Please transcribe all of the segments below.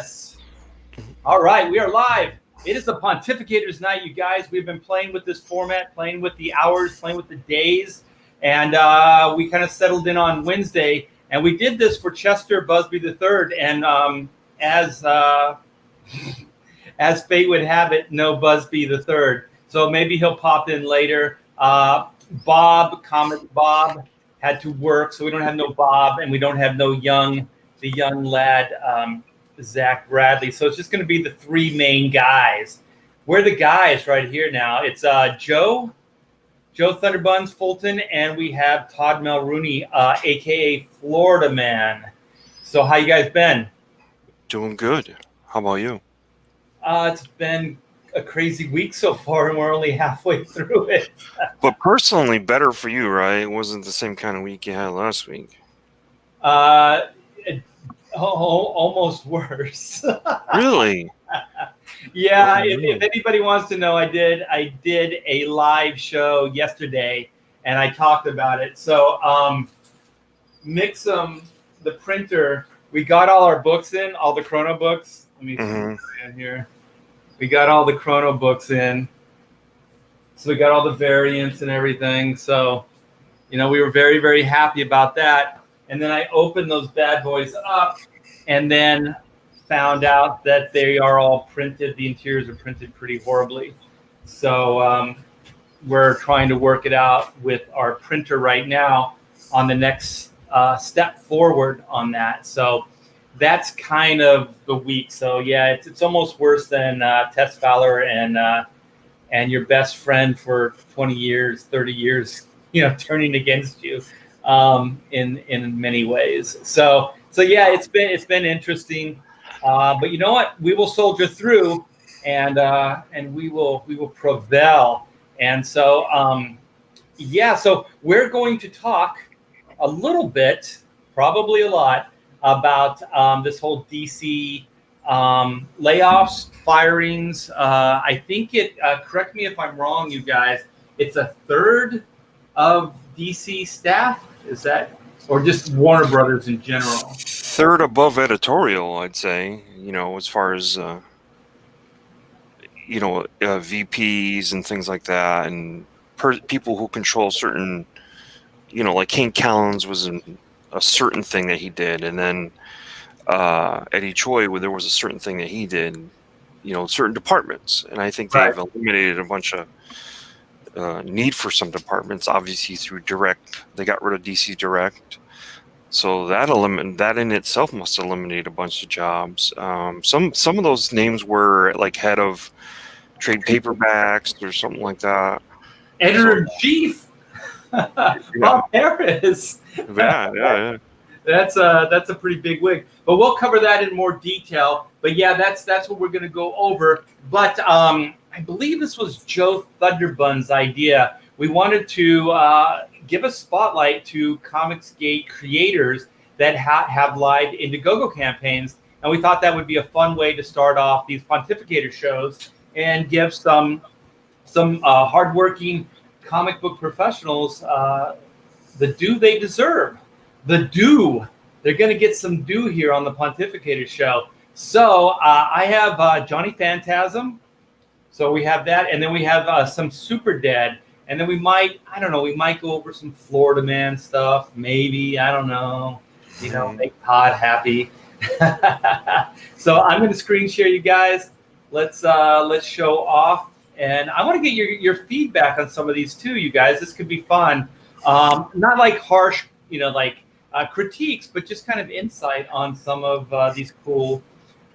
Yes. All right, we are live. It is the Pontificators night, you guys. We've been playing with this format, playing with the hours, playing with the days, and we kind of settled in on Wednesday. And we did this for Chester Busby III, and as as fate would have it, no Busby III. So maybe he'll pop in later. Comic Bob, had to work, so we don't have no Bob, and we don't have the young lad. Zach Bradley. So it's just going to be the three main guys. We're the guys right here now. It's Joe Thunderbuns Fulton, and we have Todd Mulrooney, aka Florida Man. So how you guys been? Doing good. How about you? It's been a crazy week so far, and we're only halfway through it. But personally, better for you, right? It wasn't the same kind of week you had last week. Almost worse. Really? Yeah. If anybody wants to know, I did a live show yesterday, and I talked about it. So, Mixum, the printer, we got all our books in, all the Chrono books. Let me see here. We got all the Chrono books in. So we got all the variants and everything. So, we were very, very happy about that. And then I opened those bad boys up and then found out that they are all printed. The interiors are printed pretty horribly. So we're trying to work it out with our printer right now on the next step forward on that. So that's kind of the week. So, yeah, it's almost worse than Tess Fowler and your best friend for 20 years, 30 years, turning against you. In many ways. So yeah, it's been interesting. But you know what? We will soldier through, and we will prevail. And so so we're going to talk a little bit, probably a lot, about this whole DC layoffs, firings. I think correct me if I'm wrong, you guys, it's a third of DC staff. Is that, or just Warner Brothers in general? Third above editorial, I'd say. As far as VPs and things like that, and people who control certain, like King Callens was a certain thing that he did, and then Eddie Choi, where there was a certain thing that he did, certain departments, and I think they've eliminated a bunch of need for some departments, obviously through direct. They got rid of DC Direct, so that in itself must eliminate a bunch of jobs. Some of those names were like head of trade paperbacks or something like that. Editor-in-chief, Bob Harris. Yeah. That's a pretty big wig, but we'll cover that in more detail. But yeah, that's what we're going to go over. But I believe this was Joe Thunderbun's idea. We wanted to give a spotlight to Comicsgate creators that have live Indiegogo campaigns, and we thought that would be a fun way to start off these Pontificator shows and give some hardworking comic book professionals the due they deserve. The due. They're going to get some due here on the Pontificator show. So I have Johnny Phantasm. So we have that, and then we have some Super Dad, and then we might go over some Florida Man stuff, maybe, I don't know, make Todd happy. So I'm going to screen share you guys. Let's show off, and I want to get your feedback on some of these too, you guys. This could be fun. Not like harsh, critiques, but just kind of insight on some of these cool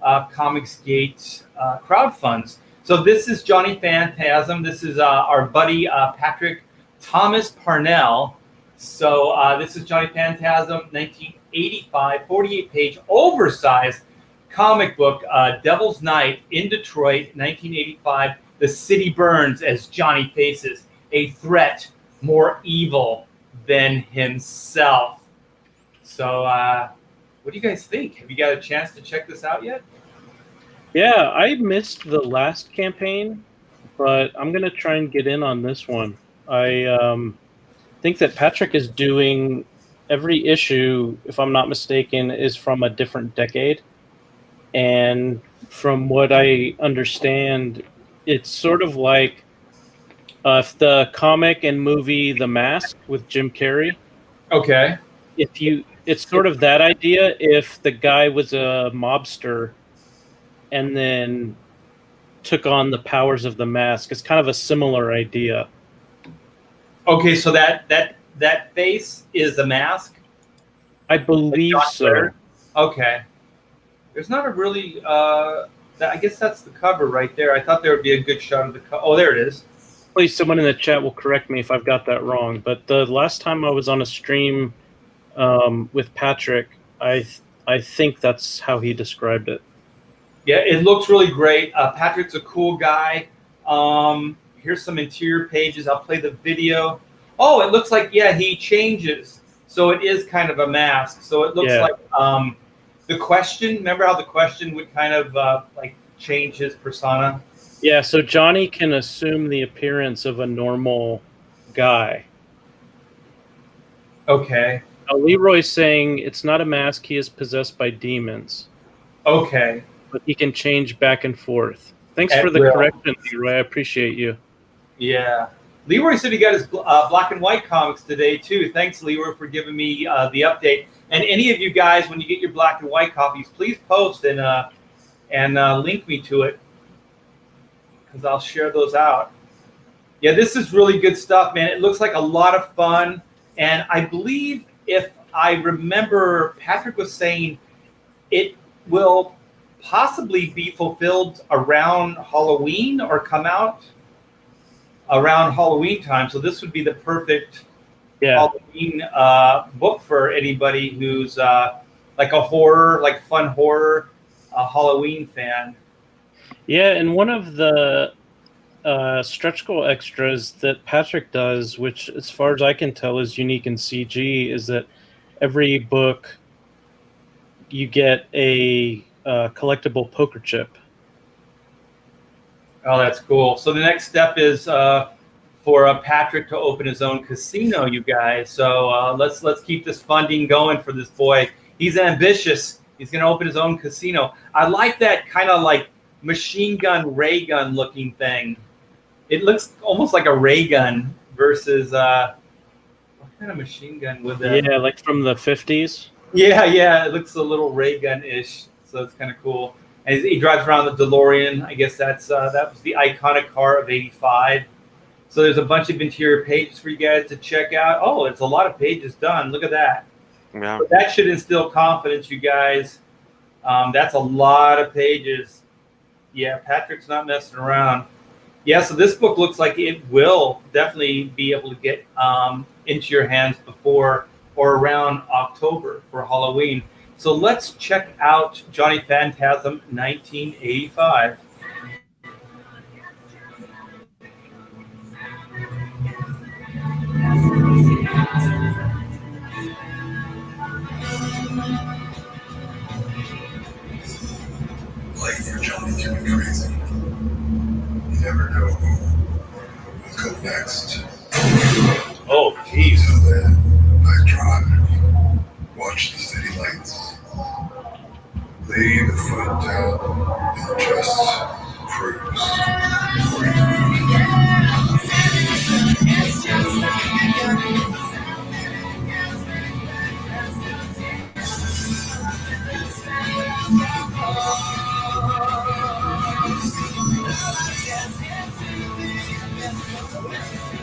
Comicsgate crowdfunds. So this is Johnny Phantasm. This is our buddy Patrick Thomas Parnell. So this is Johnny Phantasm, 1985, 48-page, oversized comic book, Devil's Night in Detroit, 1985. The city burns as Johnny faces a threat more evil than himself. So what do you guys think? Have you got a chance to check this out yet? Yeah, I missed the last campaign, but I'm going to try and get in on this one. I think that Patrick is doing every issue, if I'm not mistaken, is from a different decade. And from what I understand, it's sort of like if the comic and movie The Mask with Jim Carrey. Okay. It's sort of that idea if the guy was a mobster and then took on the powers of the mask. It's kind of a similar idea. Okay, so that face is a mask? I believe Like so. Okay. There's not a really I guess that's the cover right there. I thought there would be a good shot of the cover. Oh, there it is. Please, someone in the chat will correct me if I've got that wrong. But the last time I was on a stream with Patrick, I think that's how he described it. Yeah, it looks really great. Patrick's a cool guy. Here's some interior pages. I'll play the video. Oh, it looks like, yeah, he changes. So it is kind of a mask. So it looks like the Question. Remember how the Question would kind of like change his persona? Yeah, so Johnny can assume the appearance of a normal guy. Okay. Leroy's saying it's not a mask. He is possessed by demons. Okay. But he can change back and forth. Thanks for the correction, Leroy. I appreciate you. Yeah. Leroy said he got his black and white comics today, too. Thanks, Leroy, for giving me the update. And any of you guys, when you get your black and white copies, please post and link me to it, because I'll share those out. Yeah, this is really good stuff, man. It looks like a lot of fun. And I believe, if I remember, Patrick was saying it will possibly be fulfilled around Halloween or come out around Halloween time. So this would be the perfect Halloween book for anybody who's like a horror, like fun horror, Halloween fan. Yeah, and one of the stretch goal extras that Patrick does, which as far as I can tell is unique in CG, is that every book you get a collectible poker chip. Oh, that's cool. So the next step is for Patrick to open his own casino, you guys. So let's keep this funding going for this boy. He's ambitious. He's going to open his own casino. I like that kind of like machine gun, ray gun looking thing. It looks almost like a ray gun versus what kind of machine gun would that? Yeah, like from the 50s. Yeah, it looks a little ray gun-ish, so it's kind of cool. And he drives around the DeLorean. I guess that was the iconic car of '85. So there's a bunch of interior pages for you guys to check out. Oh, it's a lot of pages done. Look at that. Yeah. So that should instill confidence, you guys. That's a lot of pages. Yeah, Patrick's not messing around. Yeah, so this book looks like it will definitely be able to get into your hands before or around October for Halloween. So let's check out Johnny Phantasm 1985. Life for Johnny can be crazy. You never know who will come next. Oh, jeez. Until then, I drive, watch the city lights, lay the foot down, and just cruise.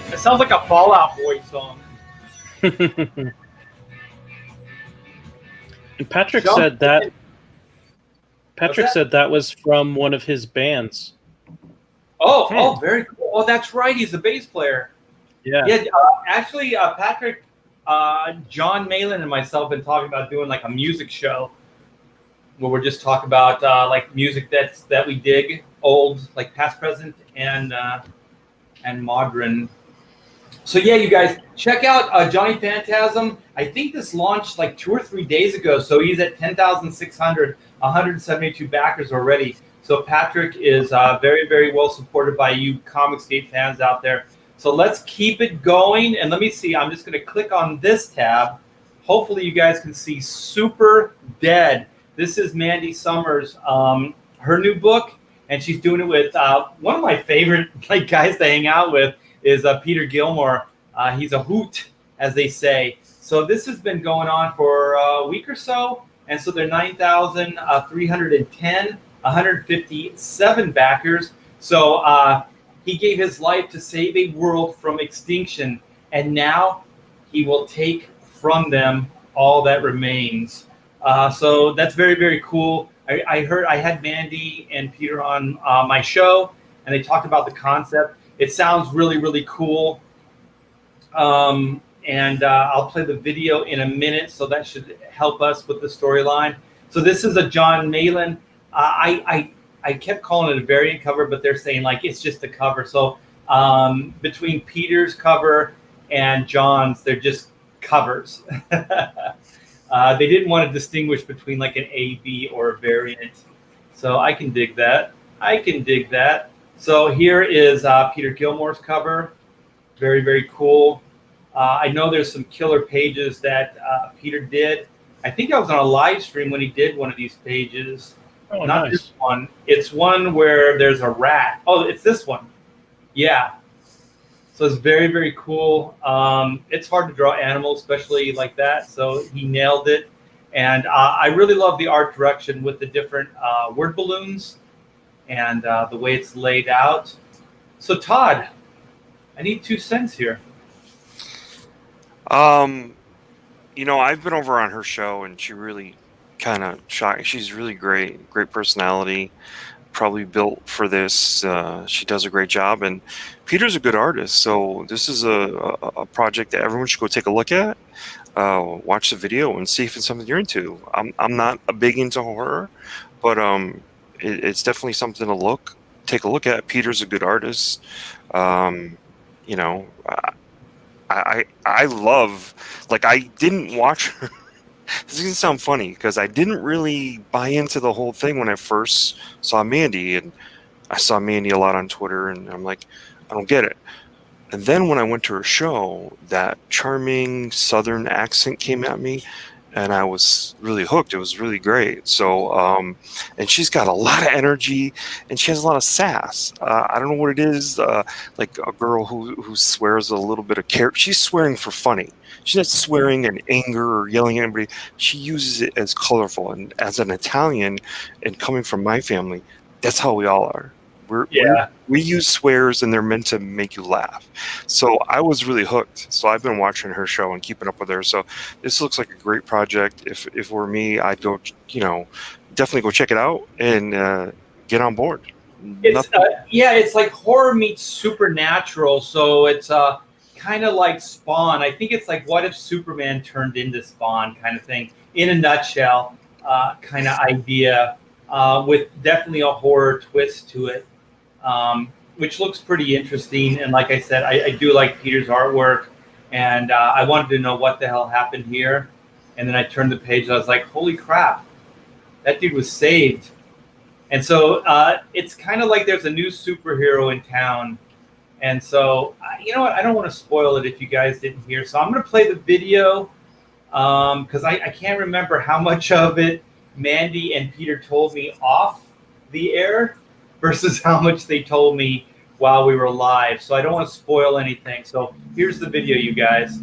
It sounds like a Fallout Boy song. And Patrick said that. Patrick said that was from one of his bands. Oh, very cool. Oh, that's right. He's a bass player. Yeah. Actually, Patrick, John Malin, and myself have been talking about doing like a music show where we're just talking about like music that we dig, old, like past, present, and modern. So yeah, you guys check out Johnny Phantasm. I think this launched like 2 or 3 days ago. So he's at 10,600, 172 backers already. So Patrick is very, very well supported by you Comicsgate fans out there. So let's keep it going. And let me see. I'm just going to click on this tab. Hopefully you guys can see Super Dead. This is Mandy Summers, her new book, and she's doing it with one of my favorite guys to hang out with is Peter Gilmore. He's a hoot, as they say. So this has been going on for a week or so, and so they're 9,310, 157 backers. So he gave his life to save a world from extinction, and now he will take from them all that remains. So that's very, very cool. I heard I had Mandy and Peter on my show, and they talked about the concept. It sounds really, really cool. And I'll play the video in a minute, so that should help us with the storyline. So this is a John Malin. I kept calling it a variant cover, but they're saying it's just a cover. So between Peter's cover and John's, they're just covers. They didn't want to distinguish between an A, B, or a variant. So I can dig that. So here is Peter Gilmore's cover. Very, very cool. I know there's some killer pages that Peter did. I think I was on a live stream when he did one of these pages. Oh, Not nice. this one. It's one where there's a rat. Oh, it's this one. Yeah. So it's very, very cool. It's hard to draw animals, especially like that. So he nailed it. And I really love the art direction with the different word balloons and the way it's laid out. So Todd, I need 2 cents here. I've been over on her show, and she really kind of shocked. She's really great personality, probably built for this. She does a great job, and Peter's a good artist. So this is a project that everyone should go take a look at. Watch the video and see if it's something you're into. I'm not a big into horror, but it's definitely something to take a look at. Peter's a good artist. I love, I didn't watch her. This is going to sound funny because I didn't really buy into the whole thing when I first saw Mandy, and I saw Mandy a lot on Twitter, and I'm like, I don't get it. And then when I went to her show, that charming Southern accent came at me, and I was really hooked. It was really great. So, and she's got a lot of energy, and she has a lot of sass. I don't know what it is. Like a girl who swears a little bit of care. She's swearing for funny. She's not swearing in anger or yelling at anybody. She uses it as colorful. And as an Italian, and coming from my family, that's how we all are. We use swears, and they're meant to make you laugh. So I was really hooked. So I've been watching her show and keeping up with her. So this looks like a great project. If it were me, I'd go, definitely go check it out and get on board. It's like horror meets supernatural. So it's kind of like Spawn. I think it's like what if Superman turned into Spawn kind of thing. In a nutshell, kind of idea with definitely a horror twist to it. Which looks pretty interesting. And like I said, I do like Peter's artwork, and I wanted to know what the hell happened here. And then I turned the page, and I was like, holy crap, that dude was saved. And so it's kind of like there's a new superhero in town. And so, you know what? I don't want to spoil it if you guys didn't hear. So I'm going to play the video because I can't remember how much of it Mandy and Peter told me off the air versus how much they told me while we were live. So I don't want to spoil anything. So here's the video, you guys.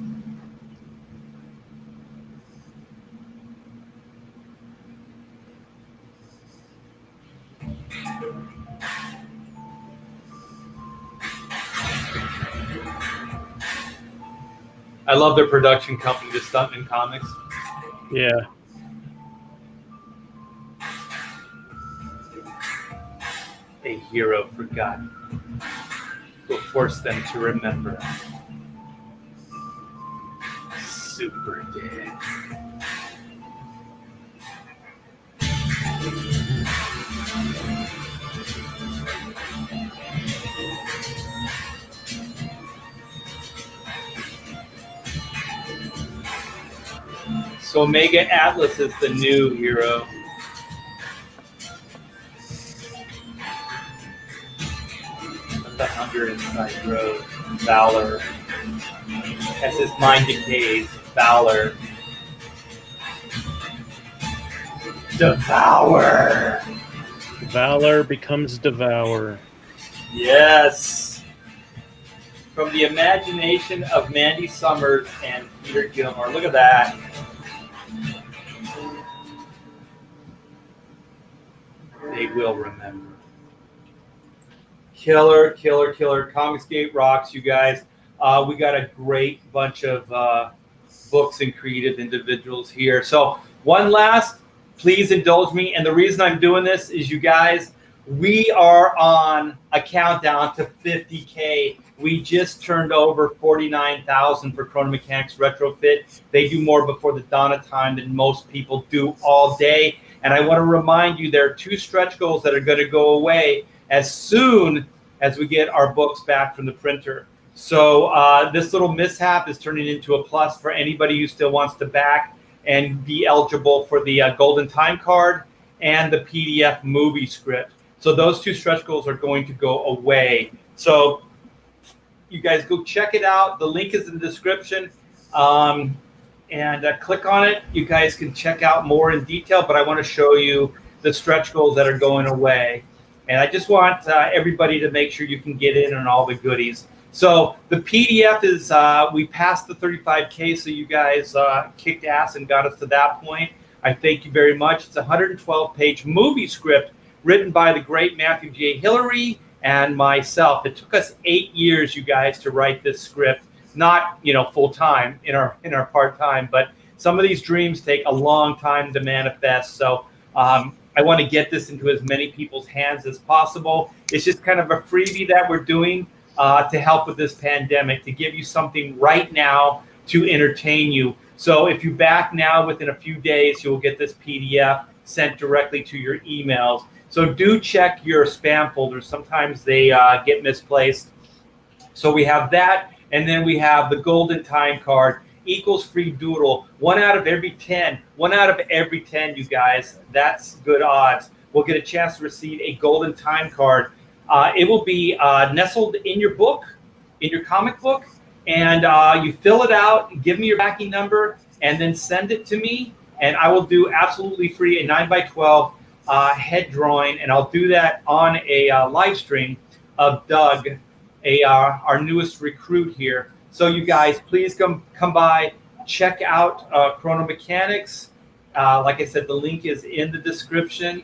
I love their production company, the Stuntman Comics. Yeah. A hero forgotten will force them to remember. Super dead. So Omega Atlas is the new hero. The hunger inside grows. Valor. As his mind decays, valor. Devour. Valor becomes Devour. Yes. From the imagination of Mandy Summers and Peter Gilmore. Look at that. They will remember. Killer, killer, killer. Comicsgate rocks, you guys. We got a great bunch of books and creative individuals here. So one last, please indulge me. And the reason I'm doing this is, you guys, we are on a countdown to 50K. We just turned over 49,000 for Chrono Mechanics Retrofit. They do more before the dawn of time than most people do all day. And I want to remind you, there are 2 stretch goals that are going to go away as soon as we get our books back from the printer. So this little mishap is turning into a plus for anybody who still wants to back and be eligible for the Golden Time Card and the PDF movie script. So those 2 stretch goals are going to go away. So you guys go check it out. The link is in the description. And click on it. You guys can check out more in detail, but I want to show you the stretch goals that are going away. And I just want everybody to make sure you can get in on all the goodies. So the PDF is, we passed the 35K, so you guys kicked ass and got us to that point. I thank you very much. It's a 112-page movie script written by the great Matthew J. Hillary and myself. It took us 8 years, you guys, to write this script. Not, full time in our part time, but some of these dreams take a long time to manifest. So I want to get this into as many people's hands as possible. It's just kind of a freebie that we're doing to help with this pandemic, to give you something right now to entertain you. So if you back now, within a few days, you'll get this PDF sent directly to your emails. So do check your spam folders. Sometimes they get misplaced. So we have that. And then we have the Golden Time Card, equals free doodle. 1 out of every 10. 1 out of every 10, you guys. That's good odds. We'll get a chance to receive a Golden Time Card. It will be nestled in your book, in your comic book. And you fill it out, give me your backing number, and then send it to me. And I will do absolutely free a 9x12 head drawing. And I'll do that on a live stream of Doug, our newest recruit here. So you guys, please come by, check out Chrono Mechanics. Like I said, the link is in the description,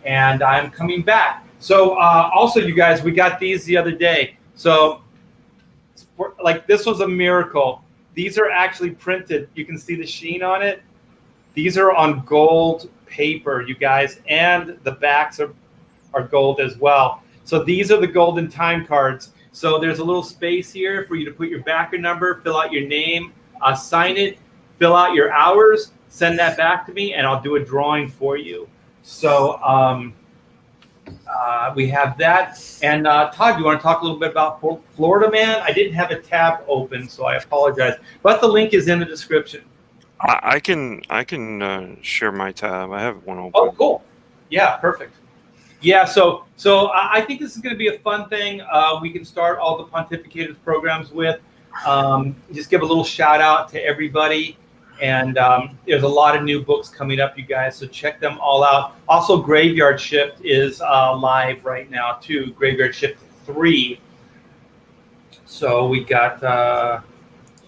and I'm coming back. So also, you guys, we got these the other day. So like, this was a miracle. These are actually printed. You can see the sheen on it. These are on gold paper, you guys, and the backs are gold as well. So these are the Golden Time Cards. So there's a little space here for you to put your backer number, fill out your name, sign it, fill out your hours, send that back to me, and I'll do a drawing for you. So we have that. And Todd, you want to talk a little bit about Florida Man? I didn't have a tab open, so I apologize. But the link is in the description. I can share my tab. I have one open. Oh, cool. Yeah, perfect. Yeah, so I think this is going to be a fun thing. We can start all the Pontificators programs with. Just give a little shout out to everybody. And there's a lot of new books coming up, you guys, so check them all out. Also, Graveyard Shift is live right now, too. Graveyard Shift 3. So we got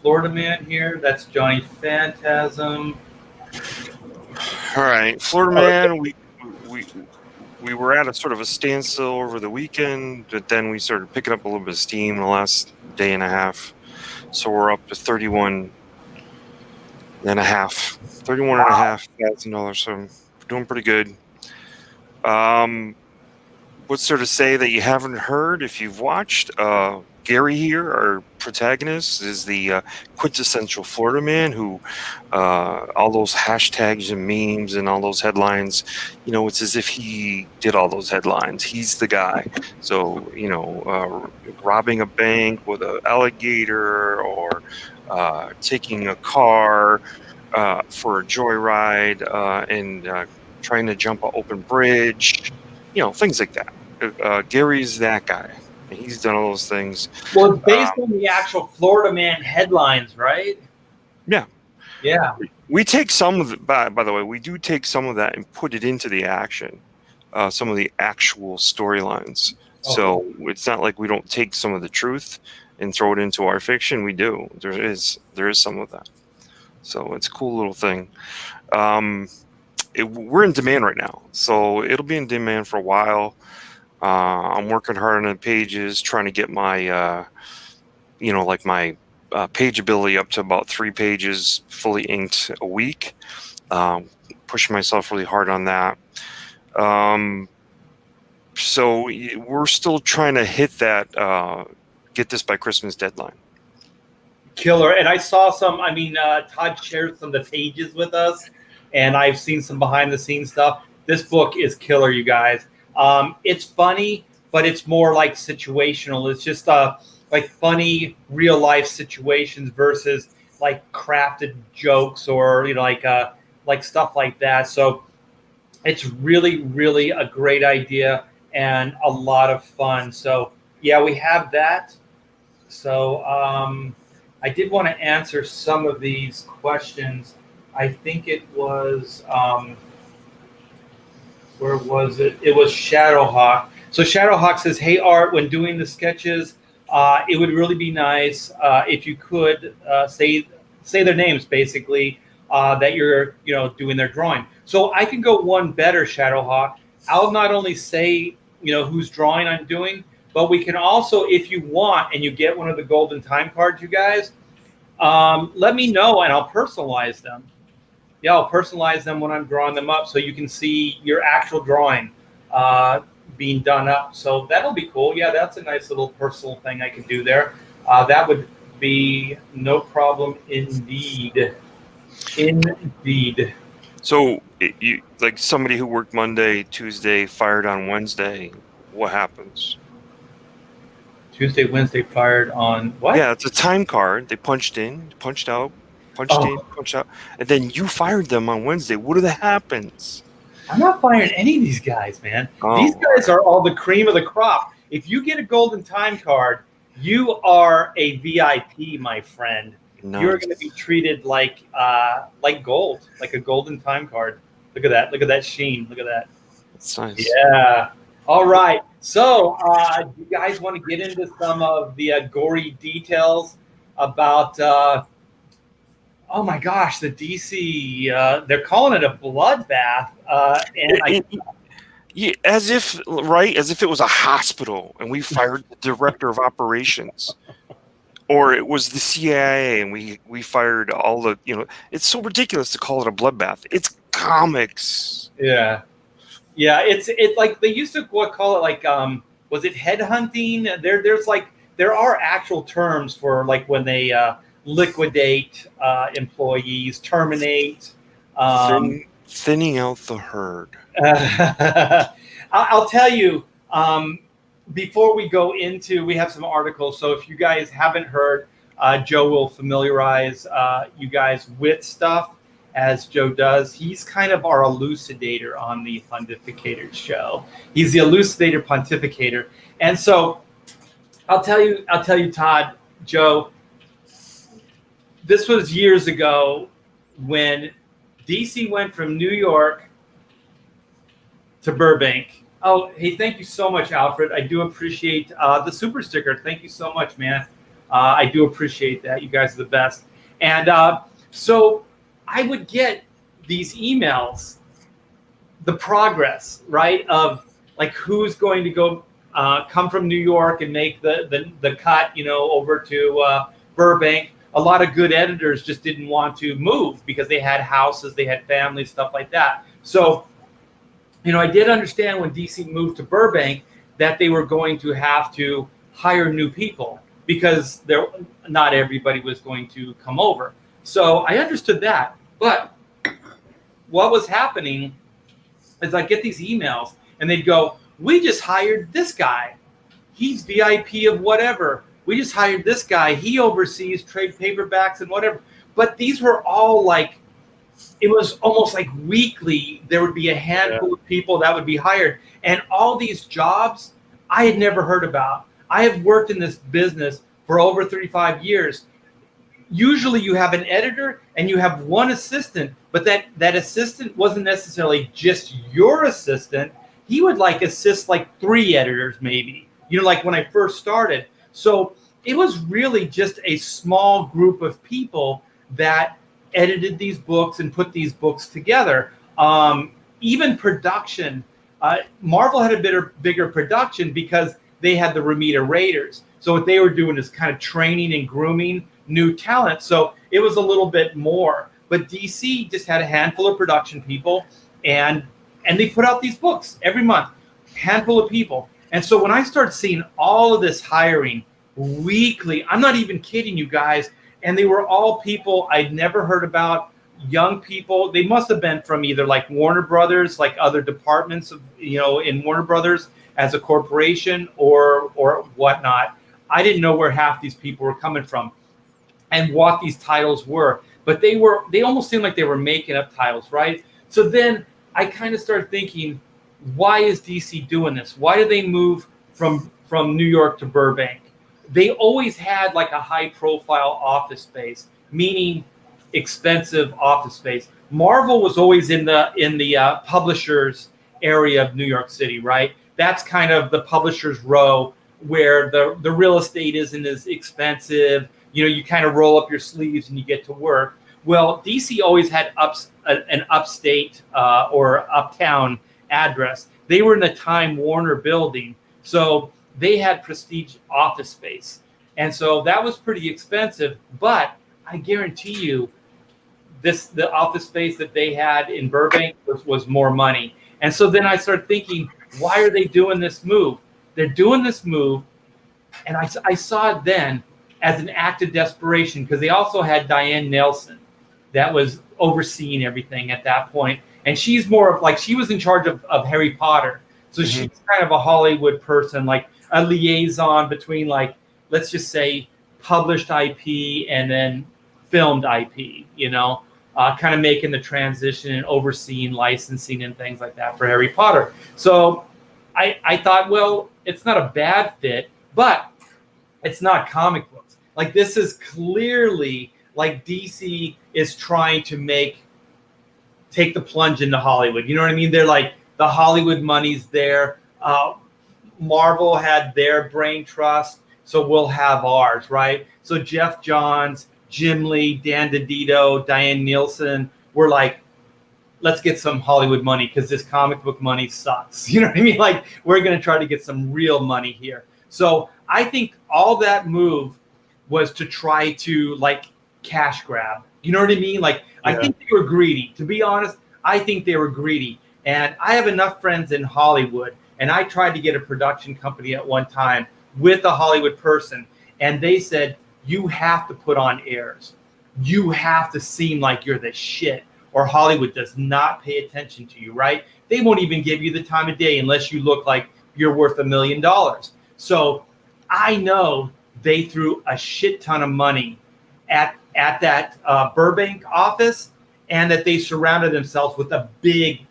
Florida Man here. That's Johnny Phantasm. All right, Florida Man, we were at a sort of a standstill over the weekend, but then we started picking up a little bit of steam in the last day and a half. So we're up to $31,500. So we're doing pretty good. What's there to say that you haven't heard if you've watched? Gary here, our protagonist, is the quintessential Florida Man who all those hashtags and memes and all those headlines, it's as if he did all those headlines. He's the guy. So, robbing a bank with an alligator, or taking a car for a joyride and trying to jump an open bridge, things like that. Gary's that guy. He's done all those things. Well, it's based on the actual Florida Man headlines, right? Yeah. Yeah. We take some of it, by the way, we do take some of that and put it into the action, some of the actual storylines. So it's not like we don't take some of the truth and throw it into our fiction. We do. There is some of that. So it's a cool little thing. We're in demand right now, so it'll be in demand for a while. I'm working hard on the pages, trying to get my, my page ability up to about 3 pages fully inked a week. Pushing myself really hard on that. So we're still trying to hit that, get this by Christmas deadline. Killer. And I saw some, Todd shared some of the pages with us, and I've seen some behind the scenes stuff. This book is killer, you guys. It's funny, but it's more like situational. It's just like funny real life situations versus like crafted jokes or like stuff like that. So it's really, really a great idea and a lot of fun. So yeah, we have that. So I did want to answer some of these questions. I think it was where was it? It was Shadowhawk. So Shadowhawk says, "Hey Art, when doing the sketches, it would really be nice if you could say their names, basically, that you're doing their drawing." So I can go one better, Shadowhawk. I'll not only say whose drawing I'm doing, but we can also, if you want, and you get one of the golden time cards, you guys, let me know and I'll personalize them. Yeah, I'll personalize them when I'm drawing them up, so you can see your actual drawing being done up. So that'll be cool. Yeah, that's a nice little personal thing I can do there. That would be no problem indeed. Indeed. So you like somebody who worked Monday, Tuesday, fired on Wednesday. What happens? Tuesday, Wednesday, fired on what? Yeah, it's a time card. They punched in, punched out, punched in, punched out, and then you fired them on Wednesday. What happens? I'm not firing any of these guys, man. Oh. These guys are all the cream of the crop. If you get a golden time card, you are a VIP, my friend. Nice. You're going to be treated like gold, like a golden time card. Look at that. Look at that sheen. Look at that. That's nice. Yeah. All right. So do you guys want to get into some of the gory details about, oh my gosh, the DC, they're calling it a bloodbath. As if it was a hospital and we fired the director of operations. Or it was the CIA and we fired all the, it's so ridiculous to call it a bloodbath. It's comics. Yeah. Yeah, it's like they used to call it like was it headhunting? There are actual terms for like when they liquidate employees, terminate, thinning out the herd. I'll tell you, before we go into, we have some articles. So if you guys haven't heard, Joe will familiarize you guys with stuff. As Joe does. He's kind of our elucidator on the Pontificator show. He's the elucidator pontificator. And so I'll tell you, Todd, Joe, this was years ago when DC went from New York to Burbank. Oh, hey, thank you so much, Alfred. I do appreciate the super sticker. Thank you so much, man. I do appreciate that. You guys are the best. And so I would get these emails, the progress, right, of like who's going to go come from New York and make the cut, over to Burbank. A lot of good editors just didn't want to move because they had houses, they had families, stuff like that. So, I did understand when DC moved to Burbank that they were going to have to hire new people because not everybody was going to come over. So I understood that. But what was happening is I get these emails and they'd go, "We just hired this guy. He's VIP of whatever. We just hired this guy. He oversees trade paperbacks and whatever." But these were all like, it was almost like weekly. There would be a handful of people that would be hired. And all these jobs I had never heard about. I have worked in this business for over 35 years. usually you have an editor and you have one assistant, but that assistant wasn't necessarily just your assistant. He would like assist like 3 editors maybe, like when I first started. So it was really just a small group of people that edited these books and put these books together. Even production, Marvel had a bigger production because they had the Ramita Raiders. So what they were doing is kind of training and grooming new talent. So it was a little bit more. But DC just had a handful of production people, and they put out these books every month, handful of people. And so when I started seeing all of this hiring weekly, I'm not even kidding you guys, and they were all people I'd never heard about, young people. They must have been from either like Warner Brothers, like other departments of, in Warner Brothers as a corporation or whatnot. I didn't know where half these people were coming from and what these titles were, but they almost seemed like they were making up titles, right? So then I kind of started thinking, why is DC doing this? Why do they move from New York to Burbank? They always had like a high profile office space, meaning expensive office space. Marvel was always in the publishers area of New York City, right? That's kind of the publishers row where the real estate isn't as expensive. You kind of roll up your sleeves and you get to work. Well, DC always had an upstate or uptown address. They were in the Time Warner building, so they had prestige office space, and so that was pretty expensive. But I guarantee you, the office space that they had in Burbank was more money. And so then I started thinking, why are they doing this move? They're doing this move, and I saw it then as an act of desperation, because they also had Diane Nelson that was overseeing everything at that point. And she's more of like, she was in charge of Harry Potter. So she's kind of a Hollywood person, like a liaison between, like, let's just say published IP and then filmed IP, kind of making the transition and overseeing licensing and things like that for Harry Potter. So I thought, well, it's not a bad fit, but it's not comic books. Like, this is clearly like DC is trying to take the plunge into Hollywood. You know what I mean? They're like, the Hollywood money's there. Marvel had their brain trust, so we'll have ours, right? So Jeff Johns, Jim Lee, Dan DiDio, Diane Nielsen were like, let's get some Hollywood money because this comic book money sucks. You know what I mean? Like, we're going to try to get some real money here. So I think all that move was to try to, like, cash grab. You know what I mean? Like, yeah. I think they were greedy. To be honest, I think they were greedy. And I have enough friends in Hollywood, and I tried to get a production company at one time with a Hollywood person, and they said, you have to put on airs. You have to seem like you're the shit, or Hollywood does not pay attention to you, right? They won't even give you the time of day unless you look like you're worth $1 million. So I know they threw a shit ton of money at that Burbank office, and that they surrounded themselves with a big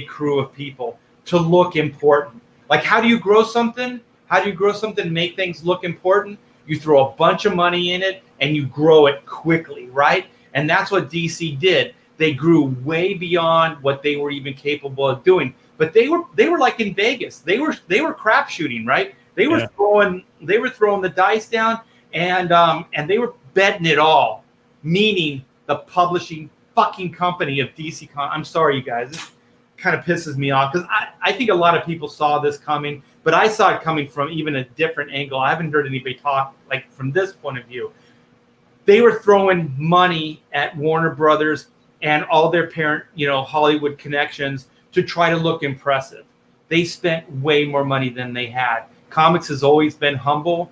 crew of people to look important. Like, how do you grow something? How do you grow something and make things look important? You throw a bunch of money in it and you grow it quickly, right? And that's what DC did. They grew way beyond what they were even capable of doing. But they were like in Vegas. They were crap shooting, right? They were throwing the dice down, and they were betting it all. Meaning the publishing fucking company of DC. I'm sorry, you guys. This kind of pisses me off because I think a lot of people saw this coming, but I saw it coming from even a different angle. I haven't heard anybody talk like from this point of view. They were throwing money at Warner Brothers and all their parent, Hollywood connections to try to look impressive. They spent way more money than they had. Comics has always been humble.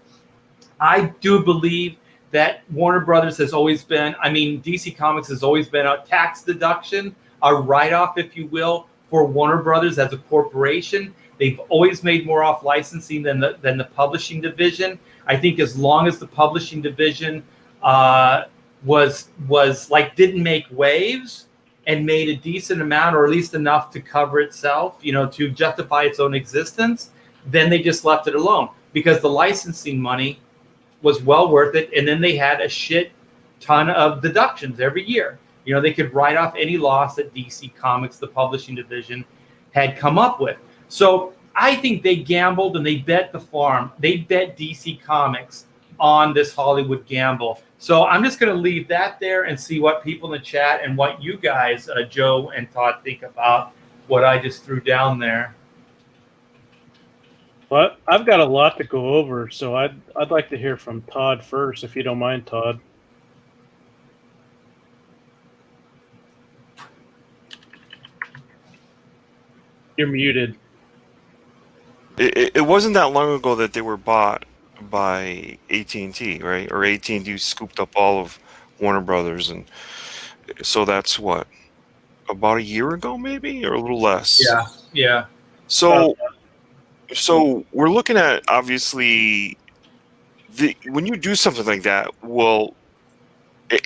I do believe that Warner Brothers has always been, DC Comics has always been a tax deduction, a write-off, if you will, for Warner Brothers as a corporation. They've always made more off licensing than the publishing division. I think as long as the publishing division was like didn't make waves and made a decent amount, or at least enough to cover itself, to justify its own existence, then they just left it alone because the licensing money was well worth it. And then they had a shit ton of deductions every year. You know, they could write off any loss that DC Comics, the publishing division, had come up with. So I think they gambled and they bet the farm. They bet DC Comics on this Hollywood gamble. So I'm just going to leave that there and see what people in the chat and what you guys, Joe and Todd, think about what I just threw down there. Well, I've got a lot to go over, so I'd like to hear from Todd first, if you don't mind, Todd. You're muted. It wasn't that long ago that they were bought by AT&T, right? Or AT&T scooped up all of Warner Brothers, and so that's what, about a year ago, maybe, or a little less. Yeah. So we're looking at, obviously, when you do something like that, well,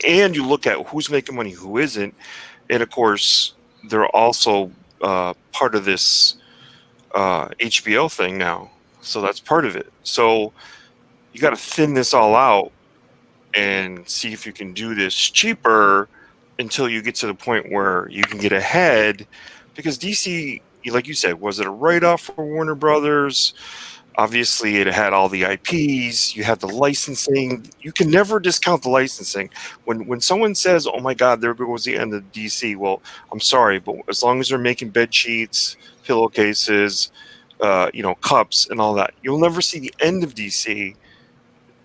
and you look at who's making money, who isn't, and of course they're also part of this HBO thing now, so that's part of it. So you got to thin this all out and see if you can do this cheaper until you get to the point where you can get ahead, because DC, like you said, was it a write-off for Warner Brothers? Obviously, it had all the IPs. You had the licensing. You can never discount the licensing. When someone says, "Oh my God, there goes the end of DC," well, I'm sorry, but as long as they're making bed sheets, pillowcases, cups, and all that, you'll never see the end of DC.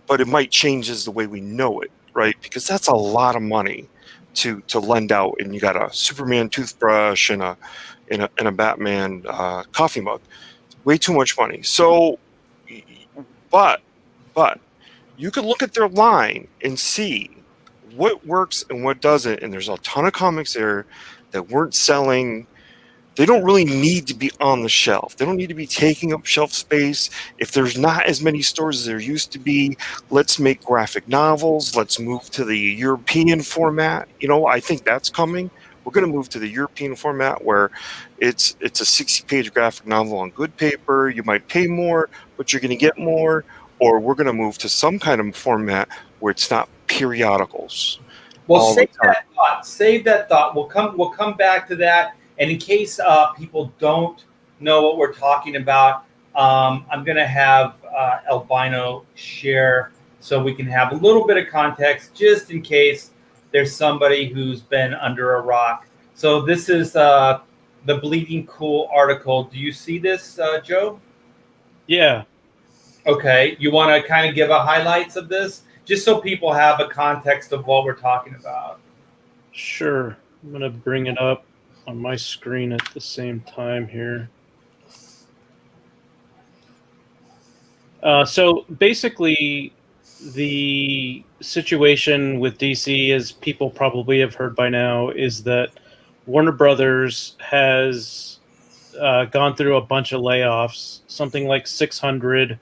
But it might change as the way we know it, right? Because that's a lot of money to lend out, and you got a Superman toothbrush and a Batman coffee mug. Way too much money. So, but you can look at their line and see what works and what doesn't. And there's a ton of comics there that weren't selling. They don't really need to be on the shelf. They don't need to be taking up shelf space. If there's not as many stores as there used to be, let's make graphic novels. Let's move to the European format. I think that's coming. We're going to move to the European format where it's a 60-page graphic novel on good paper. You might pay more, but you're going to get more. Or we're going to move to some kind of format where it's not periodicals. Well, save that thought. We'll come back to that. And in case people don't know what we're talking about, I'm going to have Albino share so we can have a little bit of context just in case there's somebody who's been under a rock. So this is the Bleeding Cool article. Do you see this, Joe? Yeah. Okay. You want to kind of give a highlights of this, just so people have a context of what we're talking about? Sure. I'm going to bring it up on my screen at the same time here. So basically, the situation with DC, as people probably have heard by now, is that Warner Brothers has gone through a bunch of layoffs, something like 600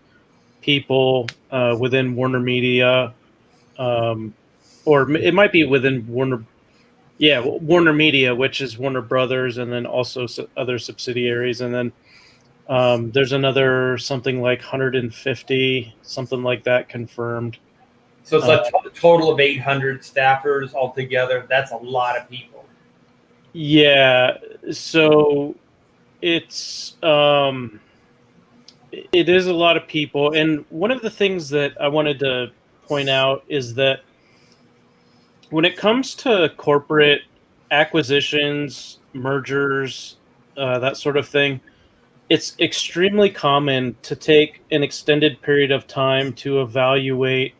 people within Warner Media, or it might be within Warner Media, which is Warner Brothers, and then also other subsidiaries. And then there's another something like 150, something like that confirmed. So it's a total of 800 staffers altogether. That's a lot of people. Yeah. So it's it is a lot of people. And one of the things that I wanted to point out is that when it comes to corporate acquisitions, mergers, that sort of thing, it's extremely common to take an extended period of time to evaluate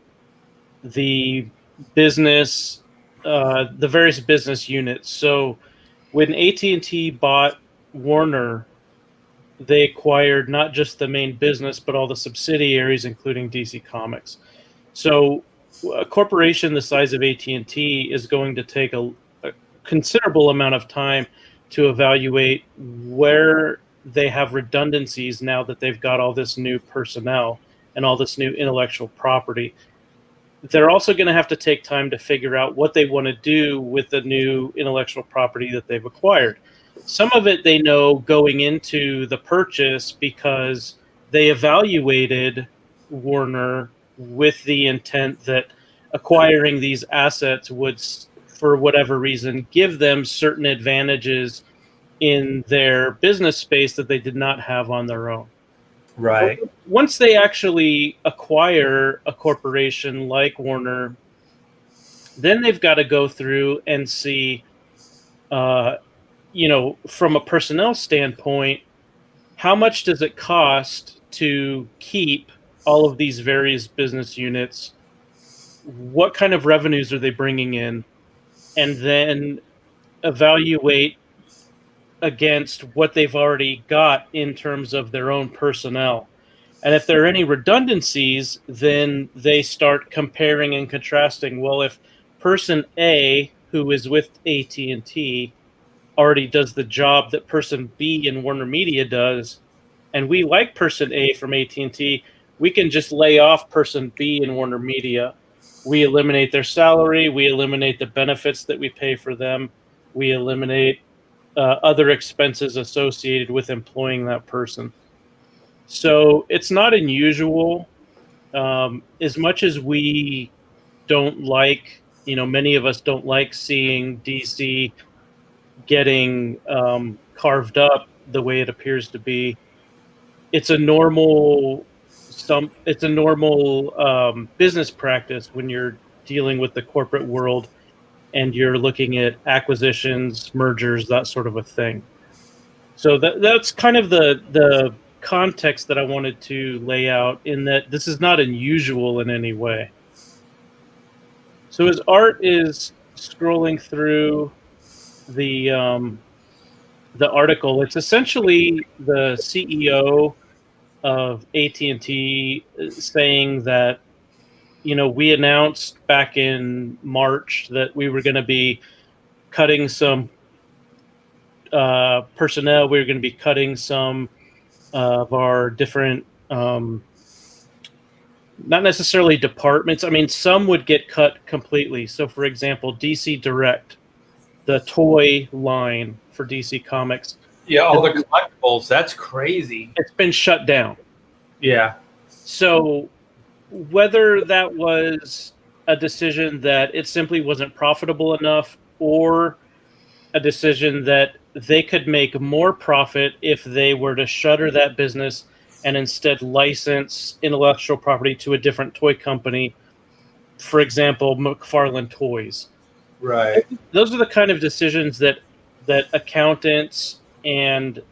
the business, the various business units. So when AT&T bought Warner, they acquired not just the main business, but all the subsidiaries, including DC Comics. So a corporation the size of AT&T is going to take a considerable amount of time to evaluate where they have redundancies now that they've got all this new personnel and all this new intellectual property. They're also going to have to take time to figure out what they want to do with the new intellectual property that they've acquired. Some of it they know going into the purchase because they evaluated Warner with the intent that acquiring these assets would, for whatever reason, give them certain advantages in their business space that they did not have on their own. Right. But once they actually acquire a corporation like Warner, then they've got to go through and see, from a personnel standpoint, how much does it cost to keep all of these various business units? What kind of revenues are they bringing in? And then evaluate against what they've already got in terms of their own personnel. And if there are any redundancies, then they start comparing and contrasting. Well, if person A, who is with AT&T, already does the job that person B in Warner Media does, and we like person A from AT&T, we can just lay off person B in Warner Media. We eliminate their salary. We eliminate the benefits that we pay for them. We eliminate other expenses associated with employing that person. So it's not unusual. As much as we don't like, many of us don't like seeing DC getting carved up the way it appears to be. It's a normal business practice when you're dealing with the corporate world and you're looking at acquisitions, mergers, that sort of a thing. So that's kind of the context that I wanted to lay out, in that this is not unusual in any way. So as Art is scrolling through the article, it's essentially the CEO of AT&T saying that, we announced back in March that we were going to be cutting some personnel. We were going to be cutting some of our different, not necessarily departments. I mean, some would get cut completely. So, for example, DC Direct, the toy line for DC Comics. Yeah, all the collectibles. That's crazy. It's been shut down. Yeah. So whether that was a decision that it simply wasn't profitable enough, or a decision that they could make more profit if they were to shutter that business and instead license intellectual property to a different toy company, for example, McFarlane Toys. Right. Those are the kind of decisions that accountants and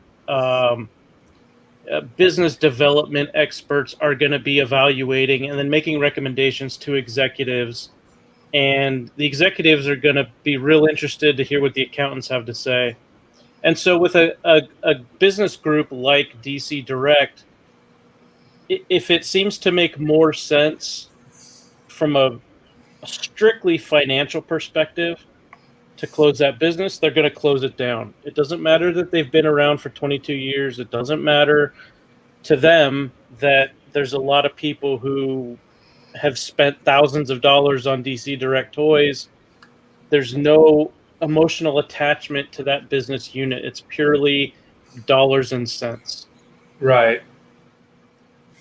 business development experts are going to be evaluating and then making recommendations to executives. And the executives are going to be real interested to hear what the accountants have to say. And so with a business group like DC Direct, if it seems to make more sense from a strictly financial perspective to close that business, they're going to close it down. It doesn't matter that they've been around for 22 years. It doesn't matter to them that there's a lot of people who have spent thousands of dollars on DC Direct toys. There's no emotional attachment to that business unit. It's purely dollars and cents. Right.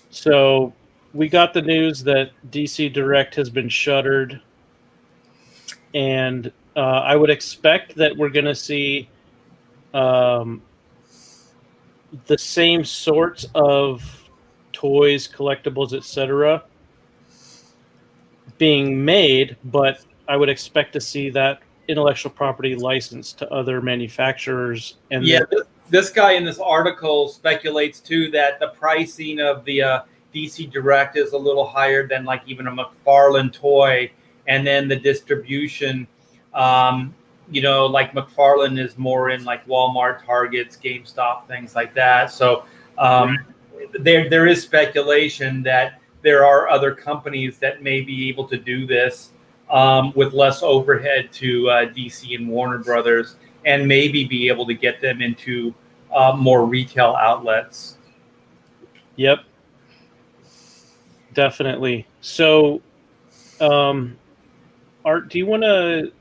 So we got the news that DC Direct has been shuttered, and I would expect that we're going to see the same sorts of toys, collectibles, etc. being made, but I would expect to see that intellectual property licensed to other manufacturers. And yeah, this guy in this article speculates too that the pricing of the DC Direct is a little higher than like even a McFarlane toy, and then the distribution, like McFarlane is more in like Walmart, Targets, GameStop, things like that. So there is speculation that there are other companies that may be able to do this with less overhead to DC and Warner Brothers, and maybe be able to get them into more retail outlets. Yep, definitely. So, Art, do you want to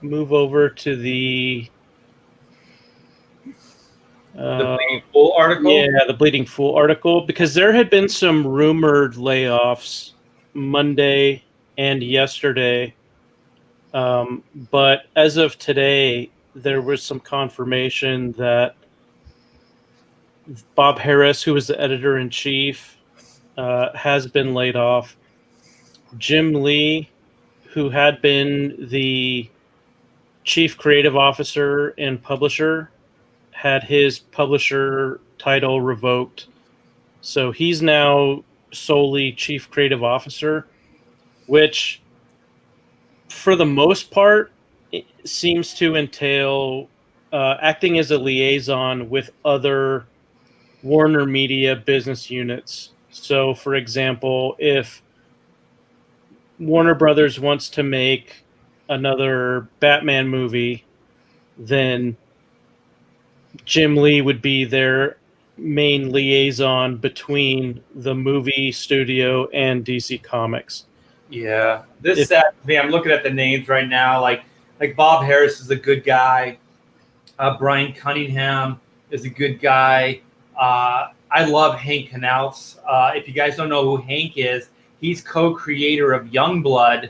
move over to the Bleeding Fool article? Yeah, the Bleeding Fool article, because there had been some rumored layoffs Monday and yesterday. But as of today, there was some confirmation that Bob Harris, who was the editor-in-chief, has been laid off. Jim Lee, who had been the chief creative officer and publisher, had his publisher title revoked. So he's now solely chief creative officer, which for the most part it seems to entail acting as a liaison with other Warner Media business units. So, for example, if Warner Brothers wants to make another Batman movie, then Jim Lee would be their main liaison between the movie studio and DC Comics. Yeah, I'm looking at the names right now. Like Bob Harris is a good guy. Brian Cunningham is a good guy. I love Hank Knaus. If you guys don't know who Hank is, he's co-creator of Youngblood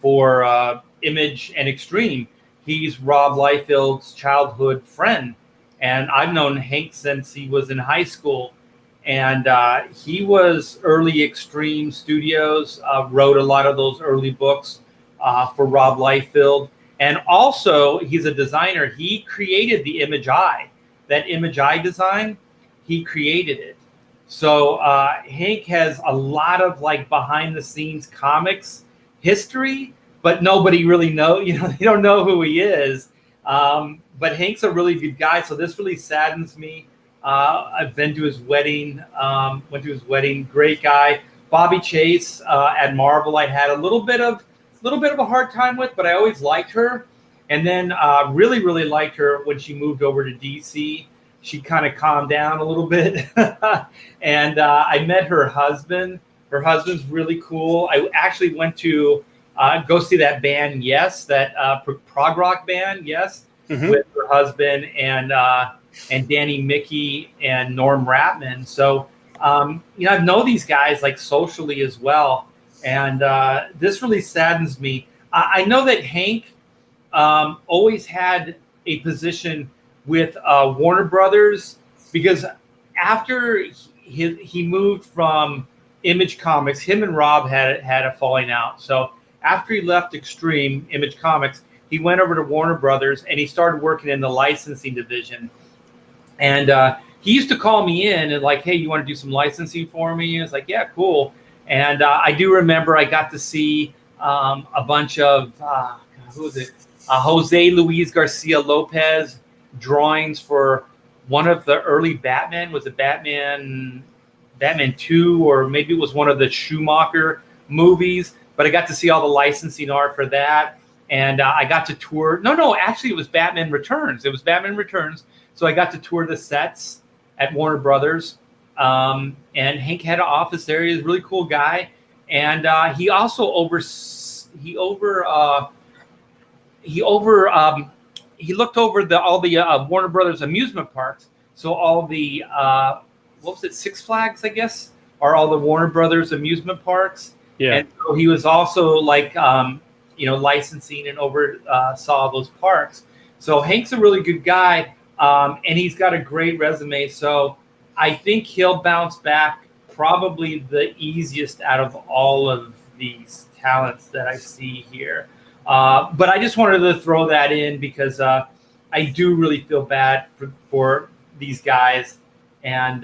for Image and Extreme. He's Rob Liefeld's childhood friend, and I've known Hank since he was in high school. And he was early Extreme Studios, wrote a lot of those early books for Rob Liefeld. And also, he's a designer. He created the Image Eye. That Image Eye design, he created it. So Hank has a lot of like behind the scenes comics history, but nobody really know. They don't know who he is. But Hank's a really good guy. So this really saddens me. I've been to his wedding. Went to his wedding. Great guy. Bobby Chase at Marvel. I had a little bit of a hard time with, but I always liked her. And then really, really liked her when she moved over to DC. She kind of calmed down a little bit. And I met her husband. Her husband's really cool. I actually went to go see that band, Yes, that prog rock band, Yes, with her husband and Danny Mickey and Norm Ratman. So, I know these guys like socially as well. And this really saddens me. I know that Hank always had a position with Warner Brothers, because after he moved from Image Comics, him and Rob had a falling out. So after he left Extreme Image Comics, he went over to Warner Brothers and he started working in the licensing division. And he used to call me in and like, hey, you want to do some licensing for me? I was like, yeah, cool. And I do remember I got to see a bunch of, who was it? Jose Luis Garcia Lopez drawings for one of the early Batman. Was it Batman 2, or maybe it was one of the Schumacher movies? But I got to see all the licensing art for that. And I got to tour. No, actually it was Batman Returns. It was Batman Returns. So I got to tour the sets at Warner Brothers. And Hank had an office there. He's a really cool guy. And he also he looked over all the Warner Brothers amusement parks. So all the what was it, Six Flags, I guess, are all the Warner Brothers amusement parks. Yeah. And so he was also like licensing and oversaw those parks. So Hank's a really good guy, and he's got a great resume. So I think he'll bounce back probably the easiest out of all of these talents that I see here. But I just wanted to throw that in because I do really feel bad for these guys. And,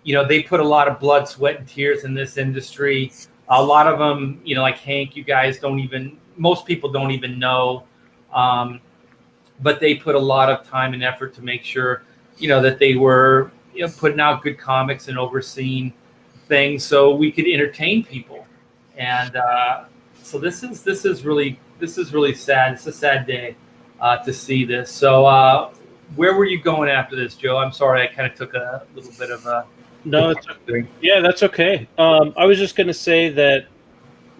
they put a lot of blood, sweat, and tears in this industry. A lot of them, like Hank, you guys most people don't even know. But they put a lot of time and effort to make sure, that they were putting out good comics and overseeing things so we could entertain people. And so this is really sad. It's a sad day to see this. So where were you going after this, Joe? I'm sorry, I kind of took a little bit of a no. Yeah, that's okay. I was just going to say that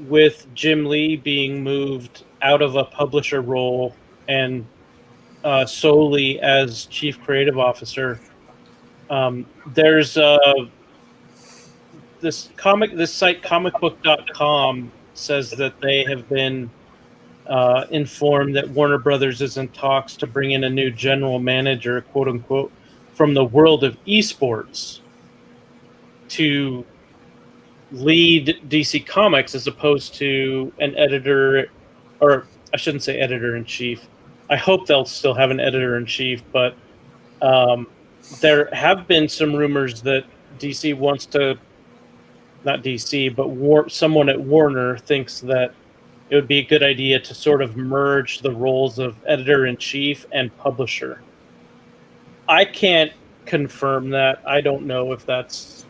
with Jim Lee being moved out of a publisher role and solely as chief creative officer, there's this site comicbook.com says that they have been informed that Warner Brothers is in talks to bring in a new general manager, quote unquote, from the world of esports to lead DC Comics as opposed to an editor, or I shouldn't say editor in chief. I hope they'll still have an editor in chief, but there have been some rumors that DC wants to, not DC, but someone at Warner thinks that it would be a good idea to sort of merge the roles of editor in chief and publisher. I can't confirm that. I don't know if that's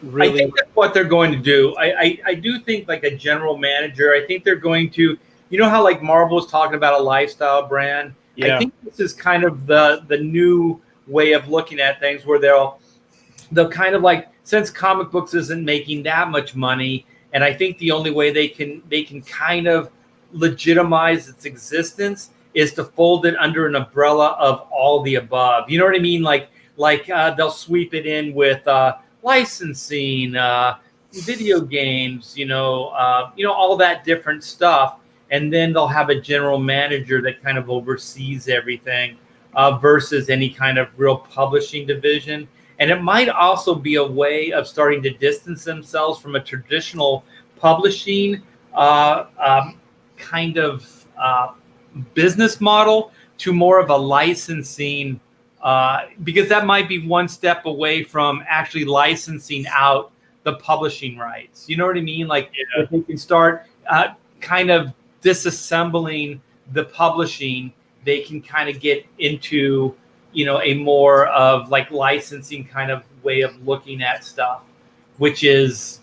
really. I think that's what they're going to do. I do think like a general manager. I think they're going to, you know how like Marvel's talking about a lifestyle brand. Yeah. I think this is kind of the new way of looking at things, where they'll kind of like, since comic books isn't making that much money, and I think the only way they can kind of legitimize its existence is to fold it under an umbrella of all the above. You know what I mean? Like they'll sweep it in with licensing, video games, all that different stuff, and then they'll have a general manager that kind of oversees everything, versus any kind of real publishing division. And it might also be a way of starting to distance themselves from a traditional publishing kind of business model to more of a licensing, because that might be one step away from actually licensing out the publishing rights. You know what I mean? Like, if they can start kind of disassembling the publishing, they can kind of get into a more of like licensing kind of way of looking at stuff, which is,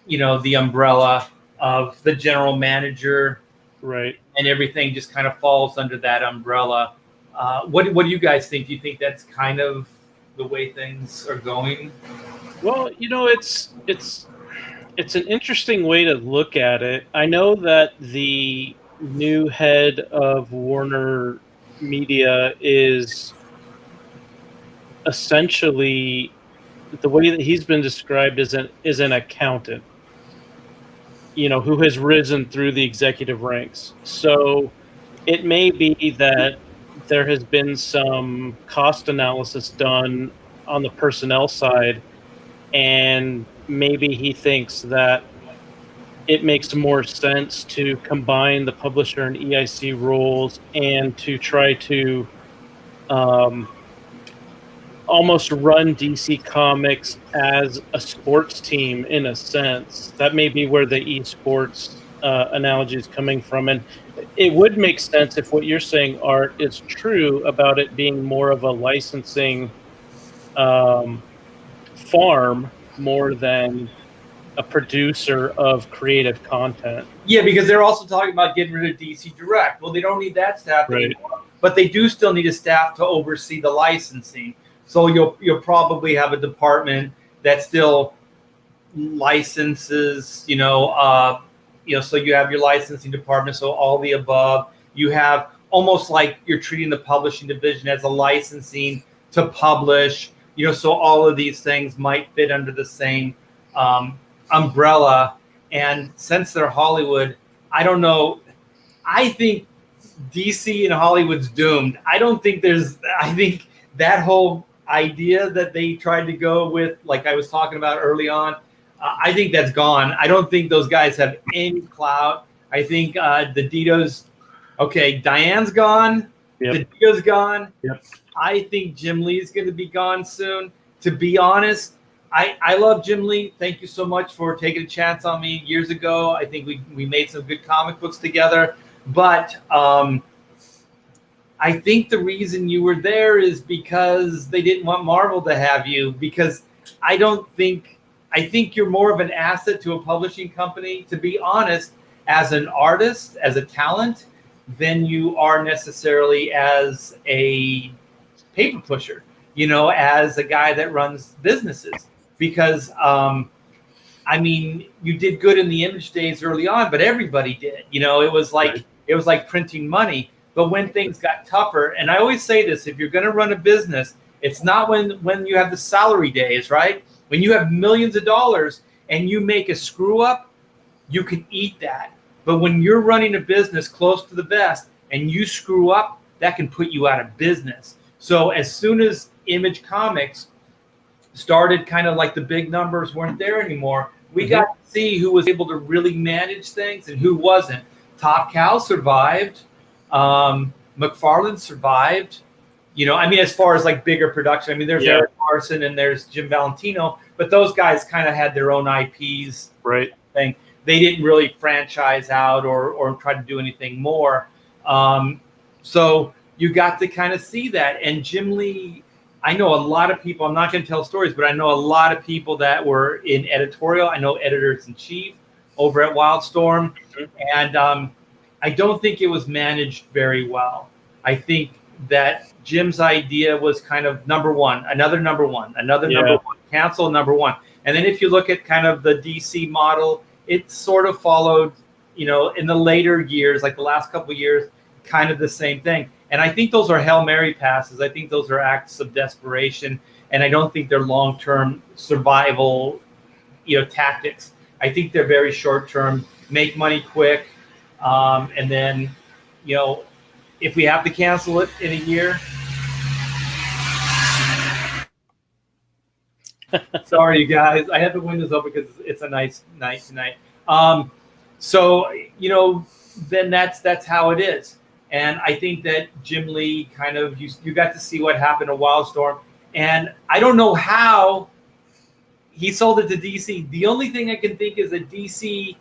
the umbrella of the general manager, right? And everything just kind of falls under that umbrella. What do you guys think? Do you think that's kind of the way things are going? Well, it's an interesting way to look at it. I know that the new head of Warner Media is essentially, the way that he's been described is an accountant, who has risen through the executive ranks. So it may be that there has been some cost analysis done on the personnel side, and maybe he thinks that it makes more sense to combine the publisher and EIC roles and to try to almost run DC Comics as a sports team in a sense. That may be where the esports analogy is coming from. And it would make sense if what you're saying, Art, is true about it being more of a licensing farm more than a producer of creative content. Yeah, because they're also talking about getting rid of DC Direct. Well, they don't need that staff anymore, but they do still need a staff to oversee the licensing. So you'll probably have a department that still licenses, so you have your licensing department. So all the above, you have almost like you're treating the publishing division as a licensing to publish, so all of these things might fit under the same umbrella. And since they're Hollywood, I don't know. I think DC and Hollywood's doomed. I think that whole idea that they tried to go with, like I was talking about early on, I think that's gone. I don't think those guys have any clout. I think the Dito's, Diane's gone. Yep. The Dito's gone. Yep. I think Jim Lee's going to be gone soon. To be honest, I love Jim Lee. Thank you so much for taking a chance on me years ago. I think we made some good comic books together. But I think the reason you were there is because they didn't want Marvel to have you, because I think you're more of an asset to a publishing company, to be honest, as an artist, as a talent, than you are necessarily as a paper pusher, as a guy that runs businesses. Because, you did good in the Image days early on, but everybody did. It was like printing money. But when things got tougher, and I always say this, if you're going to run a business, it's not when you have the salary days, right? When you have millions of dollars and you make a screw up, you can eat that. But when you're running a business close to the vest and you screw up, that can put you out of business. So as soon as Image Comics started, kind of like the big numbers weren't there anymore, we got to see who was able to really manage things and who wasn't. Top Cow survived. McFarlane survived. As far as like bigger production, there's Eric Larson and there's Jim Valentino, but those guys kind of had their own IPs. Right. Thing. They didn't really franchise out or try to do anything more. So you got to kind of see that. And Jim Lee, I know a lot of people, I'm not going to tell stories, but I know a lot of people that were in editorial. I know editors-in-chief over at Wildstorm. And I don't think it was managed very well. I think that Jim's idea was kind of number one, another number one, cancel number one. And then if you look at kind of the DC model, it sort of followed, in the later years, like the last couple of years, kind of the same thing. And I think those are Hail Mary passes. I think those are acts of desperation. And I don't think they're long-term survival, tactics. I think they're very short-term, make money quick. And then, if we have to cancel it in a year. Sorry, you guys. I have the windows open because it's a nice night tonight. So, then that's how it is. And I think that Jim Lee kind of, you got to see what happened to Wildstorm. And I don't know how he sold it to DC. The only thing I can think is that DC,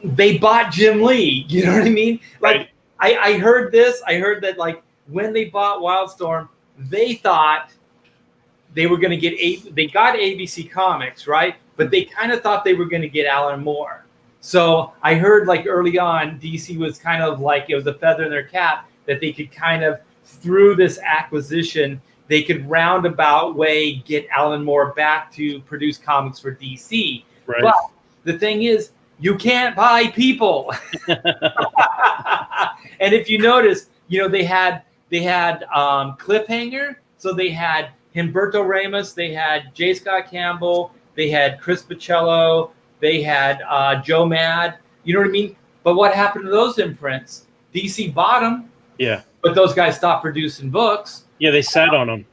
they bought Jim Lee. You know what I mean? Like, right. I heard this. I heard that, like, when they bought Wildstorm, they thought they were going to get they got ABC Comics, right? But they kind of thought they were going to get Alan Moore. So I heard, like, early on, DC was kind of like, it was a feather in their cap that they could kind of, through this acquisition, they could roundabout way get Alan Moore back to produce comics for DC. Right. But the thing is, you can't buy people. And if you notice, they had Cliffhanger. So they had Humberto Ramos, they had J. Scott Campbell, they had Chris Pacello, they had Joe Mad. You know what I mean? But what happened to those imprints? DC bought them. Yeah. But those guys stopped producing books. Yeah, they sat on them.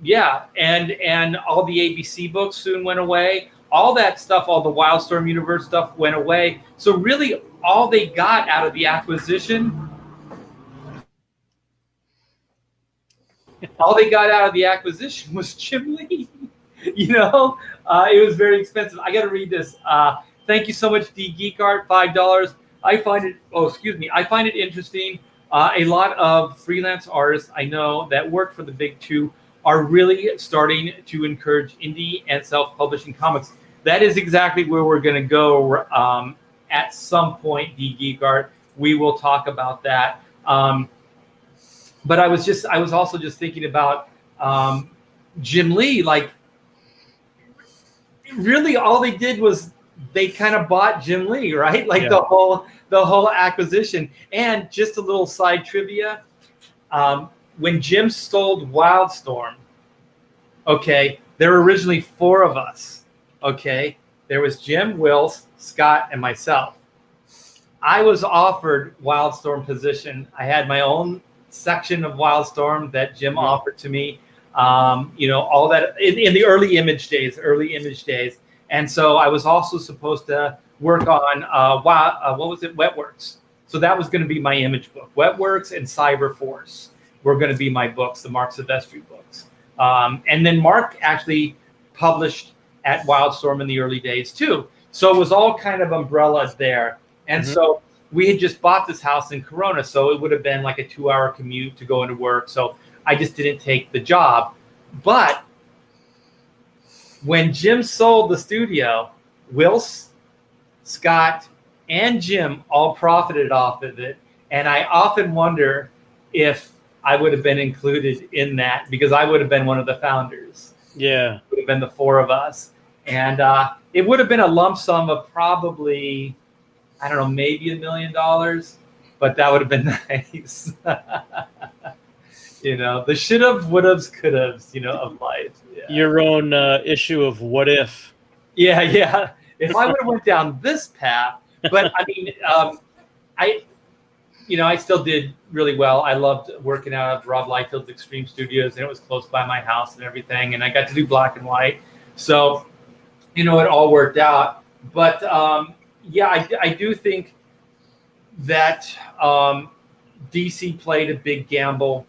Yeah, and all the ABC books soon went away. All that stuff, all the Wildstorm universe stuff went away. So really, all they got out of the acquisition, was Jim Lee. It was very expensive. I got to read this. Thank you so much, D Geek Art, $5. I find it interesting. A lot of freelance artists I know that work for the big two are really starting to encourage indie and self-publishing comics. That is exactly where we're going to go at some point, D Geek Art. We will talk about that. But I was also just thinking about Jim Lee. Like, really, all they did was they kind of bought Jim Lee, right? Like, the whole acquisition. And just a little side trivia: when Jim sold Wildstorm, okay, there were originally 4 of us. Okay, there was Jim, Wills, Scott, and myself. I was offered Wildstorm position. I had my own section of Wildstorm that Jim offered to me. All that in the early image days. And so I was also supposed to work on Wetworks. So that was going to be my image book. Wetworks and Cyberforce were going to be my books, the Mark Silvestri books. And then Mark actually published at Wildstorm in the early days too. So it was all kind of umbrella there. And so we had just bought this house in Corona, so it would have been like a 2-hour commute to go into work. So I just didn't take the job. But when Jim sold the studio, Wills, Scott, and Jim all profited off of it. And I often wonder if I would have been included in that, because I would have been one of the founders. Yeah. It would have been the 4 of us. And it would have been a lump sum of probably, I don't know, maybe $1 million, but that would have been nice. The should have, would have, could have, of life. Yeah. Your own issue of what if. Yeah. If I would have went down this path, but I mean, I still did really well. I loved working out of Rob Liefeld's Extreme Studios, and it was close by my house and everything. And I got to do black and white, so it all worked out. But I do think that DC played a big gamble,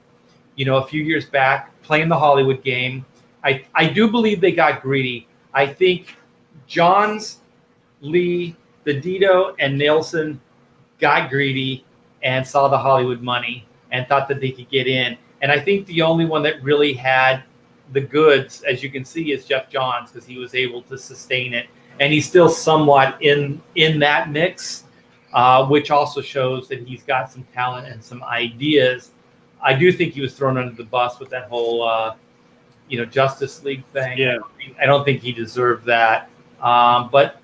a few years back, playing the Hollywood game. I do believe they got greedy. I think Johns, Lee, DeDito, and Nelson got greedy and saw the Hollywood money and thought that they could get in. And I think the only one that really had the goods, as you can see, is Jeff Johns, because he was able to sustain it. And he's still somewhat in that mix, which also shows that he's got some talent and some ideas. I do think he was thrown under the bus with that whole, Justice League thing. Yeah. I don't think he deserved that. But,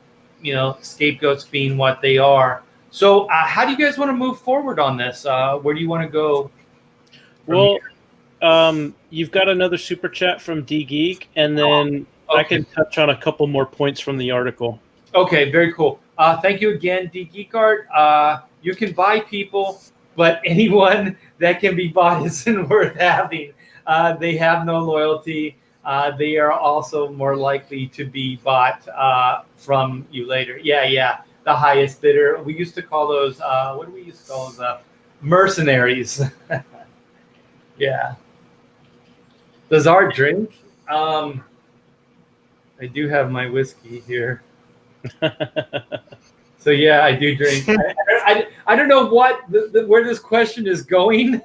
scapegoats being what they are. So how do you guys want to move forward on this? Where do you want to go? Well, you've got another super chat from D Geek, and then Okay. I can touch on a couple more points from the article. Okay, very cool. Thank you again, D Geek Art. You can buy people, but anyone that can be bought isn't worth having. They have no loyalty. They are also more likely to be bought from you later. Yeah. The highest bidder. We used to call those, what do we used to call those? Mercenaries. Yeah. Does Art drink? I do have my whiskey here. So yeah, I do drink. I don't know where this question is going.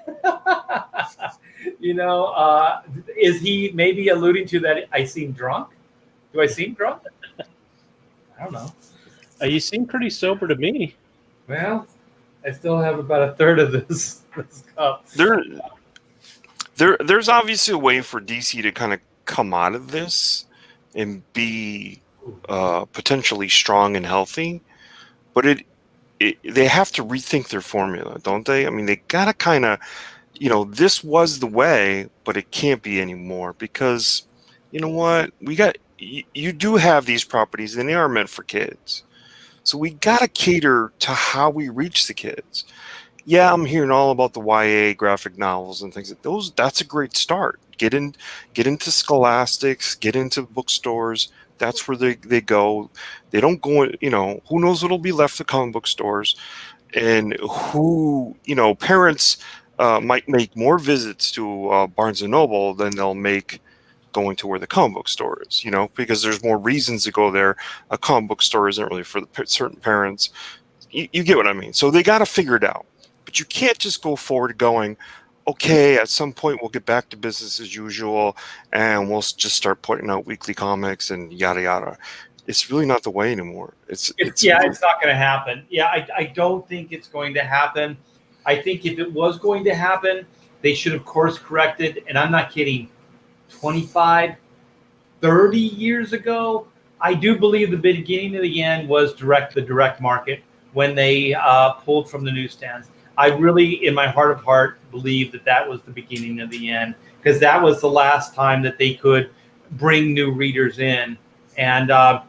Is he maybe alluding to that I seem drunk? Do I seem drunk? I don't know. You seem pretty sober to me. Well, I still have about a third of this cup. There's obviously a way for DC to kind of come out of this and be potentially strong and healthy, but they have to rethink their formula, don't they? I mean, they gotta kind of, this was the way, but it can't be anymore, because you know what? You do have these properties, and they are meant for kids. So we got to cater to how we reach the kids. Yeah, I'm hearing all about the YA graphic novels and things. That's a great start. Get into Scholastics, get into bookstores. That's where they go. They don't go, who knows what'll be left of comic book stores, and who, parents might make more visits to Barnes & Noble than they'll make going to where the comic book store is, because there's more reasons to go there. A comic book store isn't really for certain parents. You get what I mean? So they got to figure it out. But you can't just go forward going, okay, at some point we'll get back to business as usual and we'll just start putting out weekly comics and yada yada. It's really not the way anymore. It's not going to happen. Yeah, I don't think it's going to happen. I think if it was going to happen, they should have course corrected, and I'm not kidding, 25, 30 years ago. I do believe the beginning of the end was the direct market when they pulled from the newsstands. I really, in my heart of heart, believe that was the beginning of the end, because that was the last time that they could bring new readers in. And I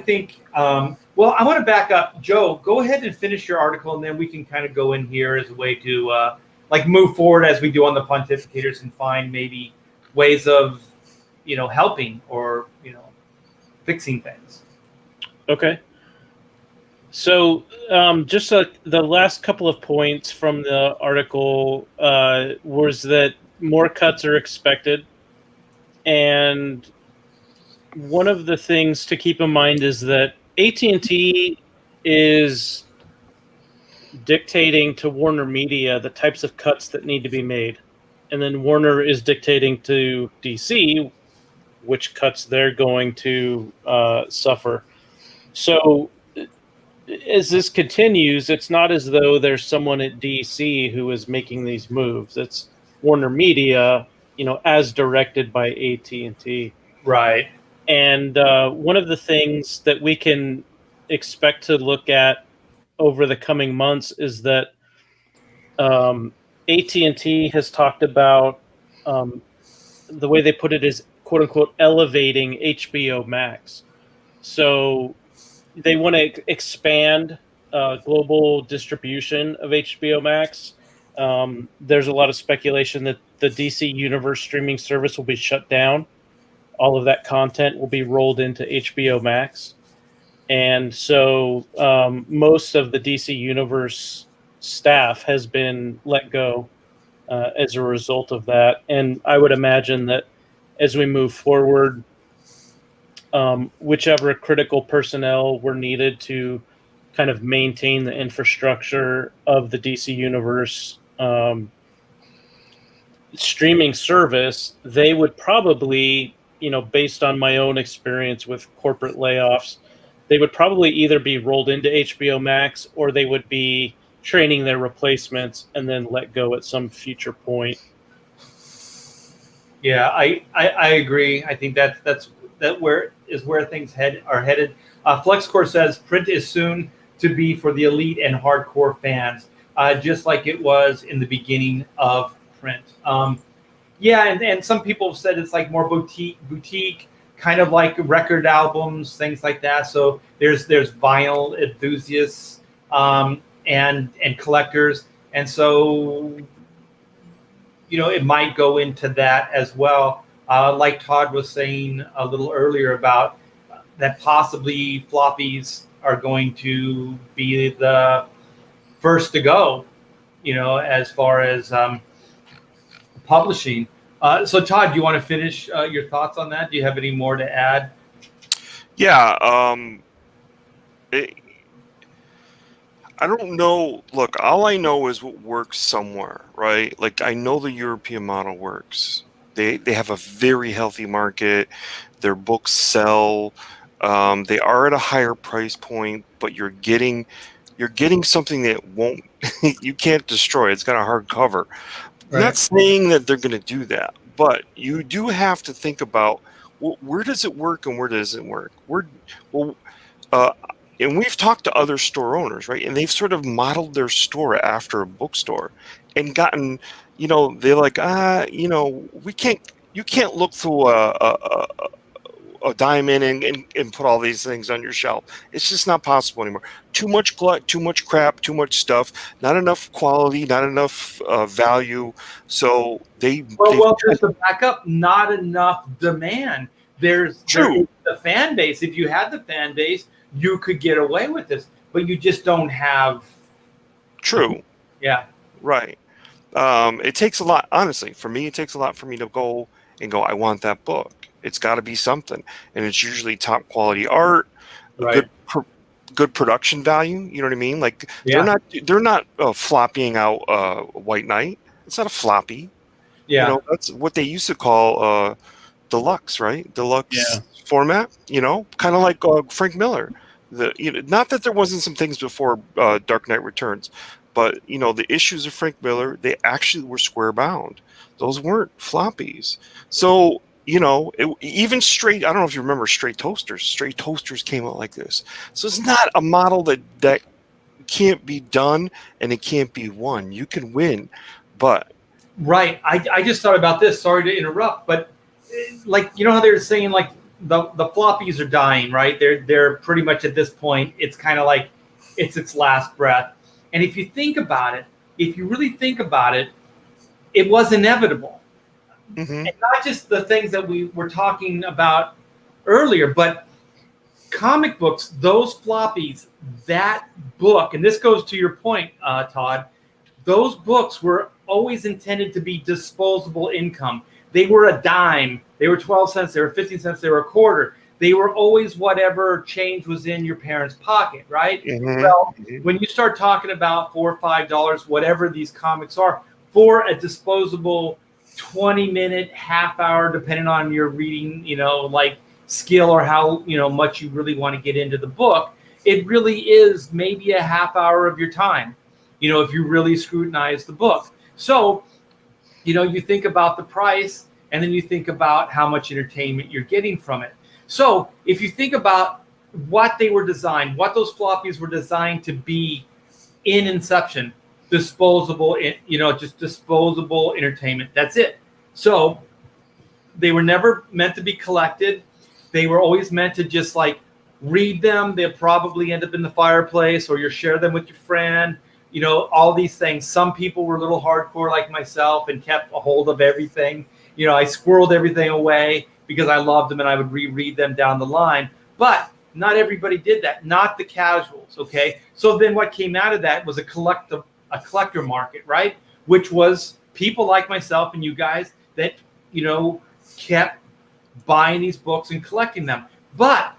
think, well, I want to back up. Joe, go ahead and finish your article, and then we can kind of go in here as a way to move forward as we do on the Pontificators and find maybe ways of, helping or, fixing things. Okay. So just the last couple of points from the article was that more cuts are expected. And one of the things to keep in mind is that AT&T is dictating to Warner Media the types of cuts that need to be made. And then Warner is dictating to DC which cuts they're going to suffer. So as this continues, it's not as though there's someone at DC who is making these moves. It's Warner Media, as directed by AT&T. Right. And one of the things that we can expect to look at over the coming months is that AT&T has talked about the way they put it is quote unquote elevating HBO Max. So they want to expand global distribution of HBO Max. There's a lot of speculation that the DC Universe streaming service will be shut down. All of that content will be rolled into HBO Max. And so most of the DC Universe staff has been let go as a result of that. And I would imagine that as we move forward, whichever critical personnel were needed to kind of maintain the infrastructure of the DC Universe streaming service, they would probably, based on my own experience with corporate layoffs, they would probably either be rolled into HBO Max or they would be training their replacements and then let go at some future point. Yeah, I agree. I think that where things are headed. FlexCore says print is soon to be for the elite and hardcore fans, just like it was in the beginning of print. Yeah, and some people have said it's like more boutique, kind of like record albums, things like that. So there's vinyl enthusiasts and collectors, and so it might go into that as well. Like Todd was saying a little earlier about that possibly floppies are going to be the first to go, as far as publishing. So Todd, do you want to finish your thoughts on that? Do you have any more to add? Yeah. I don't know. Look, all I know is what works somewhere, right? Like I know the European model works. They have a very healthy market. Their books sell. They are at a higher price point, but you're getting something that won't you can't destroy. It's got a hard cover. Right. I'm not saying that they're going to do that, but you do have to think about where does it work and where does it work. And we've talked to other store owners, right? And they've sort of modeled their store after a bookstore and gotten, they're like, you can't look through a diamond and put all these things on your shelf. It's just not possible anymore. Too much glut, too much crap, too much stuff, not enough quality, not enough value. So well, just to back up, not enough demand. There's the fan base. If you had the fan base, you could get away with this, but you just don't have. True. Yeah. Right. It takes a lot, honestly. For me, it takes a lot for me to go, I want that book. It's got to be something, and it's usually top quality art, right. good production value. You know what I mean? Like they're not floppying out White Knight. It's not a floppy. Yeah. That's what they used to call deluxe, right? Deluxe format. Kind of like Frank Miller. Not that there wasn't some things before Dark Knight Returns, but the issues of Frank Miller, they actually were square bound. Those weren't floppies. So even straight, I don't know if you remember Straight Toasters. Straight Toasters came out like this. So it's not a model that can't be done and it can't be won. You can win, but right. I just thought about this. Sorry to interrupt, but like how they're saying like the floppies are dying, right? They're pretty much at this point. It's kind of like it's its last breath. And if you think about it, if you really think about it, it was inevitable. Mm-hmm. And not just the things that we were talking about earlier, but comic books, those floppies, that book, and this goes to your point, Todd, those books were always intended to be disposable income. They were a dime. They were 12 cents. They were 15 cents. They were a quarter. They were always whatever change was in your parents' pocket, right? Mm-hmm. Well, when you start talking about $4 or $5, whatever these comics are, for a disposable 20-minute, half hour, depending on your reading, like skill or how, much you really want to get into the book, it really is maybe a half hour of your time, if you really scrutinize the book. So, you think about the price and then you think about how much entertainment you're getting from it. So if you think about what they were designed, what those floppies were designed to be in inception, disposable, just disposable entertainment. That's it. So they were never meant to be collected. They were always meant to just like read them. They'll probably end up in the fireplace, or you share them with your friend. All these things. Some people were a little hardcore like myself and kept a hold of everything. I squirreled everything away because I loved them and I would reread them down the line. But not everybody did that. Not the casuals. Okay. So then what came out of that was a collector market, right? Which was people like myself and you guys that, kept buying these books and collecting them. But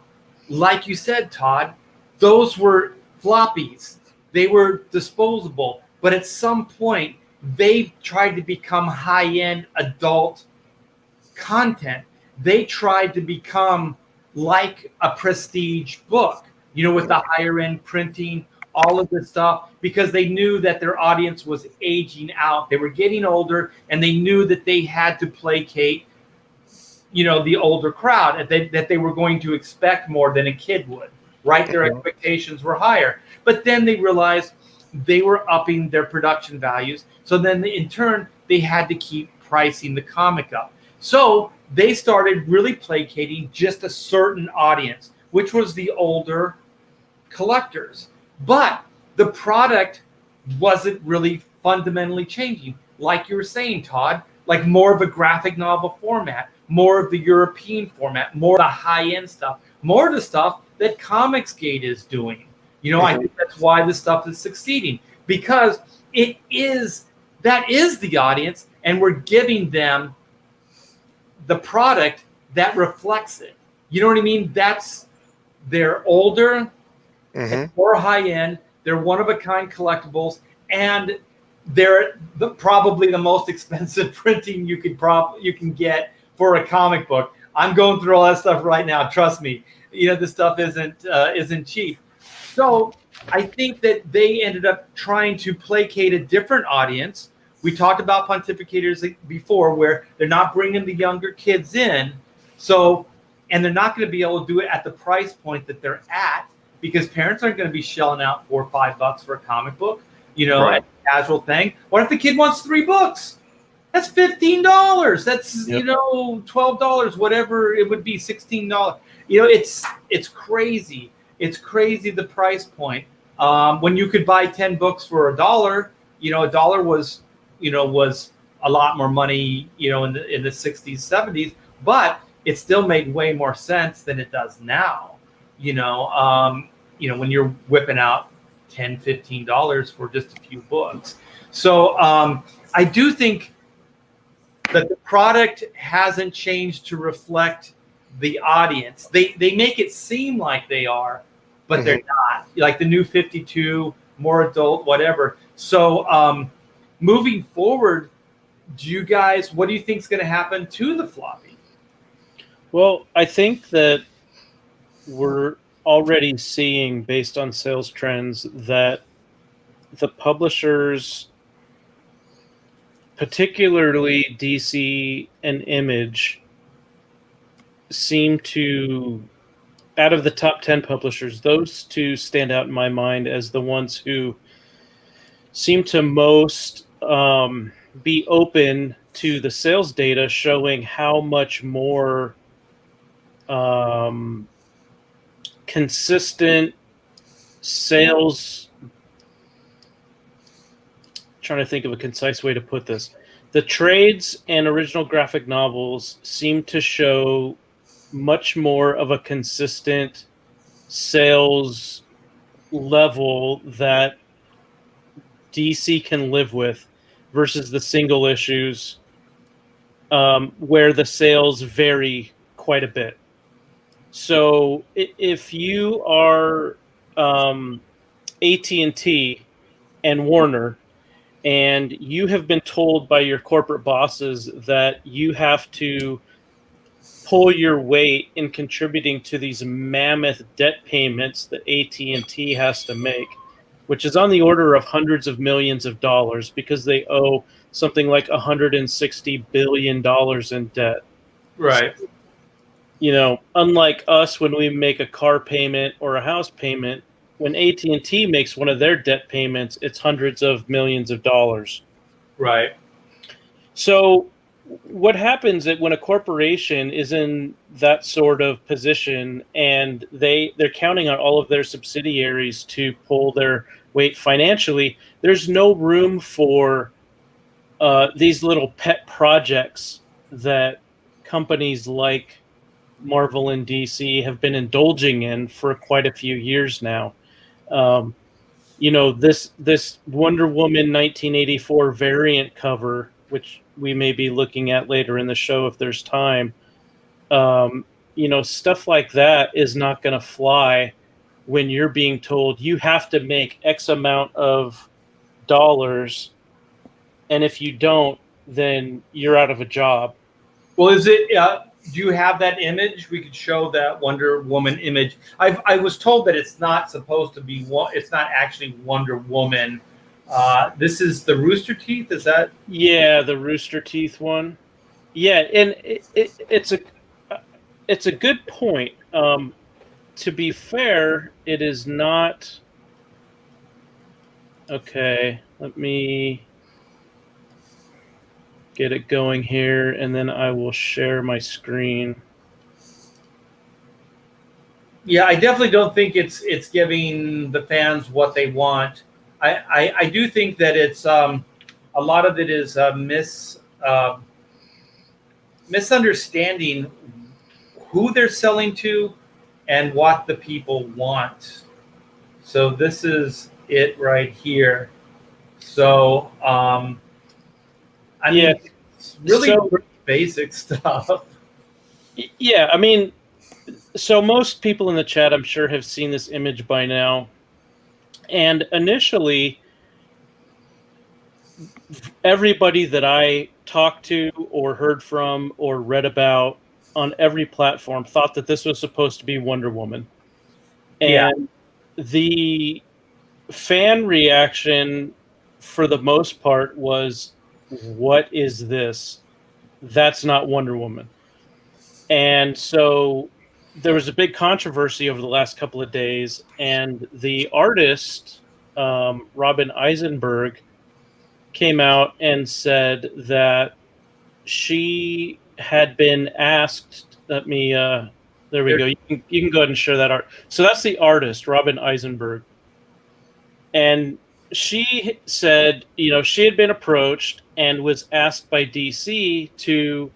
like you said, Todd, those were floppies. They were disposable. But at some point, they tried to become high-end adult content. They tried to become like a prestige book, with the higher-end printing, all of this stuff, because they knew that their audience was aging out. They were getting older, and they knew that they had to placate the older crowd, and that they were going to expect more than a kid would, right? Their expectations were higher. But then they realized they were upping their production values. So then in turn, they had to keep pricing the comic up. So they started really placating just a certain audience, which was the older collectors. But the product wasn't really fundamentally changing. Like you were saying, Todd, like more of a graphic novel format, more of the European format, more of the high-end stuff, more of the stuff that Comicsgate is doing. I think that's why this stuff is succeeding, because that is the audience, and we're giving them the product that reflects it. You know what I mean? They're older, more high-end, they're one-of-a-kind collectibles, and they're probably the most expensive printing you can get for a comic book. I'm going through all that stuff right now. Trust me, this stuff isn't cheap. So I think that they ended up trying to placate a different audience. We talked about Pontificators before, where they're not bringing the younger kids in. So, and they're not going to be able to do it at the price point that they're at, because parents aren't going to be shelling out $4 or $5 for a comic book, right. a casual thing. What if the kid wants 3 books? That's $15. That's, $12, whatever it would be, $16. It's crazy. It's crazy, the price point. When you could buy 10 books for $1, $1 was a lot more money, in the 60s, 70s, but it still made way more sense than it does now. When you're whipping out $10, $15 for just a few books. So I do think that the product hasn't changed to reflect the audience. They make it seem like they are, but they're not. Like the new 52, more adult, whatever. So moving forward, what do you think is going to happen to the floppy? Well, I think that we're already seeing, based on sales trends, that the publishers, particularly DC and Image, seem to, out of the top 10 publishers, those two stand out in my mind as the ones who seem to most be open to the sales data showing how much more consistent sales. Trying to think of a concise way to put this. The trades and original graphic novels seem to show much more of a consistent sales level that DC can live with versus the single issues where the sales vary quite a bit. So if you are AT&T and Warner, and you have been told by your corporate bosses that you have to pull your weight in contributing to these mammoth debt payments that AT&T has to make, which is on the order of hundreds of millions of dollars, because they owe something like $160 billion in debt. Right. So, unlike us, when we make a car payment or a house payment, when AT&T makes one of their debt payments, it's hundreds of millions of dollars. Right. So what happens when a corporation is in that sort of position and they're counting on all of their subsidiaries to pull their weight financially, there's no room for these little pet projects that companies like Marvel and DC have been indulging in for quite a few years now. This Wonder Woman 1984 variant cover, which we may be looking at later in the show if there's time, stuff like that is not going to fly when you're being told you have to make X amount of dollars, and if you don't, then you're out of a job. Well, is it? Do you have that image? We could show that Wonder Woman image. I was told that it's not supposed to be. It's not actually Wonder Woman. This is the Rooster Teeth. Is that? Yeah, the Rooster Teeth one. Yeah, and it's a good point. To be fair, it is not. Okay, let me get it going here, and then I will share my screen. Yeah, I definitely don't think it's giving the fans what they want. I do think that it's a lot of it is misunderstanding who they're selling to and what the people want. So this is it right here. So I mean, it's really basic stuff. Yeah, I mean, so most people in the chat, I'm sure, have seen this image by now. And initially, everybody that I talked to or heard from or read about on every platform thought that this was supposed to be Wonder Woman. And the fan reaction, for the most part, was, what is this? That's not Wonder Woman. And so there was a big controversy over the last couple of days, and the artist, Robin Eisenberg, came out and said that she had been asked, there we go. You can go ahead and share that art. So that's the artist, Robin Eisenberg. And she said, she had been approached and was asked by DC to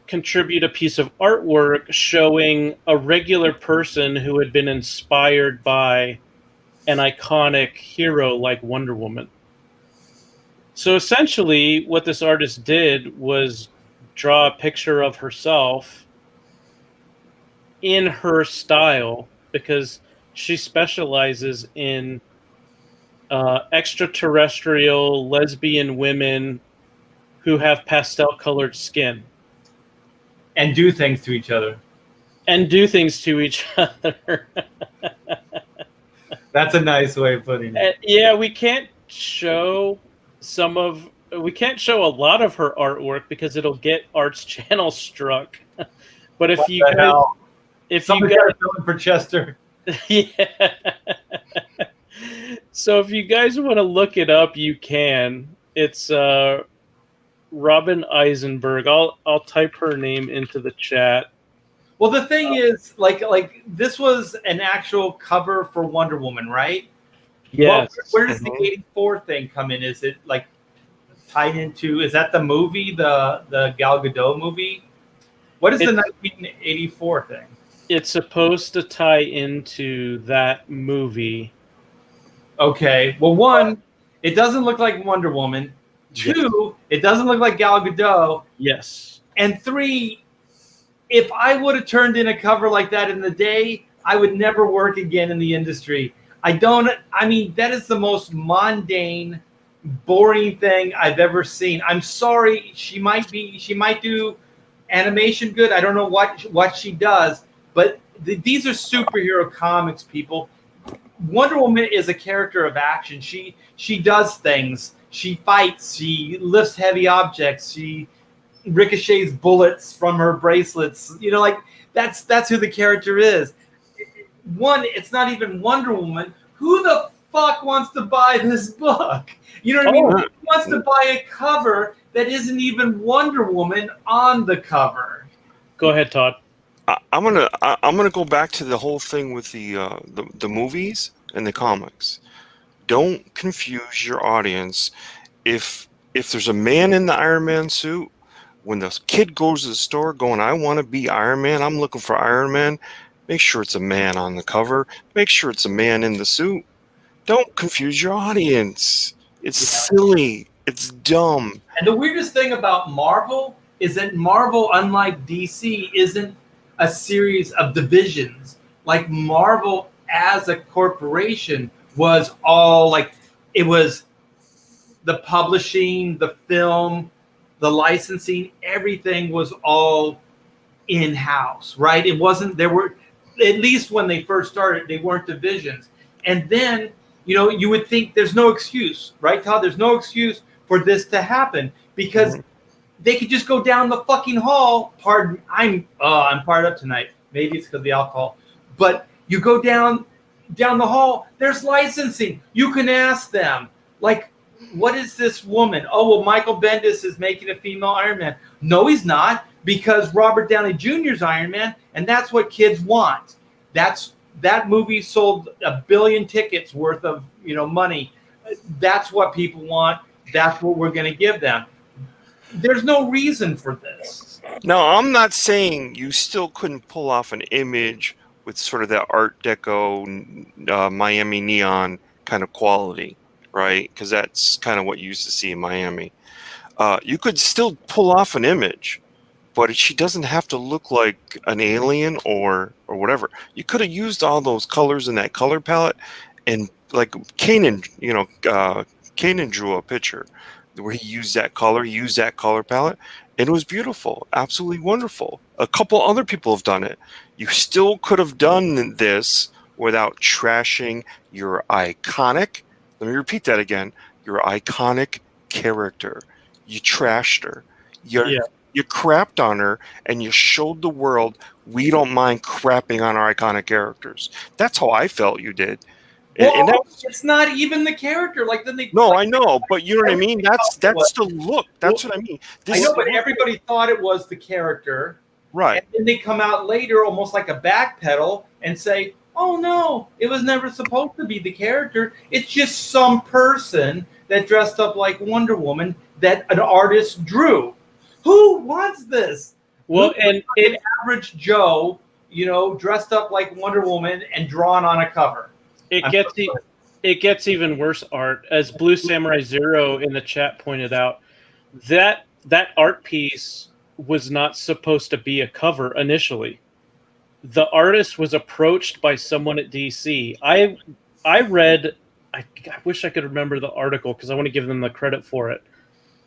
contribute a piece of artwork showing a regular person who had been inspired by an iconic hero like Wonder Woman. So essentially, what this artist did was draw a picture of herself in her style, because she specializes in extraterrestrial lesbian women who have pastel-colored skin. And do things to each other. That's a nice way of putting it. Yeah, we can't show a lot of her artwork because it'll get Art's channel struck. But if you guys going for Chester. Yeah. So if you guys want to look it up, you can. It's Robin Eisenberg. I'll type her name into the chat. Well, the thing is, like this was an actual cover for Wonder Woman, right? Yes. Where does the 84 thing come in? Is it like tied into? Is that the movie, the Gal Gadot movie? What is the 1984 thing? It's supposed to tie into that movie. Okay. Well, one, it doesn't look like Wonder Woman. Two, it doesn't look like Gal Gadot. Yes. And three, if I would have turned in a cover like that in the day, I would never work again in the industry. That is the most mundane, boring thing I've ever seen. I'm sorry. She might do animation good. I don't know what she does, but these are superhero comics, people. Wonder Woman is a character of action. She does things. She fights. She lifts heavy objects. She ricochets bullets from her bracelets. That's who the character is. one, it's not even Wonder Woman. Who the fuck wants to buy this book? You know what I mean? Who wants to buy a cover that isn't even Wonder Woman on the cover? Go ahead, Todd. I'm gonna go back to the whole thing with the movies and the comics. Don't confuse your audience. If there's a man in the Iron Man suit, when the kid goes to the store going, I want to be Iron Man, I'm looking for Iron Man, make sure it's a man on the cover. Make sure it's a man in the suit. Don't confuse your audience. It's silly. It's dumb. And the weirdest thing about Marvel is that Marvel, unlike DC, isn't a series of divisions. Like Marvel as a corporation was all like, it was the publishing, the film, the licensing, everything was all in-house, right? It wasn't, there were, at least when they first started, they weren't divisions. And then, you know, you would think there's no excuse, right, Todd? There's no excuse for this to happen because they could just go down the fucking hall. Pardon, I'm fired up tonight. Maybe it's because of the alcohol. But you go down the hall, there's licensing. You can ask them, like, what is this woman? Oh, well, Michael Bendis is making a female Iron Man. No, he's not, because Robert Downey Jr.'s Iron Man, and that's what kids want. That movie sold 1 billion tickets worth of, you know, money. That's what people want. That's what we're going to give them. There's no reason for this. No, I'm not saying you still couldn't pull off an image with sort of that Art Deco, Miami neon kind of quality, right? Because that's kind of what you used to see in Miami. You could still pull off an image, but she doesn't have to look like an alien or whatever. You could have used all those colors in that color palette, and like Kanan, you know, Kanan drew a picture where he used that color palette, and it was beautiful, absolutely wonderful. A couple other people have done it. You still could have done this without trashing your iconic, let me repeat that again, your iconic character. You trashed her. You crapped on her, and you showed the world we don't mind crapping on our iconic characters. That's how I felt you did. Well, it's not even the character. Like then they. No, like, I know, but you know what I mean. That's the look. That's what I mean. I know, but everybody thought it was the character, right? And then they come out later, almost like a backpedal, and say, "Oh no, it was never supposed to be the character. It's just some person that dressed up like Wonder Woman that an artist drew." Who wants this? Well, and an average Joe, you know, dressed up like Wonder Woman and drawn on a cover. It gets even worse, Art. As Blue Samurai Zero in the chat pointed out, that art piece was not supposed to be a cover initially. The artist was approached by someone at DC. I read, I wish I could remember the article because I want to give them the credit for it.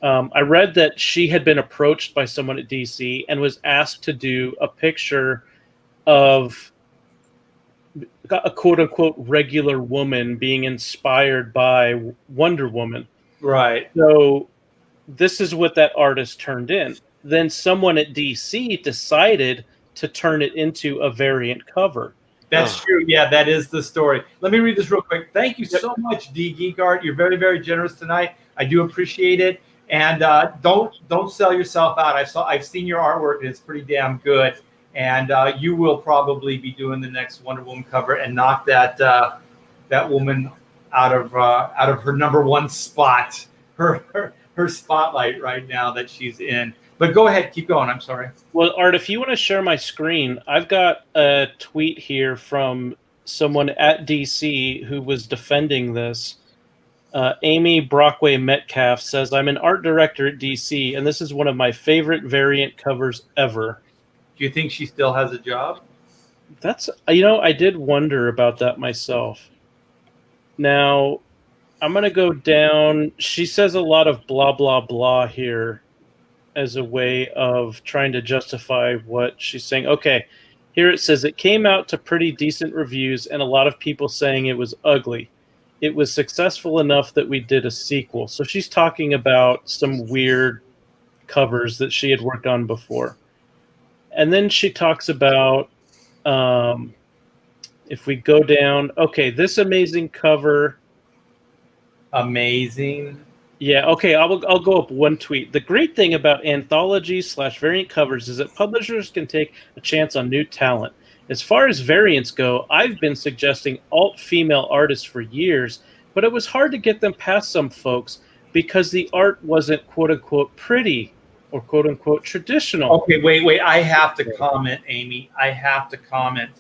I read that she had been approached by someone at DC and was asked to do a picture of a quote-unquote regular woman being inspired by Wonder Woman. Right. So this is what that artist turned in. Then someone at DC decided to turn it into a variant cover. That's true. Yeah, that is the story. Let me read this real quick. Thank you so much, D Geek Art. You're very, very generous tonight. I do appreciate it. And don't sell yourself out. I've seen your artwork, and it's pretty damn good. And you will probably be doing the next Wonder Woman cover and knock that woman out of her number one spot, her spotlight right now that she's in. But go ahead, keep going. I'm sorry. Well, Art, if you want to share my screen, I've got a tweet here from someone at DC who was defending this. Amy Brockway Metcalf says, "I'm an art director at DC, and this is one of my favorite variant covers ever." Do you think she still has a job? That's, you know, I did wonder about that myself. Now, I'm going to go down. She says a lot of blah, blah, blah here as a way of trying to justify what she's saying. Okay, here it says, "It came out to pretty decent reviews and a lot of people saying it was ugly. It was successful enough that we did a sequel." So she's talking about some weird covers that she had worked on before. And then she talks about If we go down, okay, this amazing cover. Amazing. Yeah, okay, I'll go up one tweet. The great thing about anthology/variant covers is that publishers can take a chance on new talent. As far as variants go, I've been suggesting alt-female artists for years, but it was hard to get them past some folks because the art wasn't quote-unquote pretty or quote-unquote traditional. Okay, wait. I have to comment, Amy. I have to comment.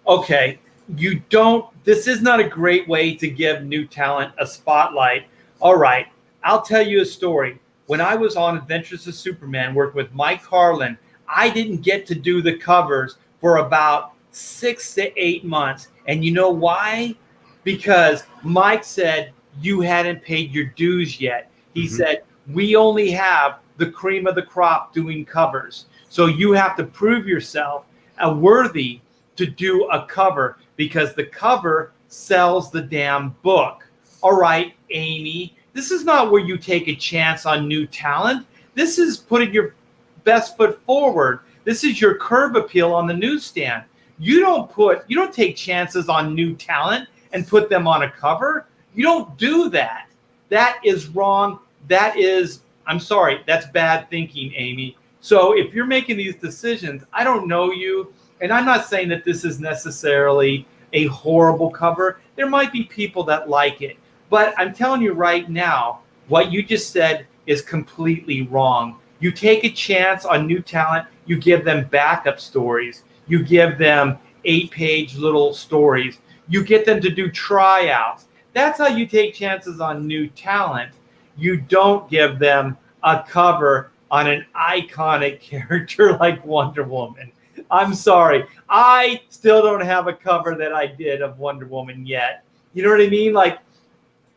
Okay, this is not a great way to give new talent a spotlight. All right, I'll tell you a story. When I was on Adventures of Superman, working with Mike Harlan, I didn't get to do the covers for about 6 to 8 months. And you know why? Because Mike said, you hadn't paid your dues yet. He said, we only have the cream of the crop doing covers. So you have to prove yourself worthy to do a cover because the cover sells the damn book. All right, Amy, this is not where you take a chance on new talent. This is putting your best foot forward. This is your curb appeal on the newsstand. You don't take chances on new talent and put them on a cover. You don't do that. That is wrong. I'm sorry, that's bad thinking, Amy. So if you're making these decisions, I don't know you, and I'm not saying that this is necessarily a horrible cover. There might be people that like it. But I'm telling you right now, what you just said is completely wrong. You take a chance on new talent. You give them backup stories. You give them 8-page little stories. You get them to do tryouts. That's how you take chances on new talent. You don't give them a cover on an iconic character like Wonder Woman. I'm sorry. I still don't have a cover that I did of Wonder Woman yet. You know what I mean? Like,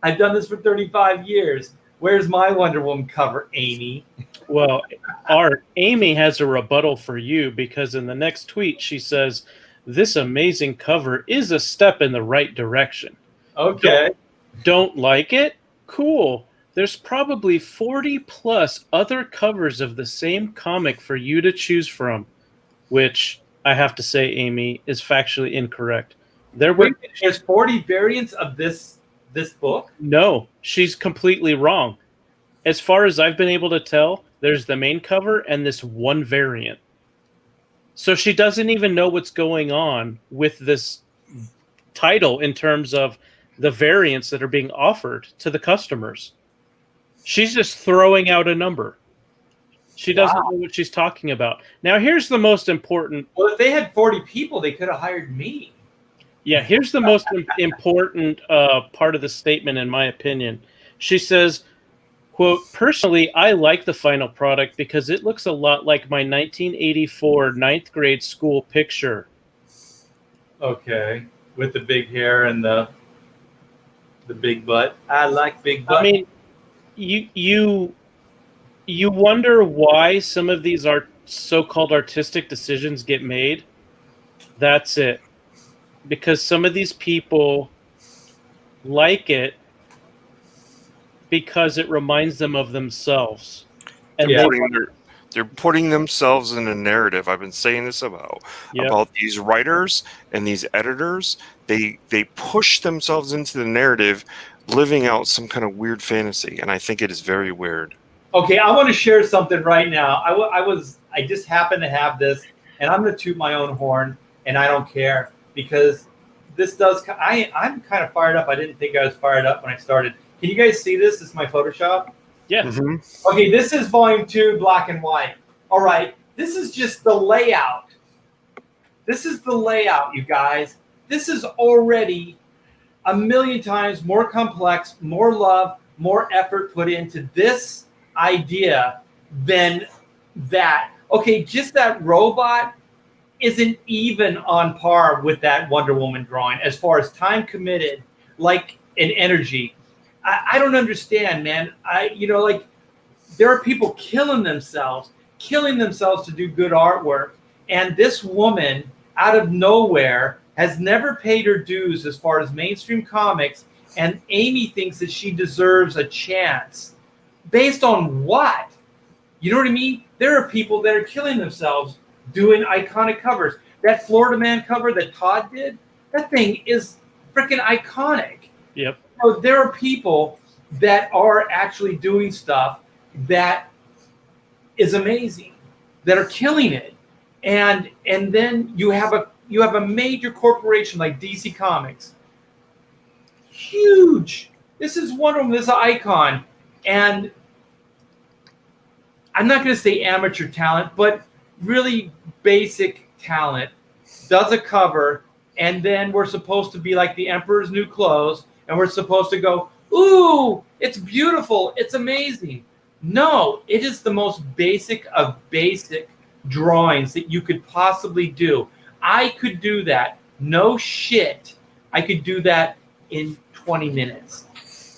I've done this for 35 years. Where's my Wonder Woman cover, Amy? Well, Art, Amy has a rebuttal for you because in the next tweet she says, this amazing cover is a step in the right direction. Okay. Don't like it? Cool. There's probably 40 plus other covers of the same comic for you to choose from, which I have to say, Amy, is factually incorrect. There's 40 variants of this book? No, she's completely wrong. As far as I've been able to tell, there's the main cover and this one variant. So she doesn't even know what's going on with this title in terms of the variants that are being offered to the customers. She's just throwing out a number. She doesn't know what she's talking about. Now, here's the most important. Well, if they had 40 people, they could have hired me. Yeah, here's the most important part of the statement, in my opinion. She says, quote, personally, I like the final product because it looks a lot like my 1984 ninth grade school picture. Okay, with the big hair and the big butt. I like big butt. I mean, you wonder why some of these so-called artistic decisions get made. That's it. Because some of these people like it because it reminds them of themselves. And they're putting themselves in a narrative. I've been saying this about these writers and these editors. They push themselves into the narrative, living out some kind of weird fantasy, and I think it is very weird. Okay, I want to share something right now. I just happen to have this, and I'm going to toot my own horn, and I don't care because this does. I'm kind of fired up. I didn't think I was fired up when I started. Can you guys see this? This is my Photoshop. Yeah. Mm-hmm. Okay, this is volume 2, black and white. All right, this is just the layout. This is the layout, you guys. This is already a million times more complex, more love, more effort put into this idea than that. Okay, just that robot isn't even on par with that Wonder Woman drawing as far as time committed, like, and energy. I don't understand, man. There are people killing themselves to do good artwork. And this woman, out of nowhere, has never paid her dues as far as mainstream comics. And Amy thinks that she deserves a chance. Based on what? You know what I mean? There are people that are killing themselves doing iconic covers. That Florida Man cover that Todd did, That thing is freaking iconic. Yep. So there are people that are actually doing stuff that is amazing, that are killing it, and then you have a major corporation like DC Comics, huge. This is Wonder Woman. This is an icon, and I'm not going to say amateur talent, but really basic talent does a cover, and then we're supposed to be like the Emperor's New Clothes, and we're supposed to go, ooh, it's beautiful, it's amazing. No, it is the most basic of basic drawings that you could possibly do. I could do that. No shit. I could do that in 20 minutes.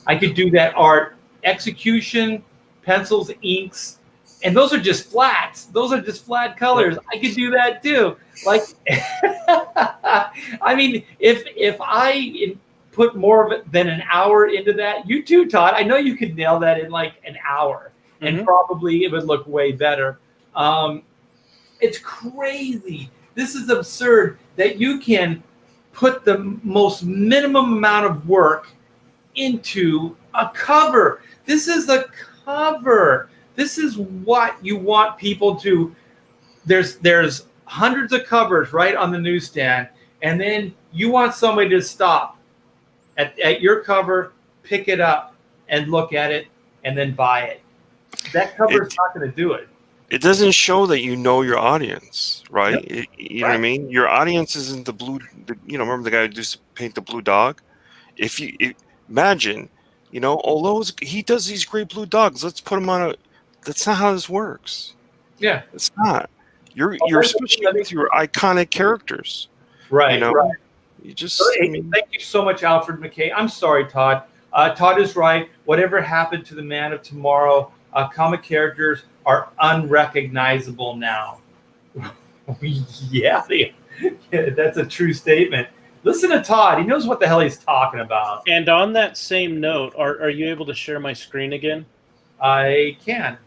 I could do that art, execution, pencils, inks, and those are just flats. Those are just flat colors. I could do that too. Like, I mean, if I put more of it than an hour into that, you too, Todd, I know you could nail that in like an hour, and probably it would look way better. It's crazy. This is absurd that you can put the most minimum amount of work into a cover. This is a cover. This is what you want people to. There's hundreds of covers right on the newsstand, and then you want somebody to stop at your cover, pick it up, and look at it, and then buy it. That cover is not going to do it. It doesn't show that you know your audience, right? Yep. You know what I mean? Your audience isn't the blue. Remember the guy who used to paint the blue dog? If you imagine, although he does these great blue dogs, let's put him on a. That's not how this works. Yeah, it's not. You're especially with your iconic characters, right? Right. You just. Thank you so much, Alfred McKay. I'm sorry, Todd. Todd is right. Whatever happened to the Man of Tomorrow? Comic characters are unrecognizable now. Yeah, that's a true statement. Listen to Todd. He knows what the hell he's talking about. And on that same note, are you able to share my screen again? I can.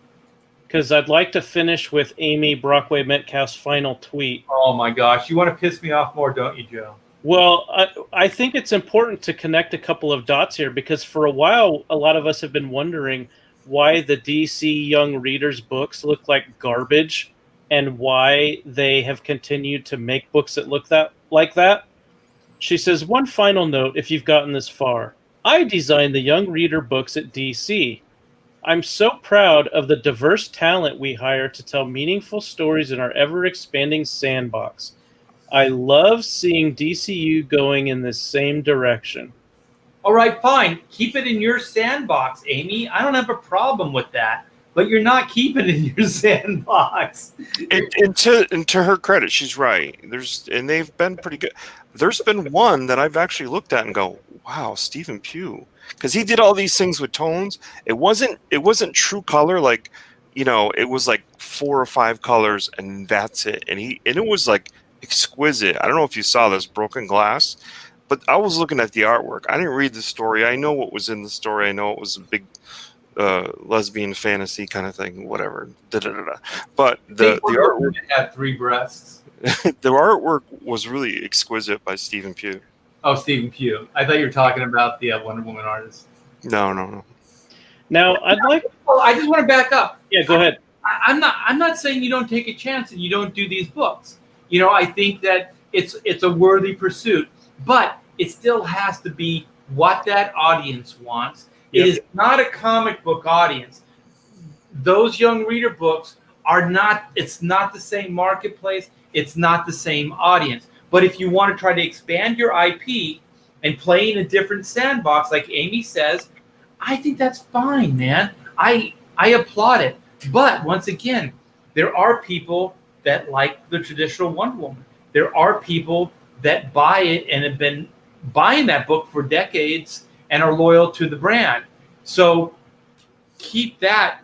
Because I'd like to finish with Amy Brockway Metcalf's final tweet. Oh my gosh. You want to piss me off more, don't you, Joe? Well, I think it's important to connect a couple of dots here, because for a while, a lot of us have been wondering why the DC Young Readers books look like garbage and why they have continued to make books that look like that. She says, one final note, if you've gotten this far. I designed the Young Reader books at DC. I'm so proud of the diverse talent we hire to tell meaningful stories in our ever-expanding sandbox. I love seeing DCU going in this same direction. All right, fine. Keep it in your sandbox, Amy. I don't have a problem with that. But you're not keeping it in your sandbox. And to her credit, she's right. And they've been pretty good. There's been one that I've actually looked at and go, wow, Stephen Pugh. Because he did all these things with tones. It wasn't true color, like, it was like 4 or 5 colors and that's it. And it was like exquisite. I don't know if you saw this Broken Glass, but I was looking at the artwork. I didn't read the story. I know what was in the story. I know it was a big lesbian fantasy kind of thing, whatever. But the artwork had 3 breasts. The artwork was really exquisite by Stephen Pugh. Oh, Stephen Pugh. I thought you were talking about the Wonder Woman artist. No. Now, I just want to back up. Yeah, go ahead. I'm not saying you don't take a chance and you don't do these books. I think that it's a worthy pursuit, but it still has to be what that audience wants. Yep. It is not a comic book audience. Those Young Reader books are not. It's not the same marketplace. It's not the same audience. But if you want to try to expand your IP and play in a different sandbox, like Amy says, I think that's fine, man. I applaud it. But once again, there are people that like the traditional Wonder Woman. There are people that buy it and have been buying that book for decades and are loyal to the brand. So keep that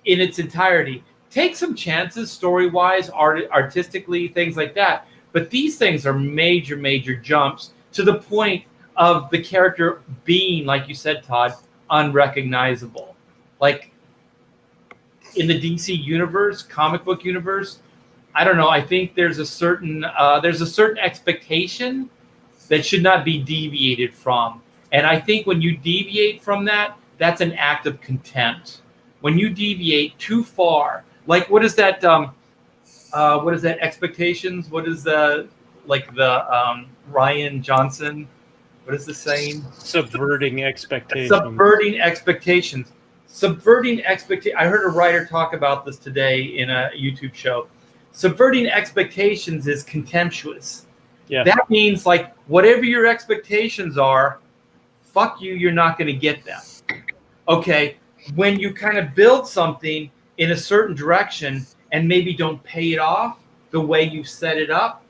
in its entirety. Take some chances story-wise, artistically, things like that. But these things are major, major jumps to the point of the character being, like you said, Todd, unrecognizable. Like in the DC universe, comic book universe, I don't know. I think there's a certain expectation that should not be deviated from. And I think when you deviate from that, that's an act of contempt. When you deviate too far, like what is that? What is that? Expectations. What is the Ryan Johnson? What is the saying? Subverting expectations. Subverting expectations. Subverting expectations. I heard a writer talk about this today in a YouTube show. Subverting expectations is contemptuous. Yeah. That means like whatever your expectations are, fuck you, you're not going to get them. Okay. When you kind of build something in a certain direction and maybe don't pay it off the way you've set it up,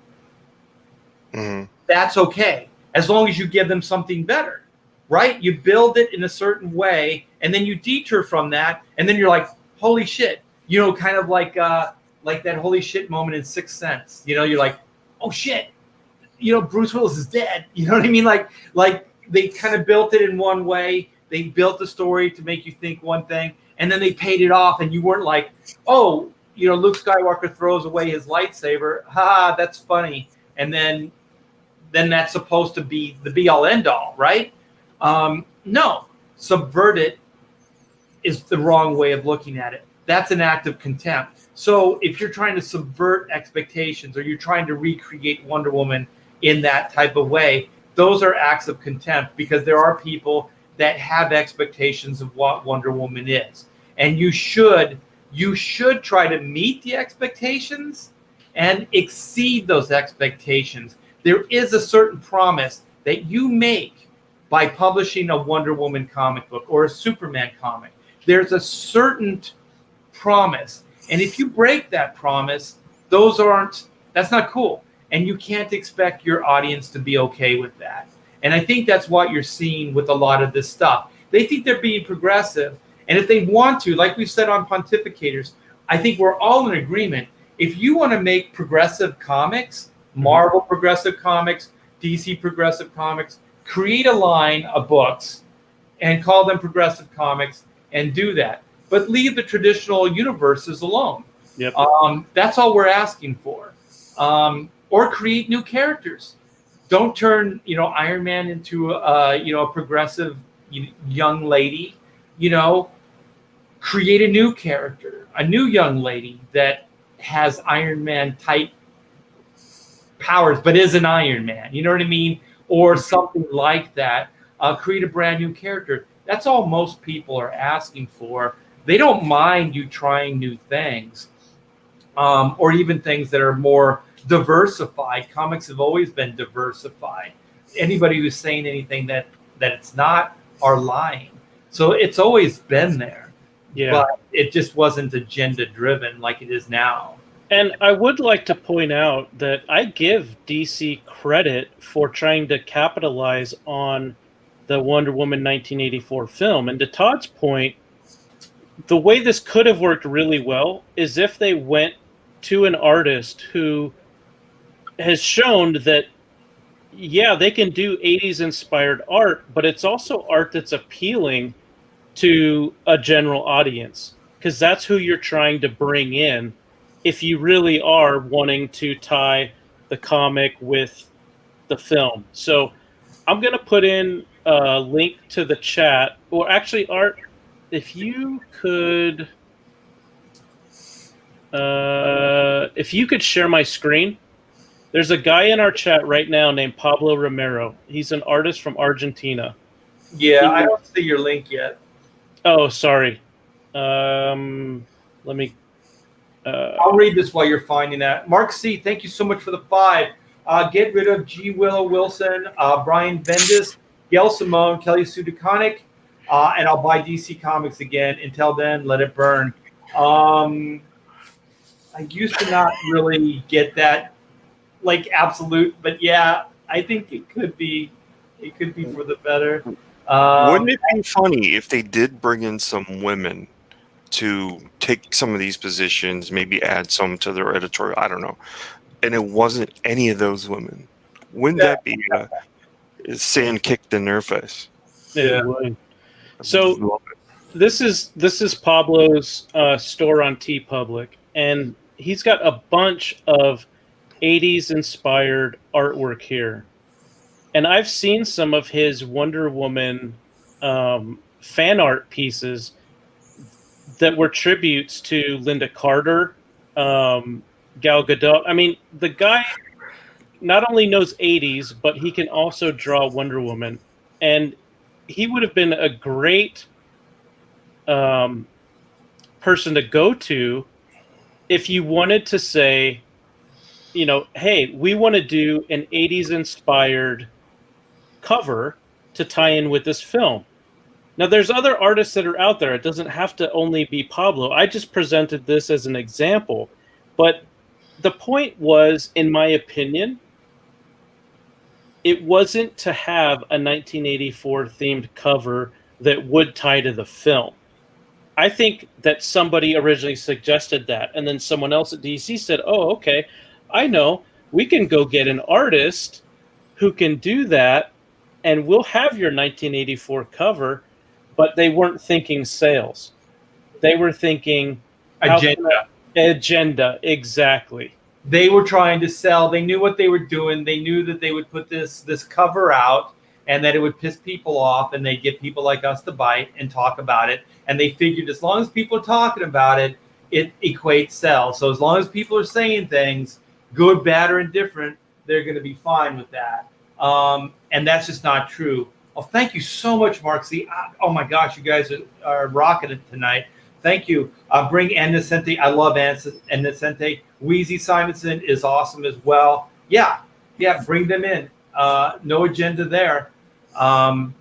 that's okay. As long as you give them something better, right? You build it in a certain way and then you detour from that. And then you're like, holy shit, kind of like that holy shit moment in Sixth Sense. You're like, oh shit, Bruce Willis is dead. You know what I mean? Like they kind of built it in one way. They built the story to make you think one thing, and then they paid it off, and you weren't like, oh, Luke Skywalker throws away his lightsaber. Ha, that's funny. And then that's supposed to be the be-all, end-all, right? No. Subvert it is the wrong way of looking at it. That's an act of contempt. So if you're trying to subvert expectations or you're trying to recreate Wonder Woman in that type of way, those are acts of contempt because there are people that have expectations of what Wonder Woman is. And you should try to meet the expectations and exceed those expectations. There is a certain promise that you make by publishing a Wonder Woman comic book or a Superman comic. There's a certain promise. And if you break that promise, that's not cool. And you can't expect your audience to be okay with that. And I think that's what you're seeing with a lot of this stuff. They think they're being progressive. And if they want to, like we've said on Pontificators, I think we're all in agreement. If you want to make progressive comics, Marvel progressive comics, DC progressive comics, create a line of books and call them progressive comics and do that. But leave the traditional universes alone. Yep. That's all we're asking for. Or create new characters. Don't turn, Iron Man into a progressive young lady. Create a new character, a new young lady that has Iron Man type powers, but is an Iron Man. You know what I mean? Or something like that. Create a brand new character. That's all most people are asking for. They don't mind you trying new things, or even things that are more diversified. Comics have always been diversified. Anybody who's saying anything that it's not are lying. So it's always been there. Yeah. But it just wasn't agenda driven like it is now. And I would like to point out that I give DC credit for trying to capitalize on the Wonder Woman 1984 film. And to Todd's point, the way this could have worked really well is if they went to an artist who has shown that, yeah, they can do 80s inspired art, but it's also art that's appealing to a general audience, because that's who you're trying to bring in if you really are wanting to tie the comic with the film. So I'm going to put in a link to the chat, or actually, Art, if you could share my screen. There's a guy in our chat right now named Pablo Romero. He's an artist from Argentina. Yeah, I don't see your link yet. Oh, sorry. Let me... I'll read this while you're finding that. Mark C., thank you so much for the 5. Get rid of G. Willow Wilson, Brian Bendis, Gail Simone, Kelly Sue DeConnick, and I'll buy DC Comics again. Until then, let it burn. I used to not really get that, like, absolute, but yeah, I think it could be for the better. Wouldn't it be funny if they did bring in some women to take some of these positions, maybe add some to their editorial? I don't know. And it wasn't any of those women. Wouldn't that be sand kicked in their face? Yeah. So this is Pablo's store on TeePublic, and he's got a bunch of 80s inspired artwork here. And I've seen some of his Wonder Woman fan art pieces that were tributes to Linda Carter, Gal Gadot. I mean, the guy not only knows 80s, but he can also draw Wonder Woman. And he would have been a great person to go to if you wanted to say, you know, hey, we want to do an 80s inspired cover to tie in with this film. Now, there's other artists that are out there. It doesn't have to only be Pablo. I just presented this as an example. But the point was, in my opinion, it wasn't to have a 1984 themed cover that would tie to the film. I think that somebody originally suggested that, and then someone else at DC said, oh, okay, I know. We can go get an artist who can do that, and we'll have your 1984 cover. But they weren't thinking sales. They were thinking agenda, exactly. They were trying to sell. They knew what they were doing. They knew that they would put this cover out and that it would piss people off, and they'd get people like us to bite and talk about it. And they figured as long as people are talking about it, it equates sales. So as long as people are saying things, good, bad, or indifferent, they're going to be fine with that. And that's just not true. Oh, thank you so much, Mark. See, oh my gosh, you guys are rocking it tonight. Thank you. Bring Anacente. I love Anacente. Wheezy Simonson is awesome as well. Yeah, bring them in. No agenda there.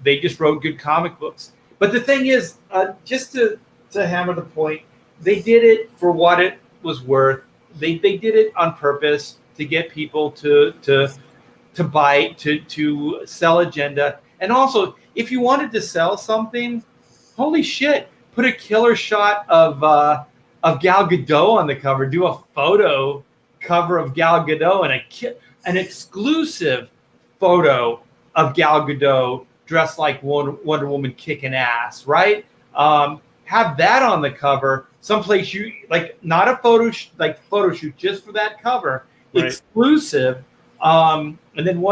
They just wrote good comic books. But the thing is, just to hammer the point, they did it for what it was worth. They did it on purpose to get people to bite, to sell agenda. And also, if you wanted to sell something, holy shit, put a killer shot of Gal Gadot on the cover. Do a photo cover of Gal Gadot and an exclusive photo of Gal Gadot dressed like Wonder Woman kicking ass, right? Have that on the cover. Someplace you like, not a photo shoot just for that cover, right. Exclusive. And then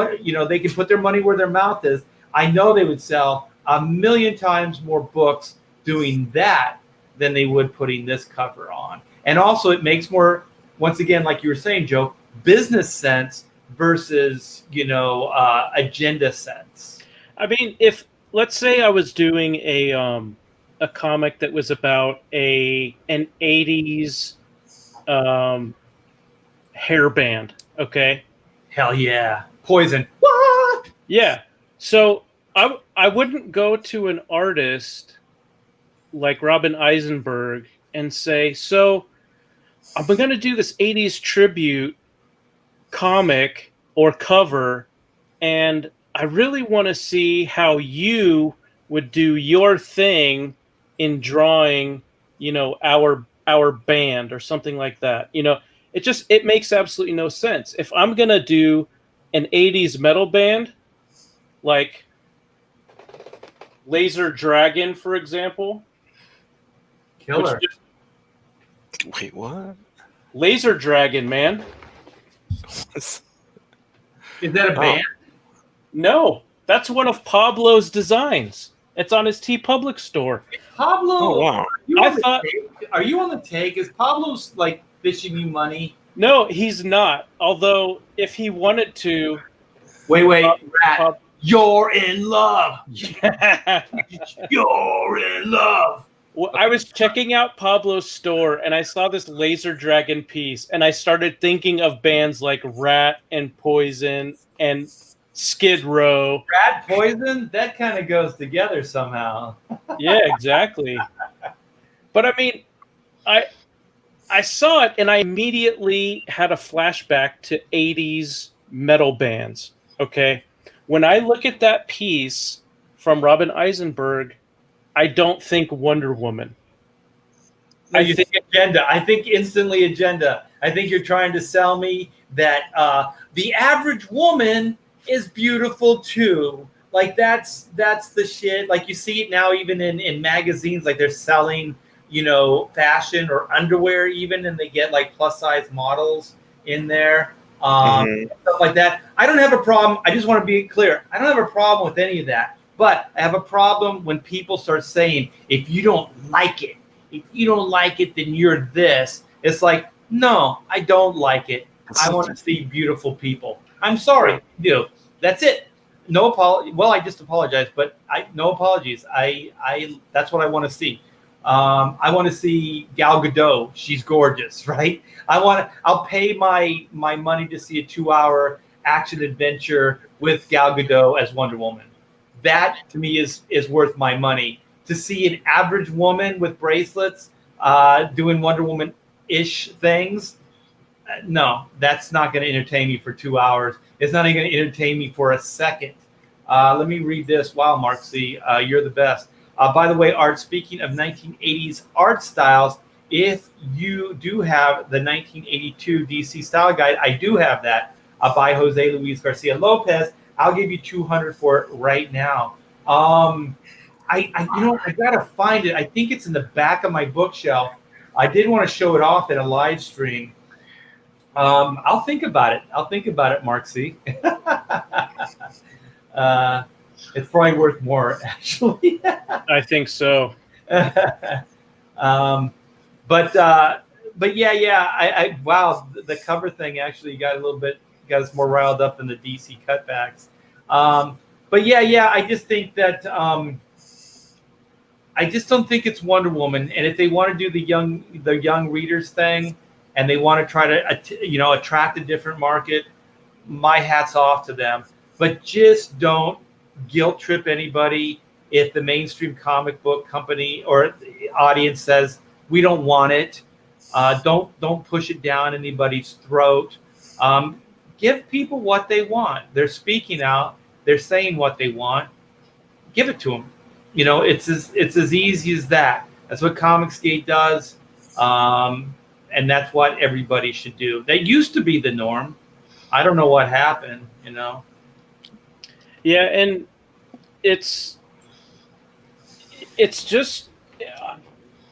they can put their money where their mouth is. I know they would sell 1,000,000 times more books doing that than they would putting this cover on. And also it makes more, once again, like you were saying, Joe, business sense versus, agenda sense. I mean, if let's say I was doing a comic that was about an 80s hair band, okay? Hell yeah. Poison. What? Yeah. So I wouldn't go to an artist like Robin Eisenberg and say, so I'm going to do this 80s tribute comic or cover, and I really want to see how you would do your thing in drawing, our band or something like that. It makes absolutely no sense. If I'm going to do an 80s metal band, like Laser Dragon, for example. Killer. Wait, what? Laser Dragon, man. Is that a band? No, that's one of Pablo's designs. It's on his TeePublic store. Pablo, oh, wow. Are you on the take? Is Pablo's like fishing you money? No, he's not. Although, if he wanted to... Wait, Rat. You're in love. Yeah. You're in love. Well, I was checking out Pablo's store, and I saw this Laser Dragon piece, and I started thinking of bands like Rat and Poison and Skid Row. Rat, Poison? That kind of goes together somehow. Yeah, exactly. But, I mean, I saw it, and I immediately had a flashback to 80s metal bands, okay? When I look at that piece from Robin Eisenberg, I don't think Wonder Woman. No, you think agenda. I think instantly agenda. I think you're trying to sell me that the average woman is beautiful too. Like that's the shit. Like you see it now even in magazines, like they're selling fashion or underwear even, and they get like plus size models in there, stuff like that. I don't have a problem. I just want to be clear. I don't have a problem with any of that. But I have a problem when people start saying, if you don't like it, then you're this. It's like, no, I don't like it. I want to see beautiful people. I'm sorry, that's it. No apology. Well, I just apologized, but no apologies. I that's what I want to see. I want to see Gal Gadot. She's gorgeous, right? I'll pay my money to see a 2-hour action adventure with Gal Gadot as Wonder Woman. That to me is worth my money. To see an average woman with bracelets doing Wonder Woman-ish things, no, that's not going to entertain me for 2 hours. It's not even going to entertain me for a second. Let me read this. Wow, Mark C., you're the best. By the way, Art, speaking of 1980s art styles, if you do have the 1982 DC Style Guide, I do have that by Jose Luis Garcia Lopez. I'll give you $200 for it right now. I gotta find it. I think it's in the back of my bookshelf. I did want to show it off in a live stream. I'll think about it. Mark C. It's probably worth more, actually. I think so. But yeah. Wow, the cover thing actually got us more riled up than the DC cutbacks. But yeah, I just think that I just don't think it's Wonder Woman. And if they want to do the young readers thing, and they want to try to attract a different market, my hat's off to them. But just don't guilt trip anybody if the mainstream comic book company or audience says we don't want it. Don't push it down anybody's throat. Give people what they want. They're speaking out. They're saying what they want. Give it to them. It's as easy as that. That's what Comicsgate does, and that's what everybody should do. That used to be the norm. I don't know what happened. Yeah, and it's just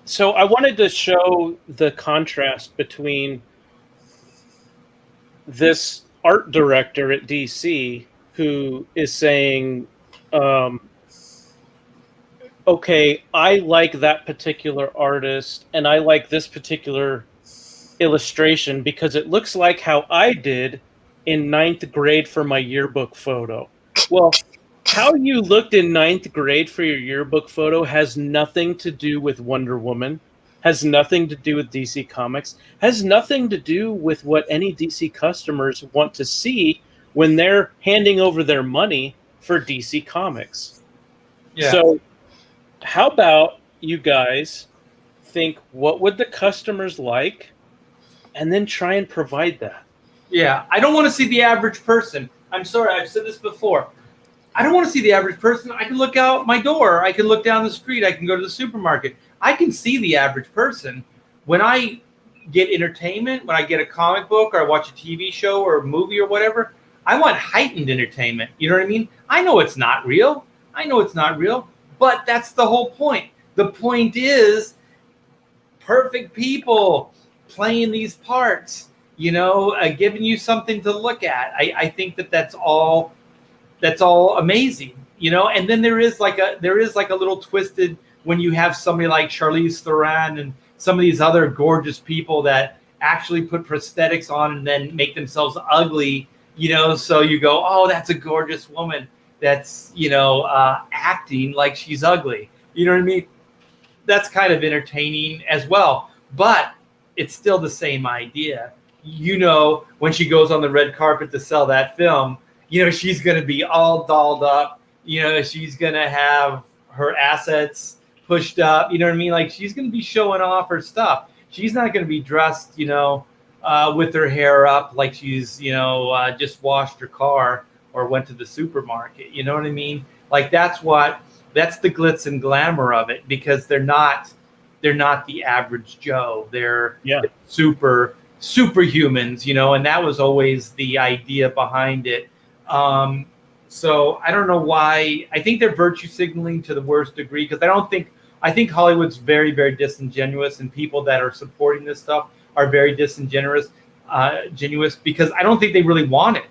so I wanted to show the contrast between this art director at DC who is saying, okay, I like that particular artist and I like this particular illustration because it looks like how I did in 9th grade for my yearbook photo. Well, how you looked in 9th grade for your yearbook photo has nothing to do with Wonder Woman, has nothing to do with DC Comics, has nothing to do with what any DC customers want to see when they're handing over their money for DC Comics. Yeah. So how about you guys think, what would the customers like, and then try and provide that? Yeah, I don't want to see the average person. I'm sorry, I've said this before. I don't want to see the average person. I can look out my door. I can look down the street. I can go to the supermarket. I can see the average person. When I get entertainment, when I get a comic book or I watch a TV show or a movie or whatever, I want heightened entertainment. You know what I mean? I know it's not real. But that's the whole point. The point is perfect people playing these parts, giving you something to look at. I think that's all amazing, and then there is like a little twisted when you have somebody like Charlize Theron and some of these other gorgeous people that actually put prosthetics on and then make themselves ugly, so you go, oh, that's a gorgeous woman that's acting like she's ugly. You know what I mean? That's kind of entertaining as well, but it's still the same idea. When she goes on the red carpet to sell that film, she's going to be all dolled up. She's going to have her assets pushed up. You know what I mean? Like, she's going to be showing off her stuff. She's not going to be dressed, with her hair up like she's, just washed her car or went to the supermarket. You know what I mean? Like, that's the glitz and glamour of it, because they're not the average Joe. They're superhumans, and that was always the idea behind it. So I don't know why. I think they're virtue signaling to the worst degree, because I I think Hollywood's very, very disingenuous, and people that are supporting this stuff are very disingenuous, genuous, because I don't think they really want it.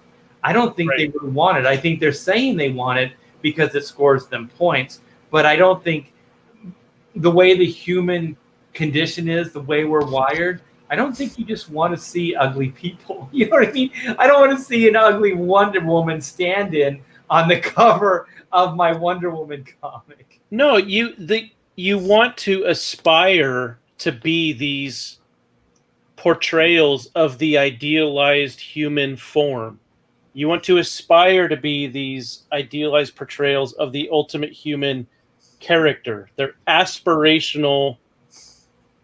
I don't think they really want it. I think they're saying they want it because it scores them points. But I don't think the way the human condition is, the way we're wired, I don't think you just want to see ugly people. You know what I mean? I don't want to see an ugly Wonder Woman stand-in on the cover of my Wonder Woman comic. No, you want to aspire to be these portrayals of the idealized human form. You want to aspire to be these idealized portrayals of the ultimate human character. They're aspirational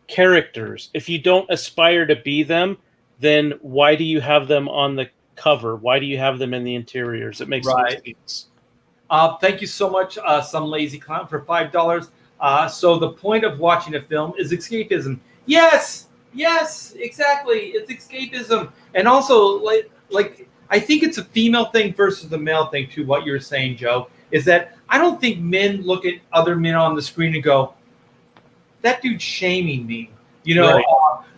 characters. If you don't aspire to be them, then why do you have them on the cover? Why do you have them in the interiors? It makes no sense. Thank you so much, Some Lazy Clown, for $5. So the point of watching a film is escapism. Yes, exactly. It's escapism. And also, like I think it's a female thing versus the male thing, too, what you're saying, Joe, is that I don't think men look at other men on the screen and go, that dude's shaming me. You know,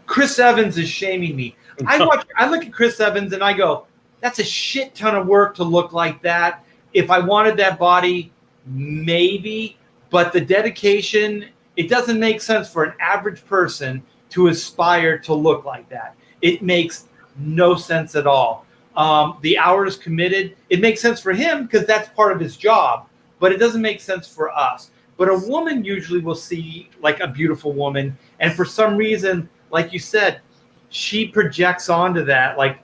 Chris Evans is shaming me. I look at Chris Evans and I go, that's a shit ton of work to look like that. If I wanted that body, maybe, but the dedication, it doesn't make sense for an average person to aspire to look like that. It makes no sense at all. The hours committed, it makes sense for him because that's part of his job, but it doesn't make sense for us. But a woman usually will see like a beautiful woman, and for some reason, like you said, she projects onto that, like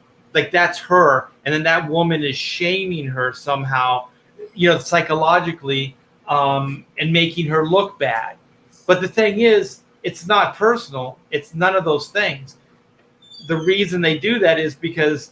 that's her, and then that woman is shaming her somehow, you know, psychologically, and making her look bad. But the thing is, it's not personal. It's none of those things. The reason they do that is because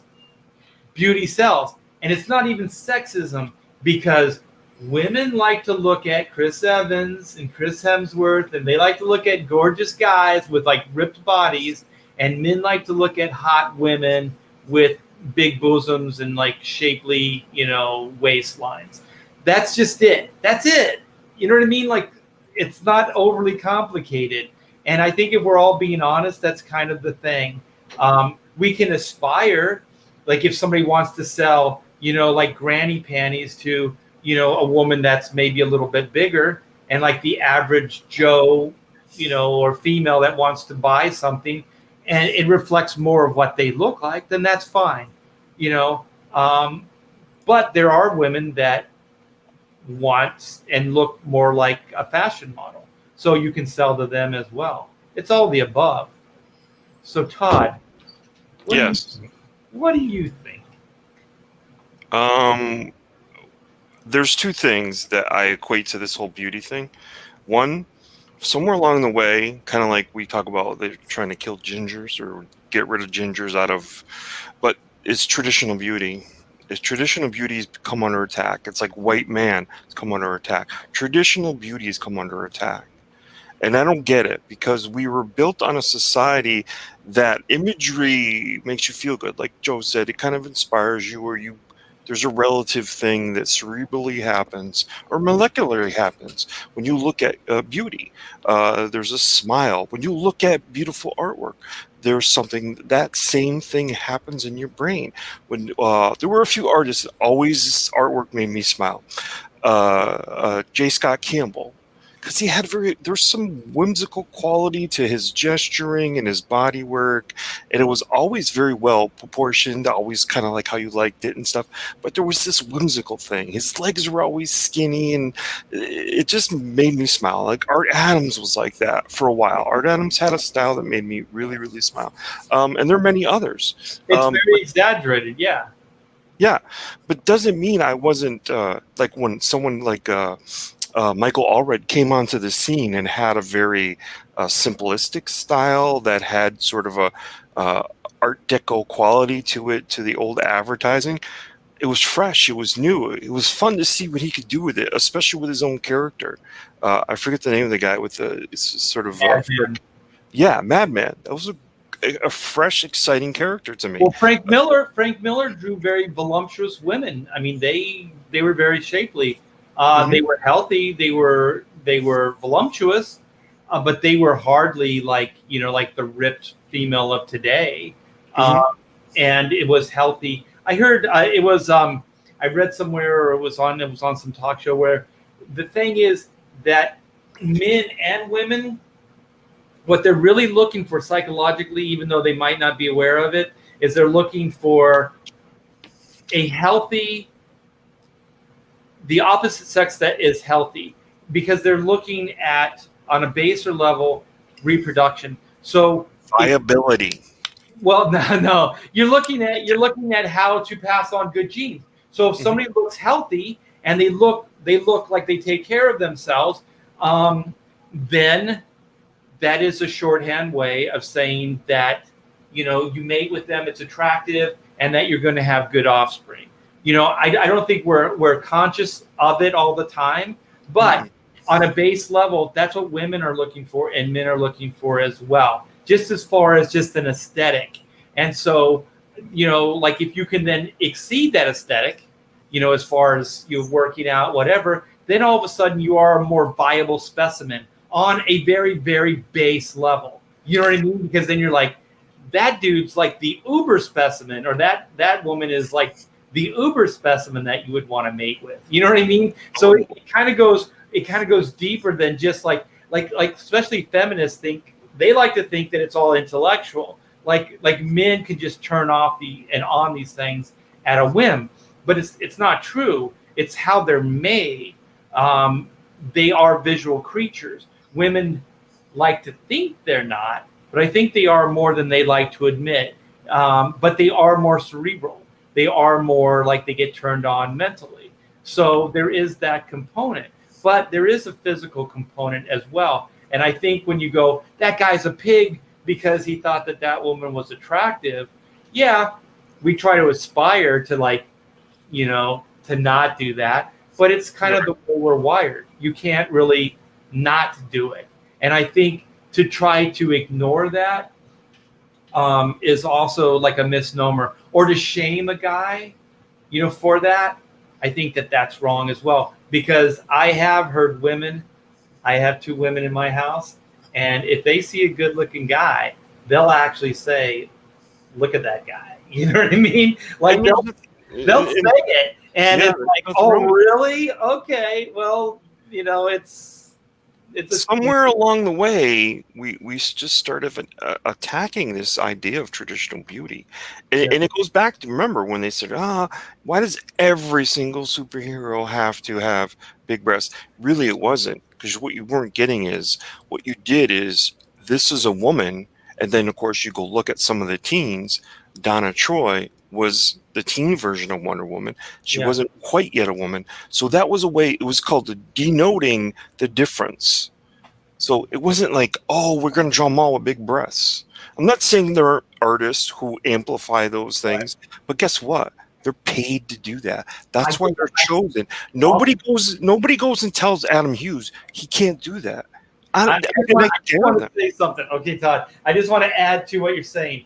beauty sells, and it's not even sexism, because women like to look at Chris Evans and Chris Hemsworth, and they like to look at gorgeous guys with like ripped bodies, and men like to look at hot women with big bosoms and like shapely, you know, waistlines. That's just it. That's it. You know what I mean? Like, it's not overly complicated. And I think if we're all being honest, that's kind of the thing. We can aspire, like if somebody wants to sell, you know, like granny panties to, you know, a woman that's maybe a little bit bigger, and like the average Joe, you know, or female that wants to buy something and it reflects more of what they look like, then that's fine, you know. But there are women that want and look more like a fashion model, so you can sell to them as well. It's all the above. So Todd, what do you think? There's two things that I equate to this whole beauty thing. One, somewhere along the way, kind of like we talk about, they're trying to kill gingers or get rid of gingers out of, but it's traditional beauty. Is traditional beauty has come under attack. It's like white man has come under attack. Traditional beauty has come under attack. And I don't get it, because we were built on a society that imagery makes you feel good. Like Joe said, it kind of inspires you, or there's a relative thing that cerebrally happens or molecularly happens when you look at beauty. There's a smile. When you look at beautiful artwork, there's something, that same thing happens in your brain. When there were a few artists, always artwork made me smile. J. Scott Campbell, because he had there's some whimsical quality to his gesturing and his body work, and it was always very well proportioned, always kind of like how you liked it and stuff. But there was this whimsical thing. His legs were always skinny, and it just made me smile. Like Art Adams was like that for a while. Art Adams had a style that made me really, really smile. And there are many others. It's very exaggerated, yeah. Yeah, but doesn't mean I wasn't like when someone like Michael Allred came onto the scene and had a very simplistic style that had sort of a Art Deco quality to it, to the old advertising. It was fresh. It was new. It was fun to see what he could do with it, especially with his own character. I forget the name of the guy with the sort of Madman. That was a fresh, exciting character to me. Well, Frank Miller drew very voluptuous women. I mean, they were very shapely. They were healthy. They were voluptuous. but they were hardly like like the ripped female of today, and it was healthy. I heard it was. I read somewhere, or it was on some talk show where the thing is that men and women, what they're really looking for psychologically, even though they might not be aware of it, is they're looking for a healthy, the opposite sex that is healthy, because they're looking at, on a baser level, reproduction. So viability. Well, no, you're looking at how to pass on good genes. So if somebody looks healthy and they look like they take care of themselves, then that is a shorthand way of saying that you mate with them, it's attractive, and that you're going to have good offspring. I don't think we're conscious of it all the time, but on a base level, that's what women are looking for and men are looking for as well, just as far as just an aesthetic. And so, like if you can then exceed that aesthetic, as far as you working out, whatever, then all of a sudden you are a more viable specimen on a very, very base level. You know what I mean? Because then you're like, that dude's like the uber specimen, or that woman is like the uber specimen that you would want to mate with. You know what I mean? So it kind of goes deeper than just like especially feminists they like to think that it's all intellectual. Like men can just turn off and on these things at a whim, but it's not true. It's how they're made. They are visual creatures. Women like to think they're not, but I think they are more than they like to admit. But they are more cerebral. They are more like they get turned on mentally. So there is that component, but there is a physical component as well. And I think when you go, that guy's a pig because he thought that woman was attractive. Yeah, we try to aspire to to not do that, but it's kind of the way we're wired. You can't really not do it. And I think to try to ignore that is also like a misnomer, or to shame a guy, for that. I think that's wrong as well, because I have heard women. I have 2 women in my house, and if they see a good-looking guy, they'll actually say, "Look at that guy." You know what I mean? Like they'll say it, and it's like, "Oh, really? Okay, well, it's somewhere along the way we just started attacking this idea of traditional beauty, and it goes back to, remember when they said, why does every single superhero have to have big breasts? Really, it wasn't, because what you weren't getting is, what you did is, this is a woman, and then of course you go look at some of the teens. Donna Troy was the teen version of Wonder Woman. She wasn't quite yet a woman. So that was a way, it was called denoting the difference. So it wasn't like, we're going to draw them all with big breasts. I'm not saying there are artists who amplify those things, but guess what? They're paid to do that. That's why they're chosen. Nobody goes and tells Adam Hughes he can't do that. I just want to say something. Okay, Todd. I just want to add to what you're saying.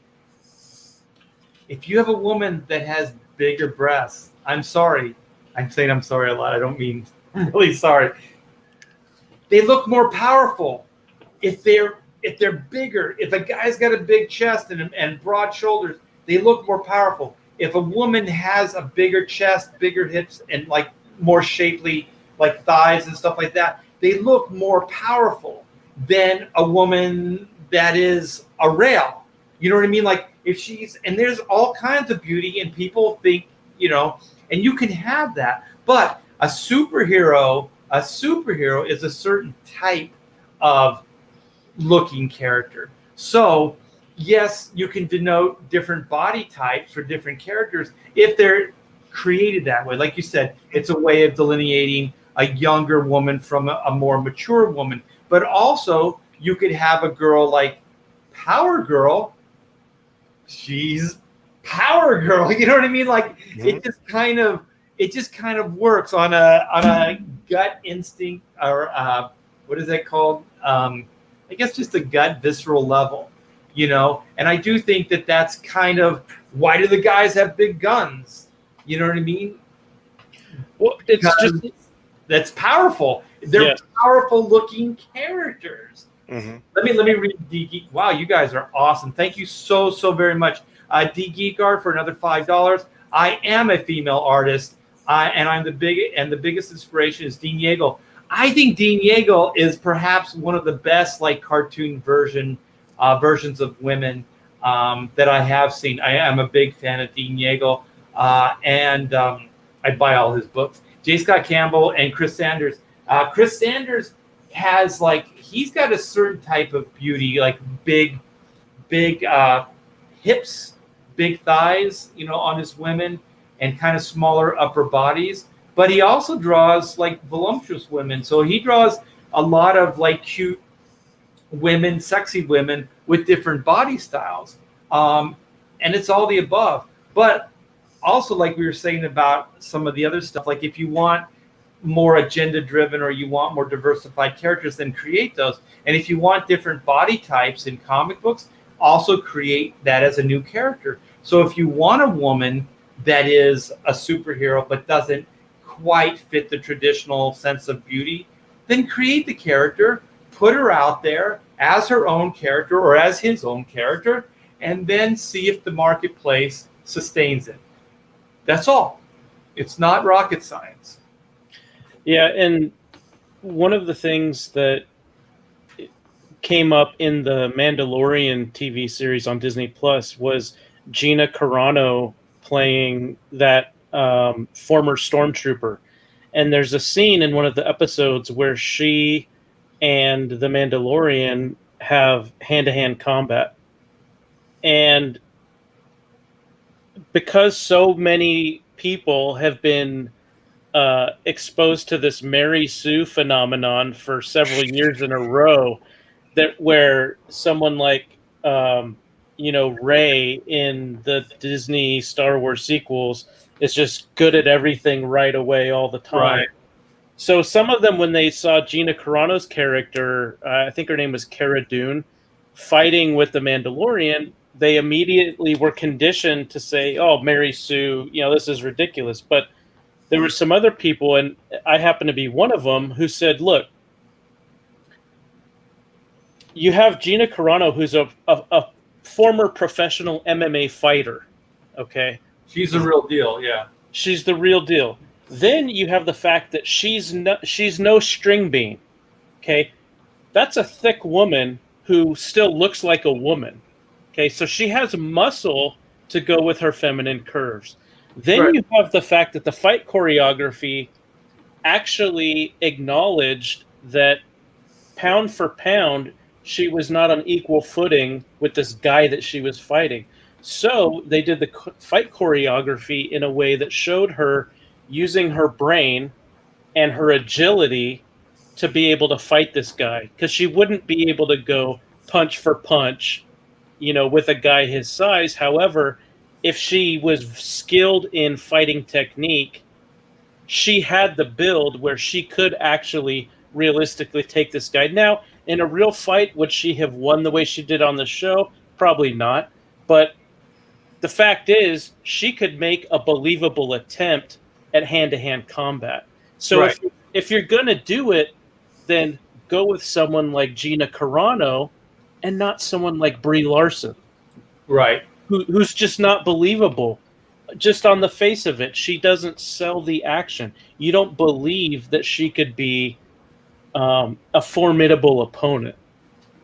If you have a woman that has bigger breasts, I'm sorry. I'm saying I'm sorry a lot. I don't mean I'm really sorry. They look more powerful if they're bigger. If a guy's got a big chest and broad shoulders, they look more powerful. If a woman has a bigger chest, bigger hips, and like more shapely like thighs and stuff like that, they look more powerful than a woman that is a rail. You know what I mean? Like if and there's all kinds of beauty, and people think, and you can have that, but a superhero is a certain type of looking character. So yes, you can denote different body types for different characters if they're created that way. Like you said, it's a way of delineating a younger woman from a more mature woman. But also, you could have a girl like Power Girl. She's Power Girl. You know what I mean? Like it just kind of works on a gut instinct, or what is that called? I guess just a gut visceral level, And I do think that that's kind of, why do the guys have big guns? You know what I mean? Well, it's just that's powerful. They're powerful looking characters. Let me read D Geek. Wow, you guys are awesome. Thank you so very much. D Geek Art for another $5. I am a female artist, and I'm the biggest inspiration is Dean Yeagle. I think Dean Yeagle is perhaps one of the best like cartoon versions of women that I have seen. I am a big fan of Dean Yeagle, and I buy all his books. J. Scott Campbell and Chris Sanders. Chris Sanders has he's got a certain type of beauty, like big hips, big thighs, on his women, and kind of smaller upper bodies. But he also draws like voluptuous women. So he draws a lot of like cute women, sexy women with different body styles. And it's all the above. But also, like we were saying about some of the other stuff, like if you want more agenda driven or you want more diversified characters, then create those. And if you want different body types in comic books, also create that as a new character. So if you want a woman that is a superhero but doesn't quite fit the traditional sense of beauty, then create the character, put her out there as her own character or as his own character, and then see if the marketplace sustains it. That's all. It's not rocket science. Yeah, and one of the things that came up in the Mandalorian TV series on Disney Plus was Gina Carano playing that former stormtrooper. And there's a scene in one of the episodes where she and the Mandalorian have hand-to-hand combat. And because so many people have been exposed to this Mary Sue phenomenon for several years in a row, that where someone like Rey in the Disney Star Wars sequels is just good at everything right away all the time. Right. So some of them, when they saw Gina Carano's character, I think her name was Cara Dune, fighting with the Mandalorian, they immediately were conditioned to say, "Oh, Mary Sue, this is ridiculous." But there were some other people, and I happen to be one of them, who said, "Look, you have Gina Carano, who's a former professional MMA fighter, okay? She's the real deal, yeah. She's the real deal. Then you have the fact that she's no string bean, okay? That's a thick woman who still looks like a woman, okay? So she has muscle to go with her feminine curves. Then right. You have the fact that the fight choreography actually acknowledged that pound for pound, she was not on equal footing with this guy that she was fighting. So they did the fight choreography in a way that showed her using her brain and her agility to be able to fight this guy, because she wouldn't be able to go punch for punch, with a guy his size. However, if she was skilled in fighting technique, she had the build where she could actually realistically take this guy. Now, in a real fight, would she have won the way she did on the show? Probably not. But the fact is, she could make a believable attempt at hand-to-hand combat. So right. if you're going to do it, then go with someone like Gina Carano and not someone like Brie Larson. Right. Who's just not believable. Just on the face of it, she doesn't sell the action. You don't believe that she could be a formidable opponent.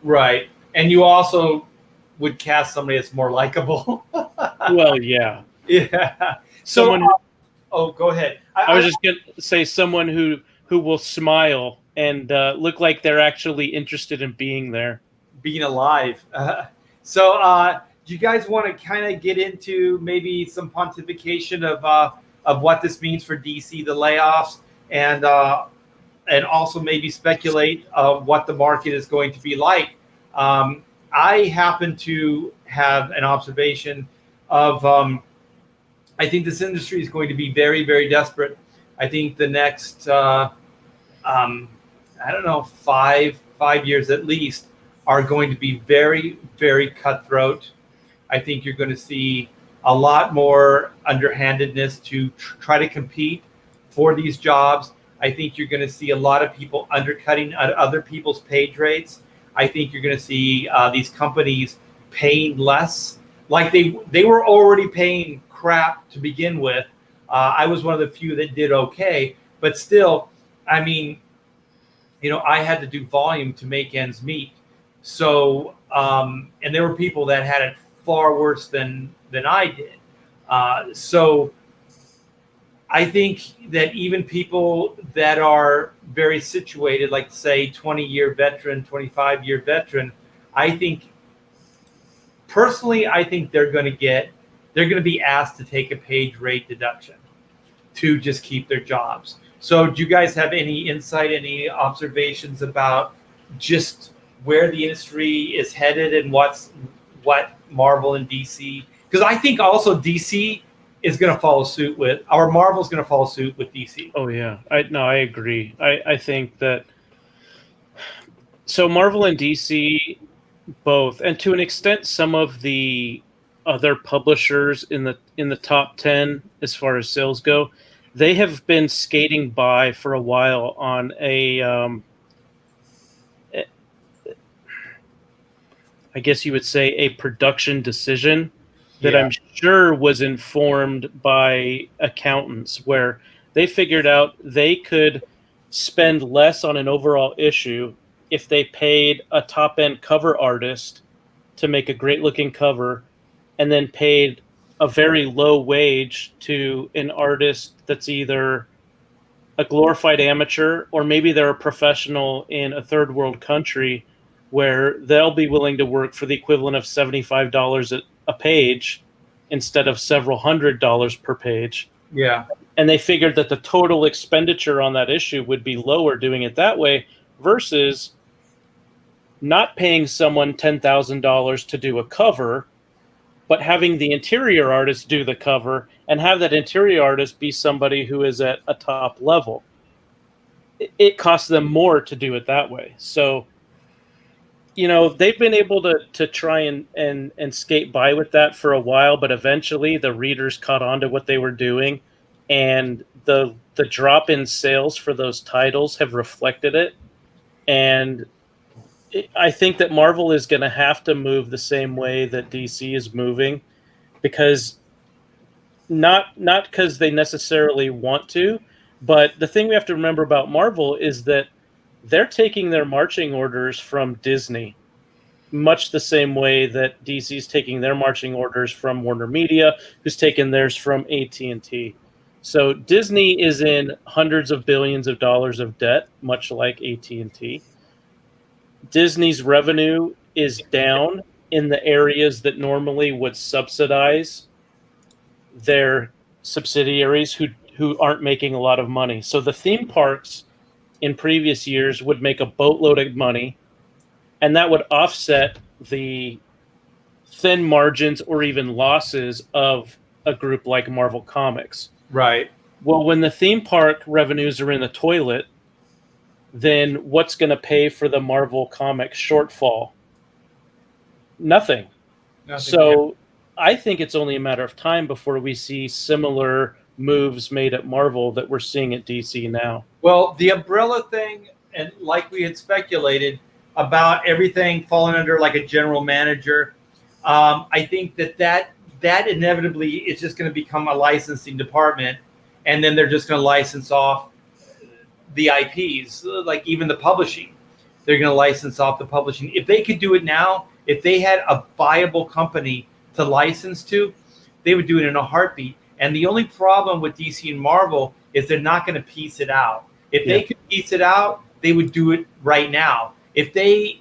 Right. And you also would cast somebody that's more likable. Well, yeah. Yeah. So, go ahead. I was just going to say someone who will smile and look like they're actually interested in being there. Being alive. So do you guys want to kind of get into maybe some pontification of what this means for DC, the layoffs, and also maybe speculate what the market is going to be like? I happen to have an observation of I think this industry is going to be very, very desperate. I think the next, 5 years at least are going to be very, very cutthroat. I think you're going to see a lot more underhandedness to try to compete for these jobs. I think you're going to see a lot of people undercutting other people's page rates. I think you're going to see these companies paying less. Like they were already paying crap to begin with. I was one of the few that did okay, but still, I mean, I had to do volume to make ends meet. So, and there were people that had it far worse than I did. So I think that even people that are very situated, like say 20-year veteran, 25-year veteran, I think personally, I think they're going to be asked to take a page rate deduction to just keep their jobs. So do you guys have any insight, any observations about just where the industry is headed and what Marvel and DC? Because I think also DC is going to follow suit with, or Marvel's going to follow suit with DC. Oh yeah, I agree. I think that so Marvel and DC both, and to an extent some of the other publishers in the top 10 as far as sales go, they have been skating by for a while on I guess you would say a production decision that I'm sure was informed by accountants, where they figured out they could spend less on an overall issue if they paid a top-end cover artist to make a great-looking cover and then paid a very low wage to an artist that's either a glorified amateur or maybe they're a professional in a third world country where they'll be willing to work for the equivalent of $75 a page instead of several $100s per page. Yeah. And they figured that the total expenditure on that issue would be lower doing it that way versus not paying someone $10,000 to do a cover, but having the interior artist do the cover and have that interior artist be somebody who is at a top level. It costs them more to do it that way. So, they've been able to try and skate by with that for a while, but eventually the readers caught on to what they were doing, and the drop in sales for those titles have reflected it. And I think that Marvel is going to have to move the same way that DC is moving, because not because they necessarily want to, but the thing we have to remember about Marvel is that they're taking their marching orders from Disney, much the same way that DC's taking their marching orders from Warner Media, who's taken theirs from AT&T. So Disney is in hundreds of billions of dollars of debt, much like AT&T. Disney's revenue is down in the areas that normally would subsidize their subsidiaries who aren't making a lot of money. So the theme parks in previous years would make a boatload of money, and that would offset the thin margins or even losses of a group like Marvel Comics. Right. Well, when the theme park revenues are in the toilet, then what's going to pay for the Marvel Comics shortfall? Nothing. So I think it's only a matter of time before we see similar moves made at Marvel that we're seeing at DC now. Well, the umbrella thing, and like we had speculated about everything falling under like a general manager, I think that inevitably is just going to become a licensing department, and then they're just going to license off the IPs, like even the publishing. They're going to license off the publishing. If they could do it now, if they had a viable company to license to, they would do it in a heartbeat. And the only problem with DC and Marvel is they're not going to piece it out. If they could piece it out, they would do it right now. If they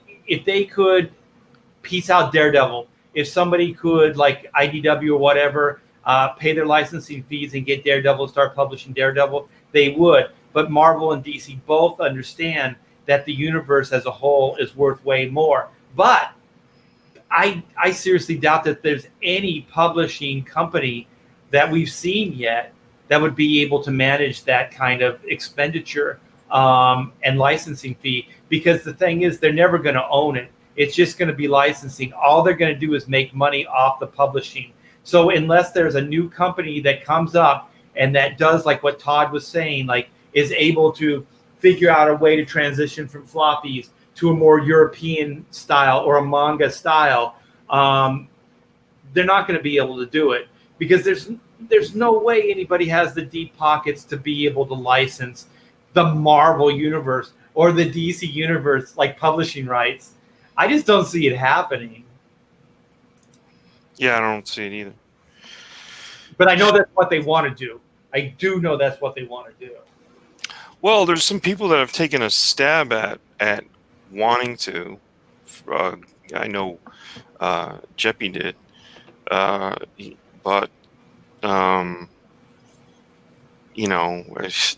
could piece out Daredevil, if somebody could, like IDW or whatever, pay their licensing fees and get Daredevil, start publishing Daredevil, they would. But Marvel and DC both understand that the universe as a whole is worth way more. But I seriously doubt that there's any publishing company that we've seen yet that would be able to manage that kind of expenditure and licensing fee, because the thing is, they're never going to own it. It's just going to be licensing. All they're going to do is make money off the publishing. So unless there's a new company that comes up and that does like what Todd was saying, like is able to figure out a way to transition from floppies to a more European style or a manga style, they're not going to be able to do it because there's no way anybody has the deep pockets to be able to license the Marvel universe or the DC universe, like publishing rights. I just don't see it happening. Yeah, I don't see it either. But I know that's what they want to do. I do know that's what they want to do. Well, there's some people that have taken a stab at wanting to. I know Jeppy did, but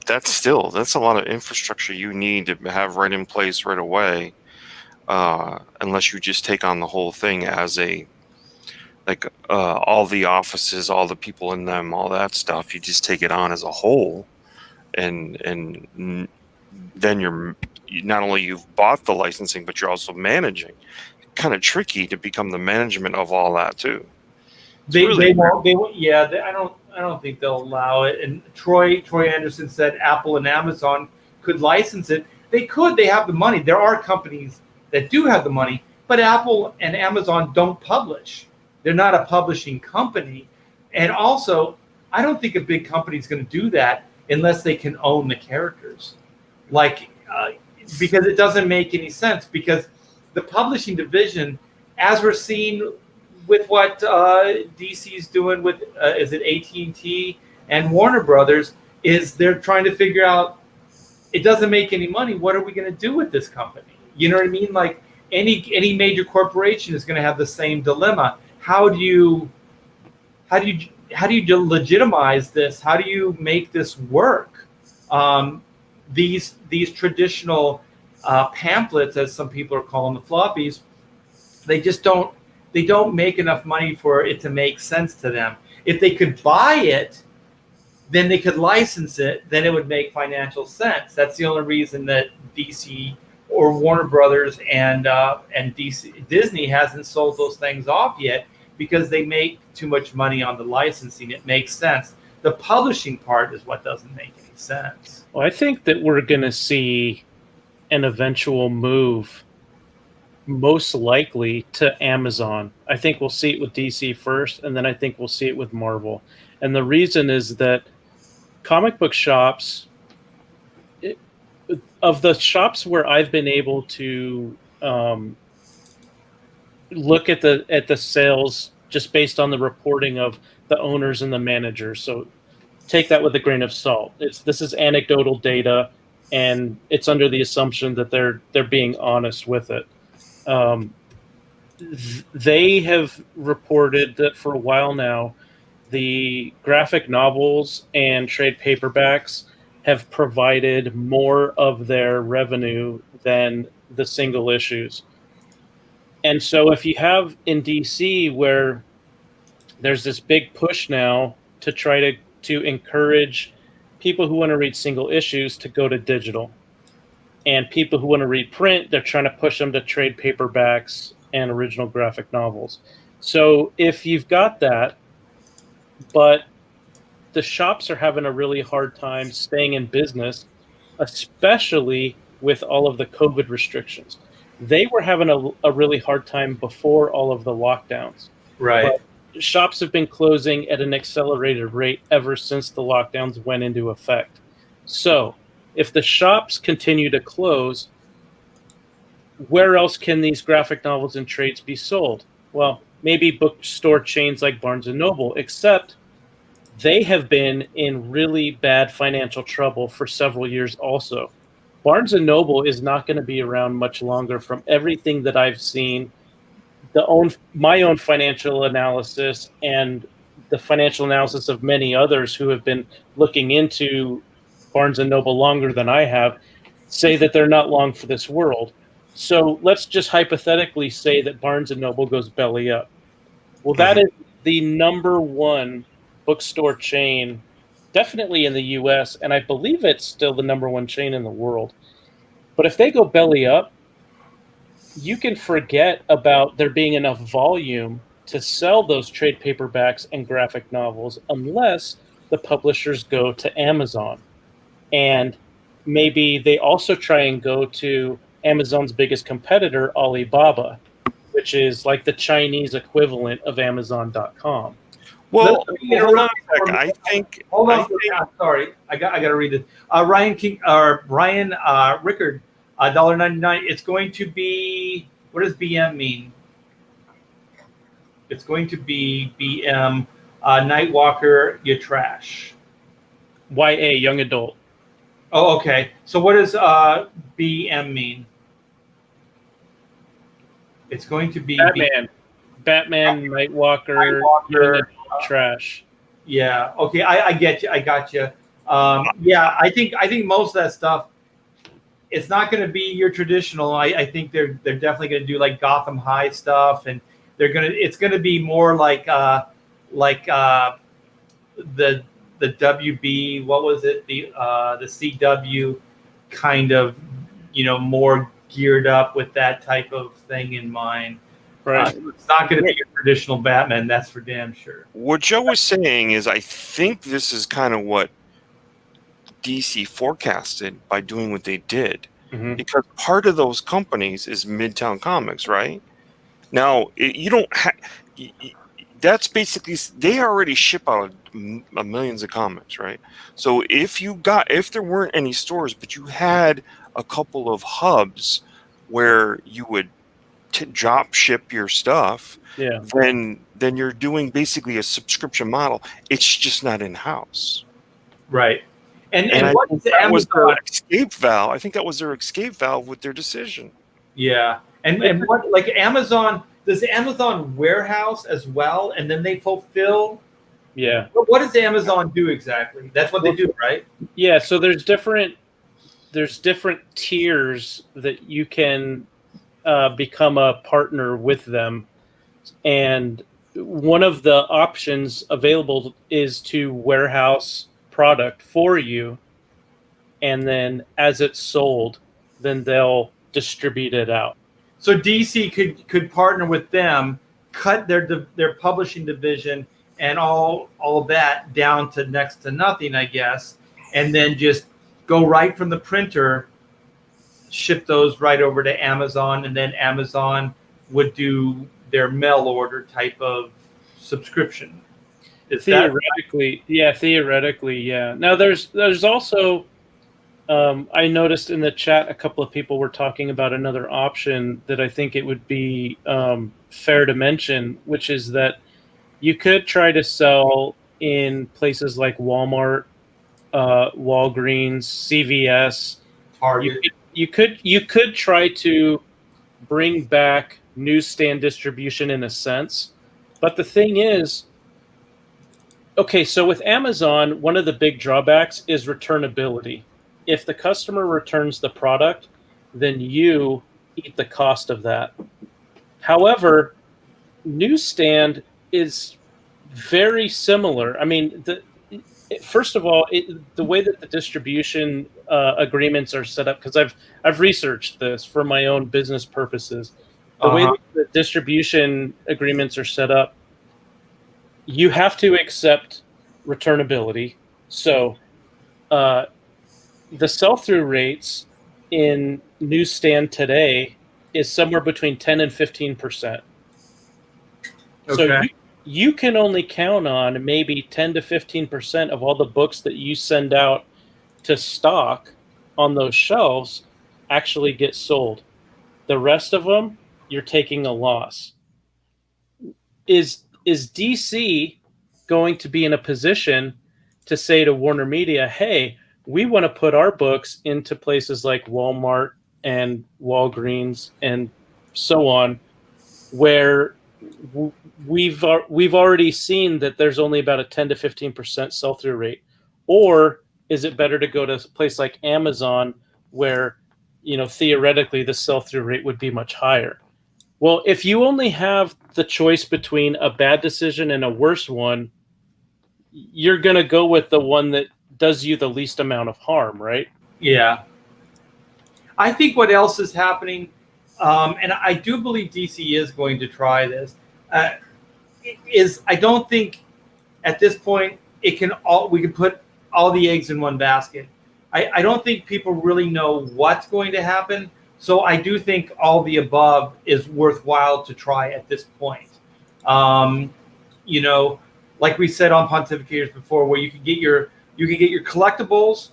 that's a lot of infrastructure you need to have right in place right away, unless you just take on the whole thing as all the offices, all the people in them, all that stuff. You just take it on as a whole, and then you're not only you've bought the licensing, but you're also managing. Kind of tricky to become the management of all that too. They won't. Yeah, I don't think they'll allow it. And Troy Anderson said Apple and Amazon could license it. They could. They have the money. There are companies that do have the money, but Apple and Amazon don't publish. They're not a publishing company. And also, I don't think a big company is going to do that unless they can own the characters. Because it doesn't make any sense. Because the publishing division, as we're seeing with what DC is doing with, is it AT&T and Warner Brothers, is they're trying to figure out, it doesn't make any money. What are we going to do with this company? You know what I mean? Like any major corporation is going to have the same dilemma. How do you legitimize this? How do you make this work? These traditional pamphlets, as some people are calling the floppies, they don't make enough money for it to make sense to them. If they could buy it, then they could license it, then it would make financial sense. That's the only reason that DC or Warner Brothers and Disney hasn't sold those things off yet, because they make too much money on the licensing. It makes sense. The publishing part is what doesn't make any sense. Well, I think that we're going to see an eventual move, most likely to Amazon. I think we'll see it with DC first, and then I think we'll see it with Marvel. And the reason is that comic book shops, of the shops where I've been able to look at the sales just based on the reporting of the owners and the managers. So take that with a grain of salt. This is anecdotal data, and it's under the assumption that they're being honest with it. They have reported that for a while now, the graphic novels and trade paperbacks have provided more of their revenue than the single issues. And so if you have in DC, where there's this big push now to try to encourage people who want to read single issues to go to digital, and people who want to read print, they're trying to push them to trade paperbacks and original graphic novels. So if you've got that, but the shops are having a really hard time staying in business, especially with all of the COVID restrictions. They were having a really hard time before all of the lockdowns. Right. But shops have been closing at an accelerated rate ever since the lockdowns went into effect. So if the shops continue to close, where else can these graphic novels and trades be sold? Well, maybe bookstore chains like Barnes & Noble, except they have been in really bad financial trouble for several years also. Barnes & Noble is not going to be around much longer from everything that I've seen. My own financial analysis and the financial analysis of many others who have been looking into Barnes & Noble longer than I have say that they're not long for this world. So let's just hypothetically say that Barnes & Noble goes belly up. Well, that is the number one bookstore chain, definitely in the US, and I believe it's still the number one chain in the world. But if they go belly up, you can forget about there being enough volume to sell those trade paperbacks and graphic novels unless the publishers go to Amazon. And maybe they also try and go to Amazon's biggest competitor, Alibaba, which is like the Chinese equivalent of Amazon.com. Well, Let me hold on interrupt a second. you. I Hold on. think Sorry, I got to read this. Ryan King or Brian Rickard, $1.99. It's going to be, what does BM mean? It's going to be BM Nightwalker. You trash. YA, young adult. Oh, okay. So what does BM mean? It's going to be Batman, Nightwalker, young adult, trash. Yeah. Okay. I get you. I got you. Yeah. I think most of that stuff, it's not going to be your traditional. I think they're definitely going to do like Gotham High stuff, and it's going to be more like the WB. What was it? The CW kind of, more geared up with that type of thing in mind. Right. It's not going to be your traditional Batman. That's for damn sure. what Joe was saying is I think this is kind of what DC forecasted by doing what they did. Mm-hmm. Because part of those companies is Midtown Comics, right? Now, you don't have... That's basically... They already ship out millions of comics, right? So if there weren't any stores, but you had a couple of hubs where you would drop ship your stuff, Yeah. then you're doing basically a subscription model. It's just not in-house. Right. And I what think is that was their Amazon? escape valve. I think that was their escape valve with their decision. Yeah. And what, like Amazon, does Amazon warehouse as well, and then they fulfill? Yeah. What does Amazon do exactly? That's what they do, right? Yeah. So there's different tiers that you can become a partner with them, and one of the options available is to warehouse product for you, and then as it's sold, then they'll distribute it out. So DC could partner with them, cut their publishing division and all of that down to next to nothing, I guess, and then just go right from the printer, ship those right over to Amazon, and then Amazon would do their mail order type of subscription. Theoretically, yeah. Now there's also I noticed in the chat a couple of people were talking about another option that I think it would be fair to mention, which is that you could try to sell in places like Walmart, Walgreens, CVS, Target. You could try to bring back newsstand distribution in a sense, but the thing is, okay, so with Amazon, one of the big drawbacks is returnability. If the customer returns the product, then you eat the cost of that. However, newsstand is very similar. I mean, first of all, the way that the distribution agreements are set up, because I've researched this for my own business purposes. The way that the distribution agreements are set up, you have to accept returnability. So the sell-through rates in newsstand today is somewhere between 10 and 15%. Okay. So you can only count on maybe 10 to 15% of all the books that you send out to stock on those shelves actually get sold. The rest of them, you're taking a loss. Is DC going to be in a position to say to Warner Media, hey, we want to put our books into places like Walmart and Walgreens and so on, where we've already seen that there's only about a 10 to 15% sell-through rate? Or is it better to go to a place like Amazon where, theoretically the sell-through rate would be much higher? Well, if you only have the choice between a bad decision and a worse one, you're going to go with the one that does you the least amount of harm, right? Yeah. I think what else is happening, and I do believe DC is going to try this, is I don't think at this point we can put all the eggs in one basket. I don't think people really know what's going to happen, So I do think all the above is worthwhile to try at this point. Um, you know, like we said on Pontificators before, where you can get your collectibles,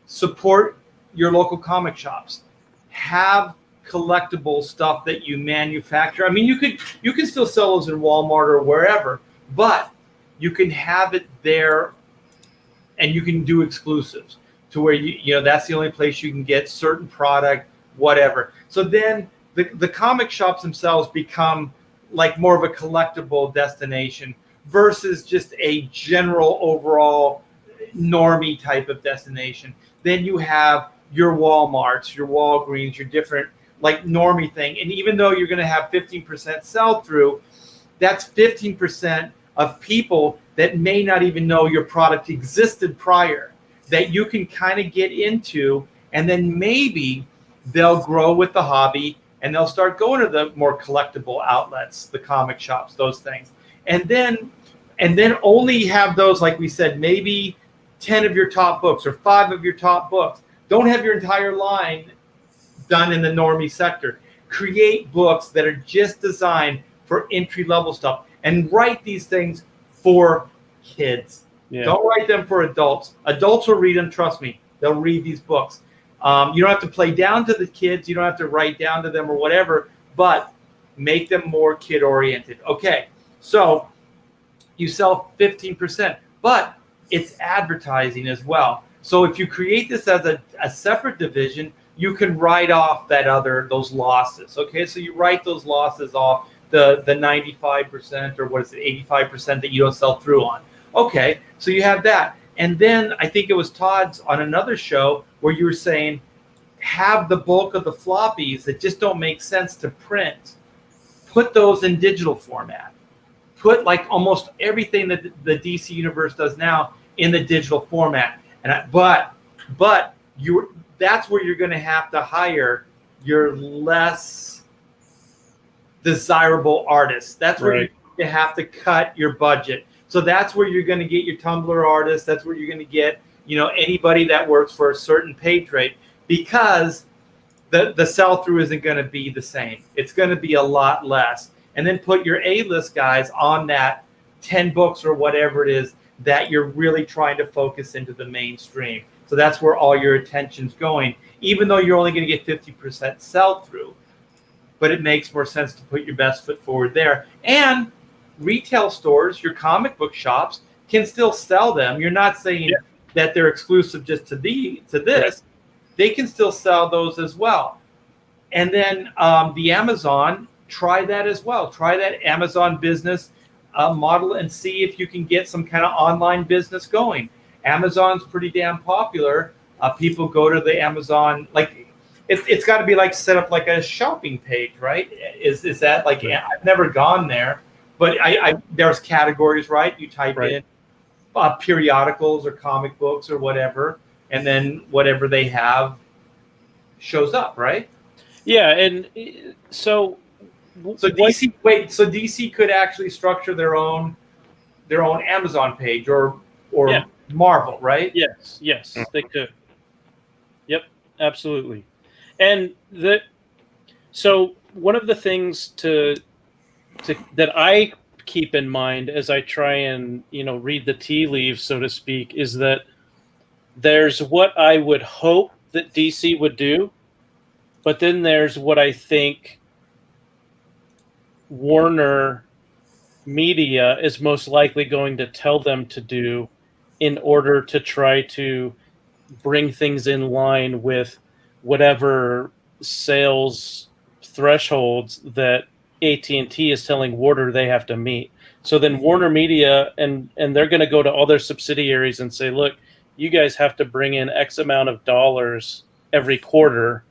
support your local comic shops, have collectible stuff that you manufacture. I mean, you can still sell those in Walmart or wherever, but you can have it there, and you can do exclusives to where you know that's the only place you can get certain product, whatever. So then the comic shops themselves become like more of a collectible destination versus just a general overall normie type of destination. Then you have your Walmarts, your Walgreens, your different like normie thing. And even though you're going to have 15% sell through, that's 15% of people that may not even know your product existed prior, that you can kind of get into, and then maybe they'll grow with the hobby and they'll start going to the more collectible outlets, the comic shops, those things. And then only have those, like we said, maybe 10 of your top books or 5 of your top books. Don't have your entire line done in the normie sector. Create books that are just designed for entry-level stuff, and write these things for kids. Yeah. Don't write them for adults. Adults will read them, trust me. They'll read these books. You don't have to play down to the kids. You don't have to write down to them or whatever, but make them more kid-oriented. Okay, so you sell 15%, but it's advertising as well. So if you create this as a separate division, you can write off those losses. Okay, so you write those losses off, the 95% or what is it, 85% that you don't sell through on. Okay, so you have that. And then I think it was Todd's on another show where you were saying have the bulk of the floppies that just don't make sense to print, put those in digital format. Put like almost everything that the DC universe does now in the digital format. And but that's where you're going to have to hire your less desirable artists. That's where you have to cut your budget. So that's where you're going to get your Tumblr artists. That's where you're going to get, anybody that works for a certain page rate, because the sell-through isn't going to be the same. It's going to be a lot less. And then put your A-list guys on that 10 books or whatever it is that you're really trying to focus into the mainstream. So that's where all your attention's going, even though you're only going to get 50% sell-through. But it makes more sense to put your best foot forward there. And retail stores, your comic book shops, can still sell them. You're not saying that they're exclusive just to this. Right. They can still sell those as well. And then the Amazon, try that as well. Try that Amazon business model and see if you can get some kind of online business going. Amazon's pretty damn popular. People go to the Amazon, like it's got to be like set up like a shopping page, right? Is that like, I've never gone there, but I there's categories, right? You type in periodicals or comic books or whatever, and then whatever they have shows up, right? Yeah, and so DC could actually structure their own Amazon page or Marvel, right? Yes, they could. Yep, absolutely. And so one of the things that I keep in mind as I try and read the tea leaves, so to speak, is that there's what I would hope that DC would do, but then there's what I think Warner Media is most likely going to tell them to do in order to try to bring things in line with whatever sales thresholds that AT&T is telling Warner they have to meet. So then Warner Media, and they're going to go to all their subsidiaries and say, look, you guys have to bring in X amount of dollars every quarter,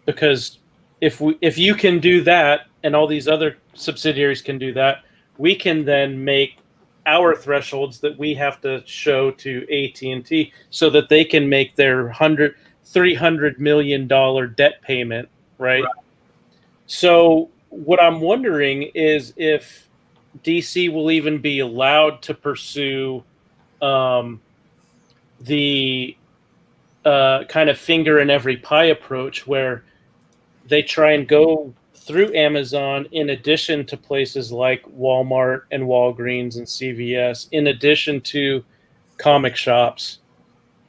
because if you can do that and all these other subsidiaries can do that, we can then make our thresholds that we have to show to AT&T so that they can make their $300 million debt payment, right? So what I'm wondering is if DC will even be allowed to pursue the kind of finger in every pie approach where they try and go through Amazon in addition to places like Walmart and Walgreens and CVS, in addition to comic shops.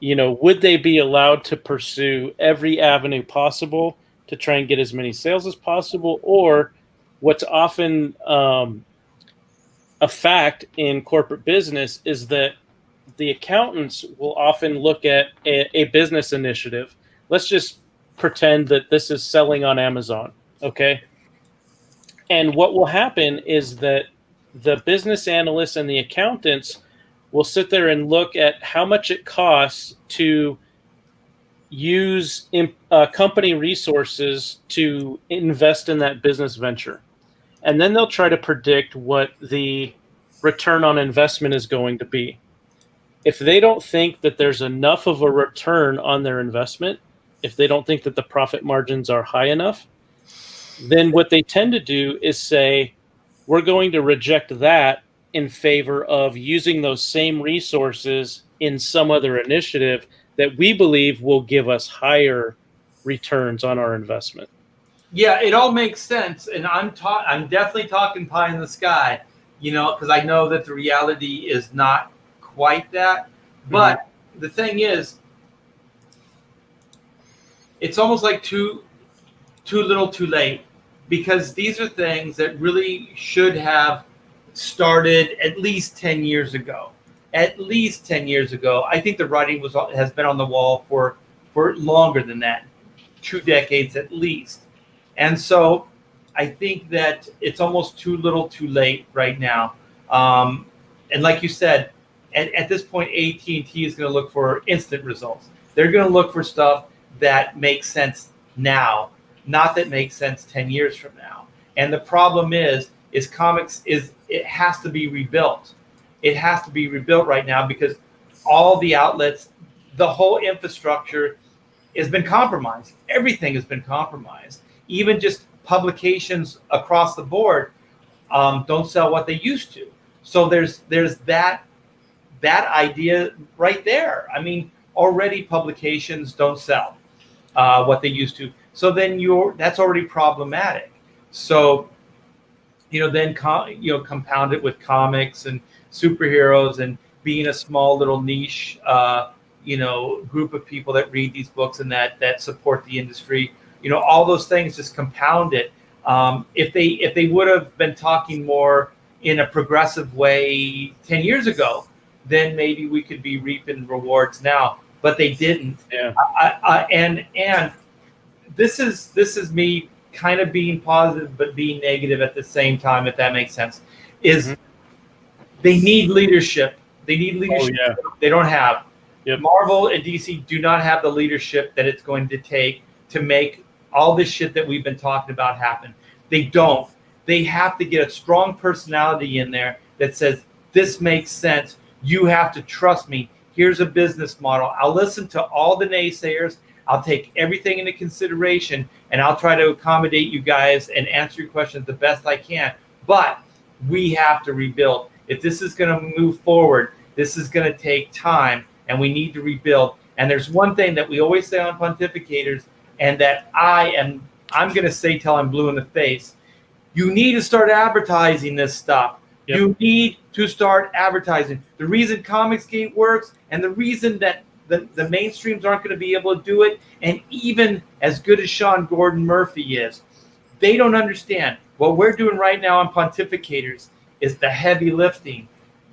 Would they be allowed to pursue every avenue possible to try and get as many sales as possible? Or what's often a fact in corporate business is that the accountants will often look at a business initiative. Let's just pretend that this is selling on Amazon, okay? And what will happen is that the business analysts and the accountants will sit there and look at how much it costs to use company resources to invest in that business venture. And then they'll try to predict what the return on investment is going to be. If they don't think that there's enough of a return on their investment, if they don't think that the profit margins are high enough, then what they tend to do is say, we're going to reject that in favor of using those same resources in some other initiative that we believe will give us higher returns on our investment. Yeah, it all makes sense, and I'm definitely talking pie in the sky, because I know that the reality is not quite that. But the thing is, it's almost like too little, too late, because these are things that really should have started at least 10 years ago. At least 10 years ago. I think the writing has been on the wall for longer than that, 2 decades at least. And so I think that it's almost too little, too late right now. And like you said, at this point, AT&T is going to look for instant results. They're going to look for stuff that makes sense now, not that makes sense 10 years from now. And the problem is comics it has to be rebuilt. It has to be rebuilt right now because all the outlets, the whole infrastructure has been compromised. Everything has been compromised. Even just publications across the board don't sell what they used to. So there's that idea right there. I mean, already publications don't sell what they used to. So then that's already problematic. So then compound it with comics and superheroes and being a small little niche group of people that read these books and that support the industry. All those things just compound it. If they would have been talking more in a progressive way 10 years ago, then maybe we could be reaping rewards now. But they didn't. Yeah. And this is me kind of being positive but being negative at the same time, if that makes sense. They need leadership. They need leadership. Oh, yeah. They don't have. Yep. Marvel and DC do not have the leadership that it's going to take to make all this shit that we've been talking about happen. They don't. They have to get a strong personality in there that says, this makes sense. You have to trust me. Here's a business model. I'll listen to all the naysayers. I'll take everything into consideration, and I'll try to accommodate you guys and answer your questions the best I can. But we have to rebuild. If this is going to move forward, this is going to take time, and we need to rebuild. And there's one thing that we always say on Pontificators, and that I'm going to say till I'm blue in the face. You need to start advertising this stuff. Yep. You need to start advertising. The reason Comicsgate works and the reason that the mainstreams aren't going to be able to do it, and even as good as Sean Gordon Murphy is, they don't understand. What we're doing right now on Pontificators is the heavy lifting.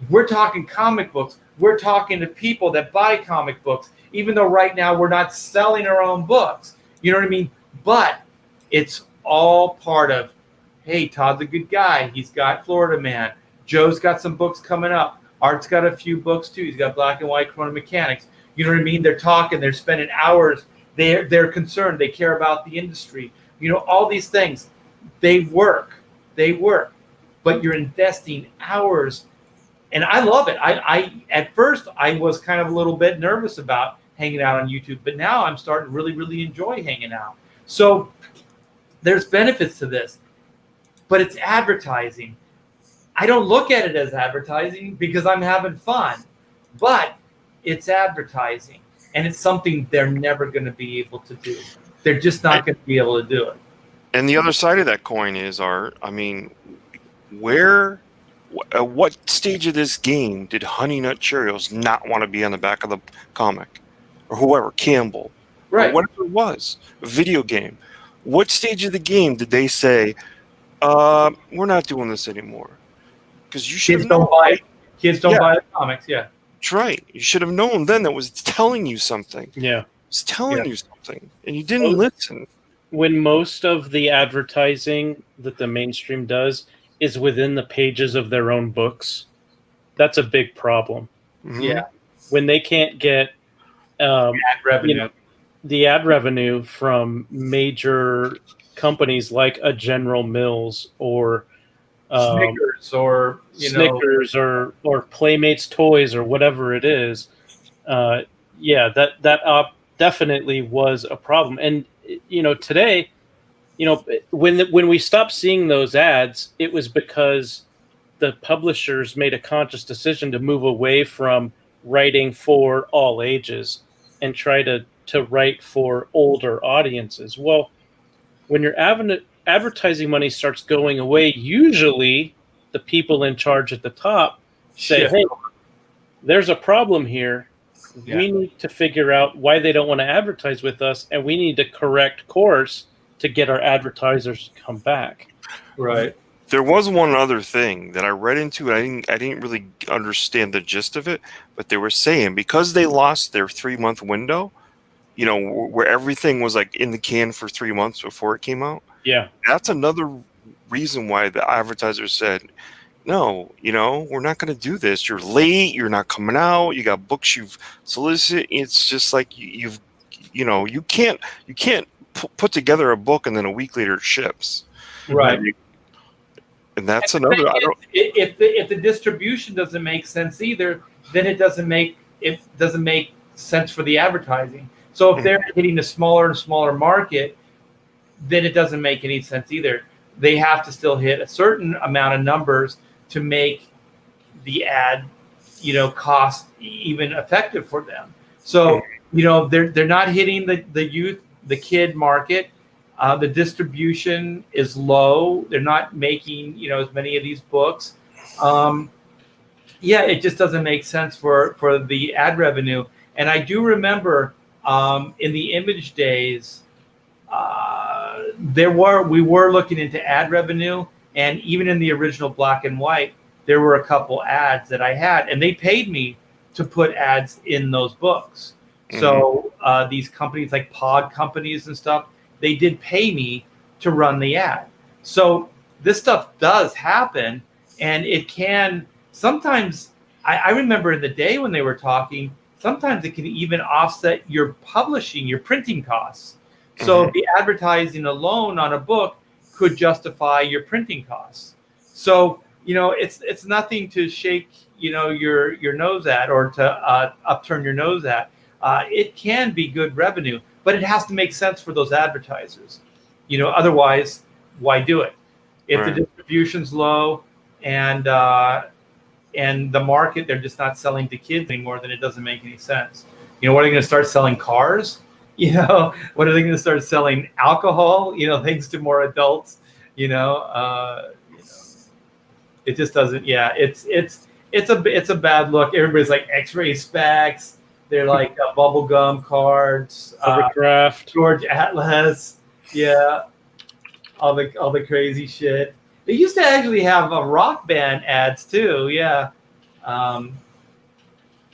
We're talking comic books. We're talking to people that buy comic books, even though right now we're not selling our own books. You know what I mean? But it's all part of, hey, Todd's a good guy. He's got Florida Man. Joe's got some books coming up. Art's got a few books too. He's got Black and White, Chrono Mechanics. You know what I mean? They're talking. They're spending hours. They're concerned. They care about the industry. All these things. They work. But you're investing hours. And I love it. I at first, I was kind of a little bit nervous about hanging out on YouTube. But now I'm starting to really, really enjoy hanging out. So there's benefits to this. But it's advertising. I don't look at it as advertising because I'm having fun, but it's advertising. and it's something they're never going to be able to do. They're just not going to be able to do it. And the other side of that coin is, Art, I mean, where, at what stage of this game did Honey Nut Cheerios not want to be on the back of the comic? Or whoever, Campbell, Right. or whatever it was, a video game. What stage of the game did they say, we're not doing this anymore? Because you should Kids have known. don't buy it. Kids don't Yeah. buy the comics. Yeah. That's right. You should have known then that was telling you something. Yeah. It's telling Yeah. you something, and you didn't listen. When most of the advertising that the mainstream does is within the pages of their own books, that's a big problem. Mhm. Yeah. When they can't get Ad revenue. you know, the ad revenue from major companies like a General Mills or Snickers or Snickers or Playmates Toys or whatever it is, that definitely was a problem. And today, when we stopped seeing those ads, it was because the publishers made a conscious decision to move away from writing for all ages and try to write for older audiences. Well, when your advertising money starts going away, usually the people in charge at the top say, Shift. hey, there's a problem here. Yeah. We need to figure out why they don't want to advertise with us, and we need to correct course to get our advertisers to come back. Right. There was one other thing that I read into, and I didn't really understand the gist of it, but they were saying because they lost their 3-month window, where everything was like in the can for 3 months before it came out. Yeah. That's another reason why the advertisers said, no, we're not going to do this. You're late. You're not coming out. You got books you've solicited. It's just like you can't put together a book and then a week later it ships. Right. And that's another. If the distribution doesn't make sense either, then it doesn't make sense for the advertising. So if they're hitting a smaller and smaller market, then it doesn't make any sense either. They have to still hit a certain amount of numbers to make the ad, cost even effective for them. So they're not hitting the youth, the kid market. The distribution is low. They're not making as many of these books. It just doesn't make sense for the ad revenue. And I do remember in the Image days, we were looking into ad revenue, and even in the original black and white, there were a couple ads that I had, and they paid me to put ads in those books. Mm-hmm. So these companies like pod companies and stuff, they did pay me to run the ad. So this stuff does happen, and it can sometimes. I remember in the day when they were talking, sometimes it can even offset your publishing, your printing costs. So the advertising alone on a book could justify your printing costs. So it's nothing to shake your nose at or to upturn your nose at. It can be good revenue, but it has to make sense for those advertisers. Otherwise, why do it? If the distribution's low and the market, they're just not selling to kids anymore, then it doesn't make any sense. What are they going to start selling cars? What are they going to start selling alcohol? Things to more adults. It just doesn't. Yeah, it's a bad look. Everybody's like X-ray specs. They're like bubblegum cards. Hovercraft. George Atlas. Yeah, all the crazy shit. They used to actually have rock band ads too. Yeah,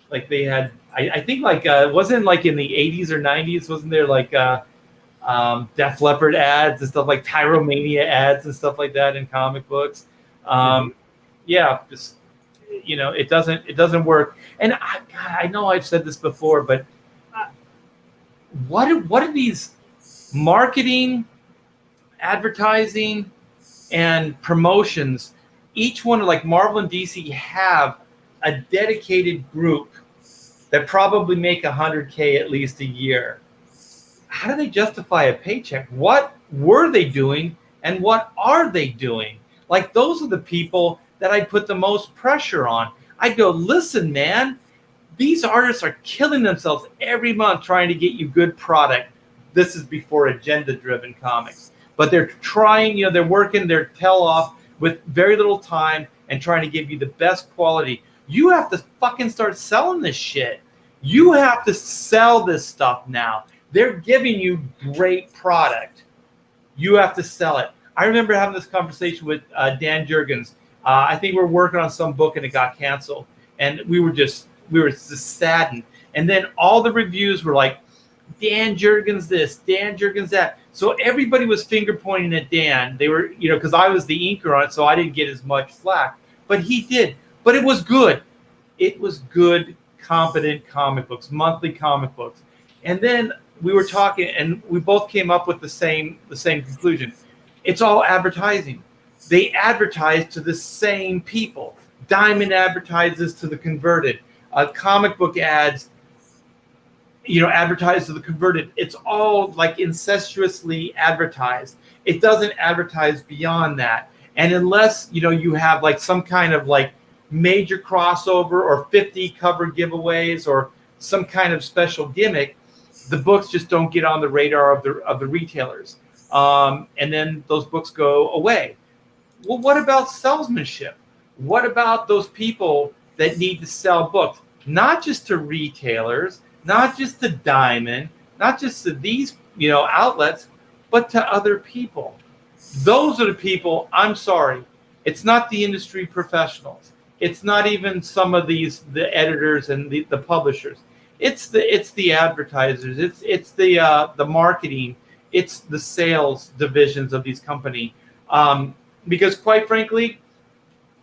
like they had. I think like wasn't like in the 80s or 90s, wasn't there like Def Leppard ads and stuff, like Pyromania ads and stuff like that in comic books? Yeah, just it doesn't work. And I know I've said this before, but what are these marketing, advertising, and promotions? Each one, like Marvel and DC, have a dedicated group that probably make $100K at least a year. How do they justify a paycheck? What were they doing and what are they doing? Like, those are the people that I put the most pressure on. I go, listen, man, These artists are killing themselves every month trying to get you good product. This is before agenda-driven comics. But they're trying, they're working their tail off with very little time and trying to give you the best quality. You have to fucking start selling this shit. You have to sell this stuff now. They're giving you great product. You have to sell it. I remember having this conversation with Dan Jurgens. I think we were working on some book and it got canceled. And we were just saddened. And then all the reviews were like, Dan Jurgens this, Dan Jurgens that. So everybody was finger pointing at Dan. They were, because I was the inker on it, so I didn't get as much flack. But he did. But it was good. It was good, competent comic books, monthly comic books. And then we were talking, and we both came up with the same conclusion. It's all advertising. They advertise to the same people. Diamond advertises to the converted. Comic book ads, advertise to the converted. It's all like incestuously advertised. It doesn't advertise beyond that. And unless, you have like some kind of like major crossover or 50 cover giveaways or some kind of special gimmick, the books just don't get on the radar of the retailers. And then those books go away. Well, what about salesmanship? What about those people that need to sell books? Not just to retailers, not just to Diamond, not just to these, outlets, but to other people. Those are the people, I'm sorry, it's not the industry professionals. It's not even some of the editors and the publishers. It's the advertisers. It's the marketing. It's the sales divisions of these companies. Because quite frankly,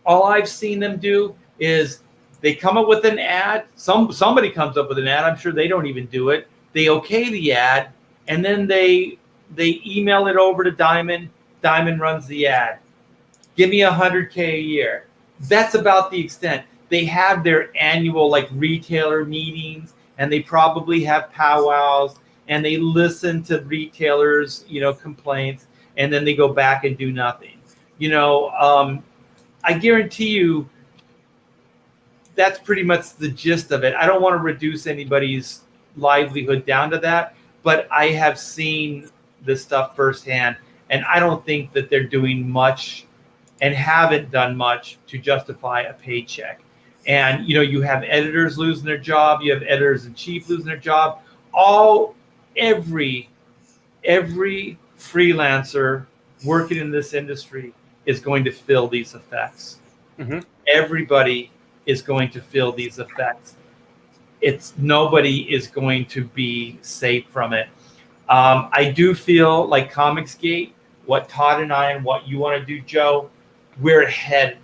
all I've seen them do is they come up with an ad. Somebody comes up with an ad. I'm sure they don't even do it. They okay the ad, and then they email it over to Diamond. Diamond runs the ad. Give me $100K a year. That's about the extent. They have their annual like retailer meetings, and they probably have powwows, and they listen to retailers, complaints, and then they go back and do nothing. I guarantee you that's pretty much the gist of it. I don't want to reduce anybody's livelihood down to that, but I have seen this stuff firsthand, and I don't think that they're doing much and haven't done much to justify a paycheck. And, you have editors losing their job. You have editors in chief losing their job. Every freelancer working in this industry is going to feel these effects. Mm-hmm. Everybody is going to feel these effects. Nobody is going to be safe from it. I do feel like Comicsgate, what Todd and I and what you want to do, Joe, we're ahead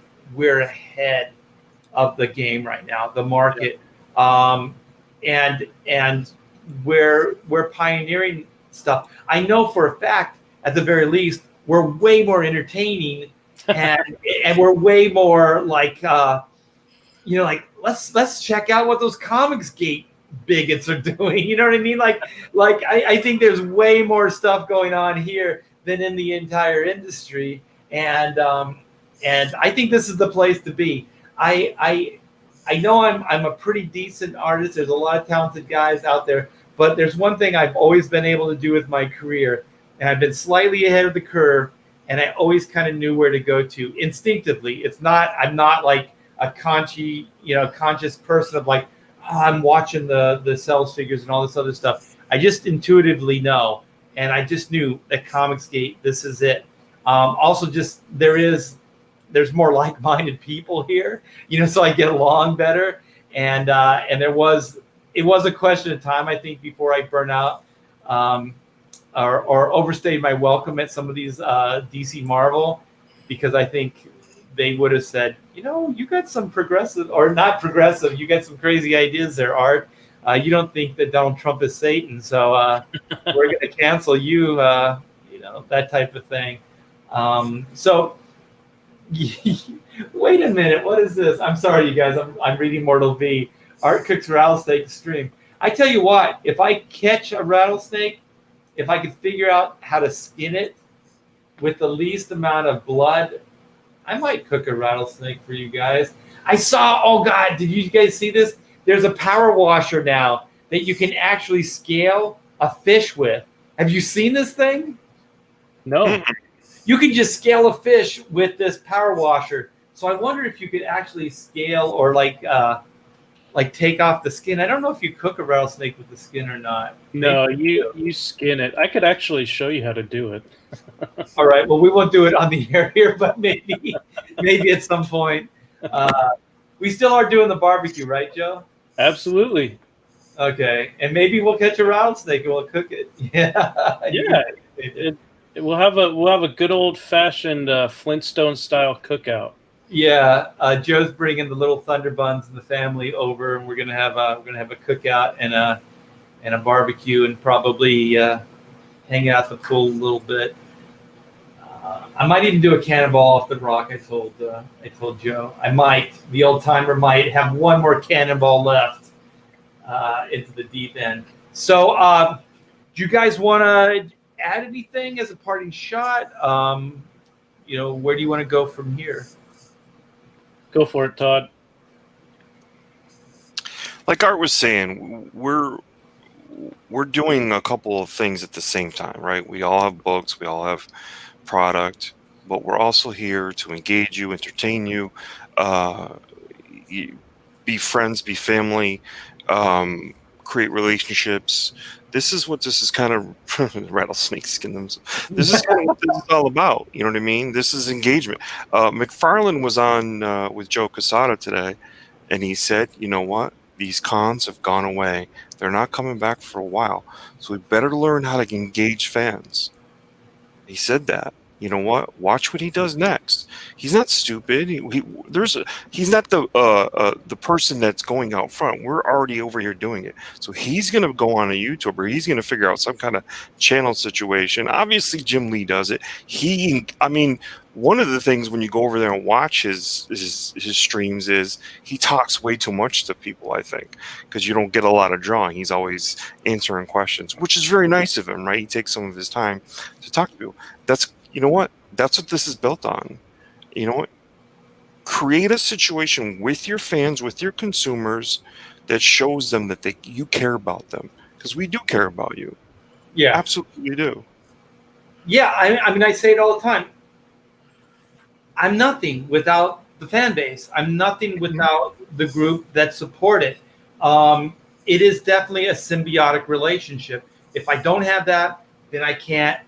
of the game right now, the market. Yeah. And we're pioneering stuff. I know for a fact, at the very least, we're way more entertaining and we're way more like let's check out what those Comicsgate bigots are doing. You know what I mean? Like I think there's way more stuff going on here than in the entire industry. And I think this is the place to be. I know I'm a pretty decent artist. There's a lot of talented guys out there, but there's one thing I've always been able to do with my career, and I've been slightly ahead of the curve, and I always kind of knew where to go to instinctively. I'm not like a conscious person of like, oh, I'm watching the sales figures and all this other stuff. I just intuitively know, and I just knew that Comicsgate, this is it. Also, just there's more like-minded people here, so I get along better. And it was a question of time, I think, before I burn out or overstayed my welcome at some of these DC Marvel, because I think they would have said, you got some progressive, or not progressive, you got some crazy ideas there, Art. You don't think that Donald Trump is Satan, so we're going to cancel you, that type of thing. So wait a minute, what is this? I'm sorry, you guys. I'm reading Mortal V. Art cooks rattlesnake stream. I tell you what, if I catch a rattlesnake, if I could figure out how to skin it with the least amount of blood, I might cook a rattlesnake for you guys. I saw, oh God, did you guys see this? there's a power washer now that you can actually scale a fish with. Have you seen this thing? No. You can just scale a fish with this power washer. So I wonder if you could actually scale or like take off the skin. I don't know if you cook a rattlesnake with the skin or not. No, you skin it. I could actually show you how to do it. All right. Well, we won't do it on the air here, but maybe at some point. We still are doing the barbecue, right, Joe? Absolutely. Okay, and maybe we'll catch a rattlesnake and we'll cook it. Yeah. Yeah. We'll have a good old fashioned Flintstone style cookout. Yeah, Joe's bringing the little Thunder Buns and the family over, and we're gonna have a cookout and a barbecue, and probably hang out at the pool a little bit. I might even do a cannonball off the rock. I told Joe I might. The old timer might have one more cannonball left into the deep end. So, do you guys want to add anything as a parting shot? Where do you want to go from here? Go for it, Todd. Like Art was saying, we're doing a couple of things at the same time, right? We all have books, we all have product, but we're also here to engage you, entertain you, be friends, be family, create relationships. This is what this is kind of rattlesnake skin themselves. This is kind of what this is all about. You know what I mean? This is engagement. McFarlane was on with Joe Quesada today, and he said, you know what? These cons have gone away. They're not coming back for a while. So we better learn how to engage fans. He said that. You know what? Watch what he does next. He's not stupid. He's not the person that's going out front. We're already over here doing it. So he's going to go on a YouTube, or he's going to figure out some kind of channel situation. Obviously, Jim Lee does it. One of the things when you go over there and watch his streams is he talks way too much to people, I think, because you don't get a lot of drawing. He's always answering questions, which is very nice of him, right? He takes some of his time to talk to people. You know what? That's what this is built on. You know what? Create a situation with your fans, with your consumers, that shows them that you care about them, because we do care about you. Yeah, absolutely do. Yeah, I say it all the time. I'm nothing without the fan base. I'm nothing without the group that support it. It is definitely a symbiotic relationship. If I don't have that, then I can't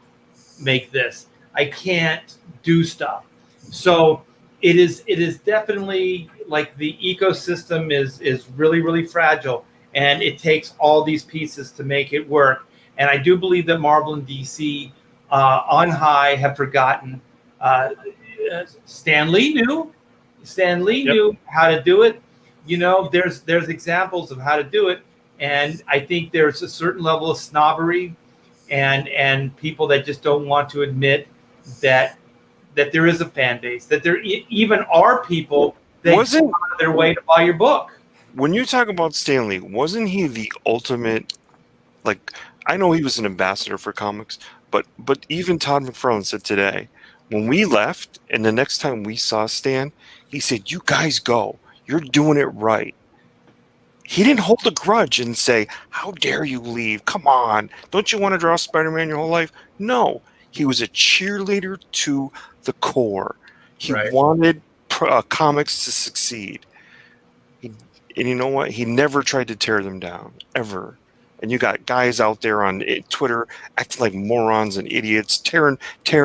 make this. I can't do stuff. So it is definitely like the ecosystem is really, really fragile, and it takes all these pieces to make it work. And I do believe that Marvel and DC on high have forgotten. Stan Lee knew how to do it. There's examples of how to do it, and I think there's a certain level of snobbery and people that just don't want to admit that there is a fan base, that there even are people that go out of their way to buy your book. When you talk about Stan Lee, wasn't he the ultimate? Like, I know he was an ambassador for comics, but even Todd McFarlane said today, when we left and the next time we saw Stan, he said, "You guys go. You're doing it right." He didn't hold a grudge and say, "How dare you leave? Come on. Don't you want to draw Spider-Man your whole life?" No. He was a cheerleader to the core. He wanted comics to succeed. And you know what? He never tried to tear them down, ever. And you got guys out there on Twitter acting like morons and idiots, tearing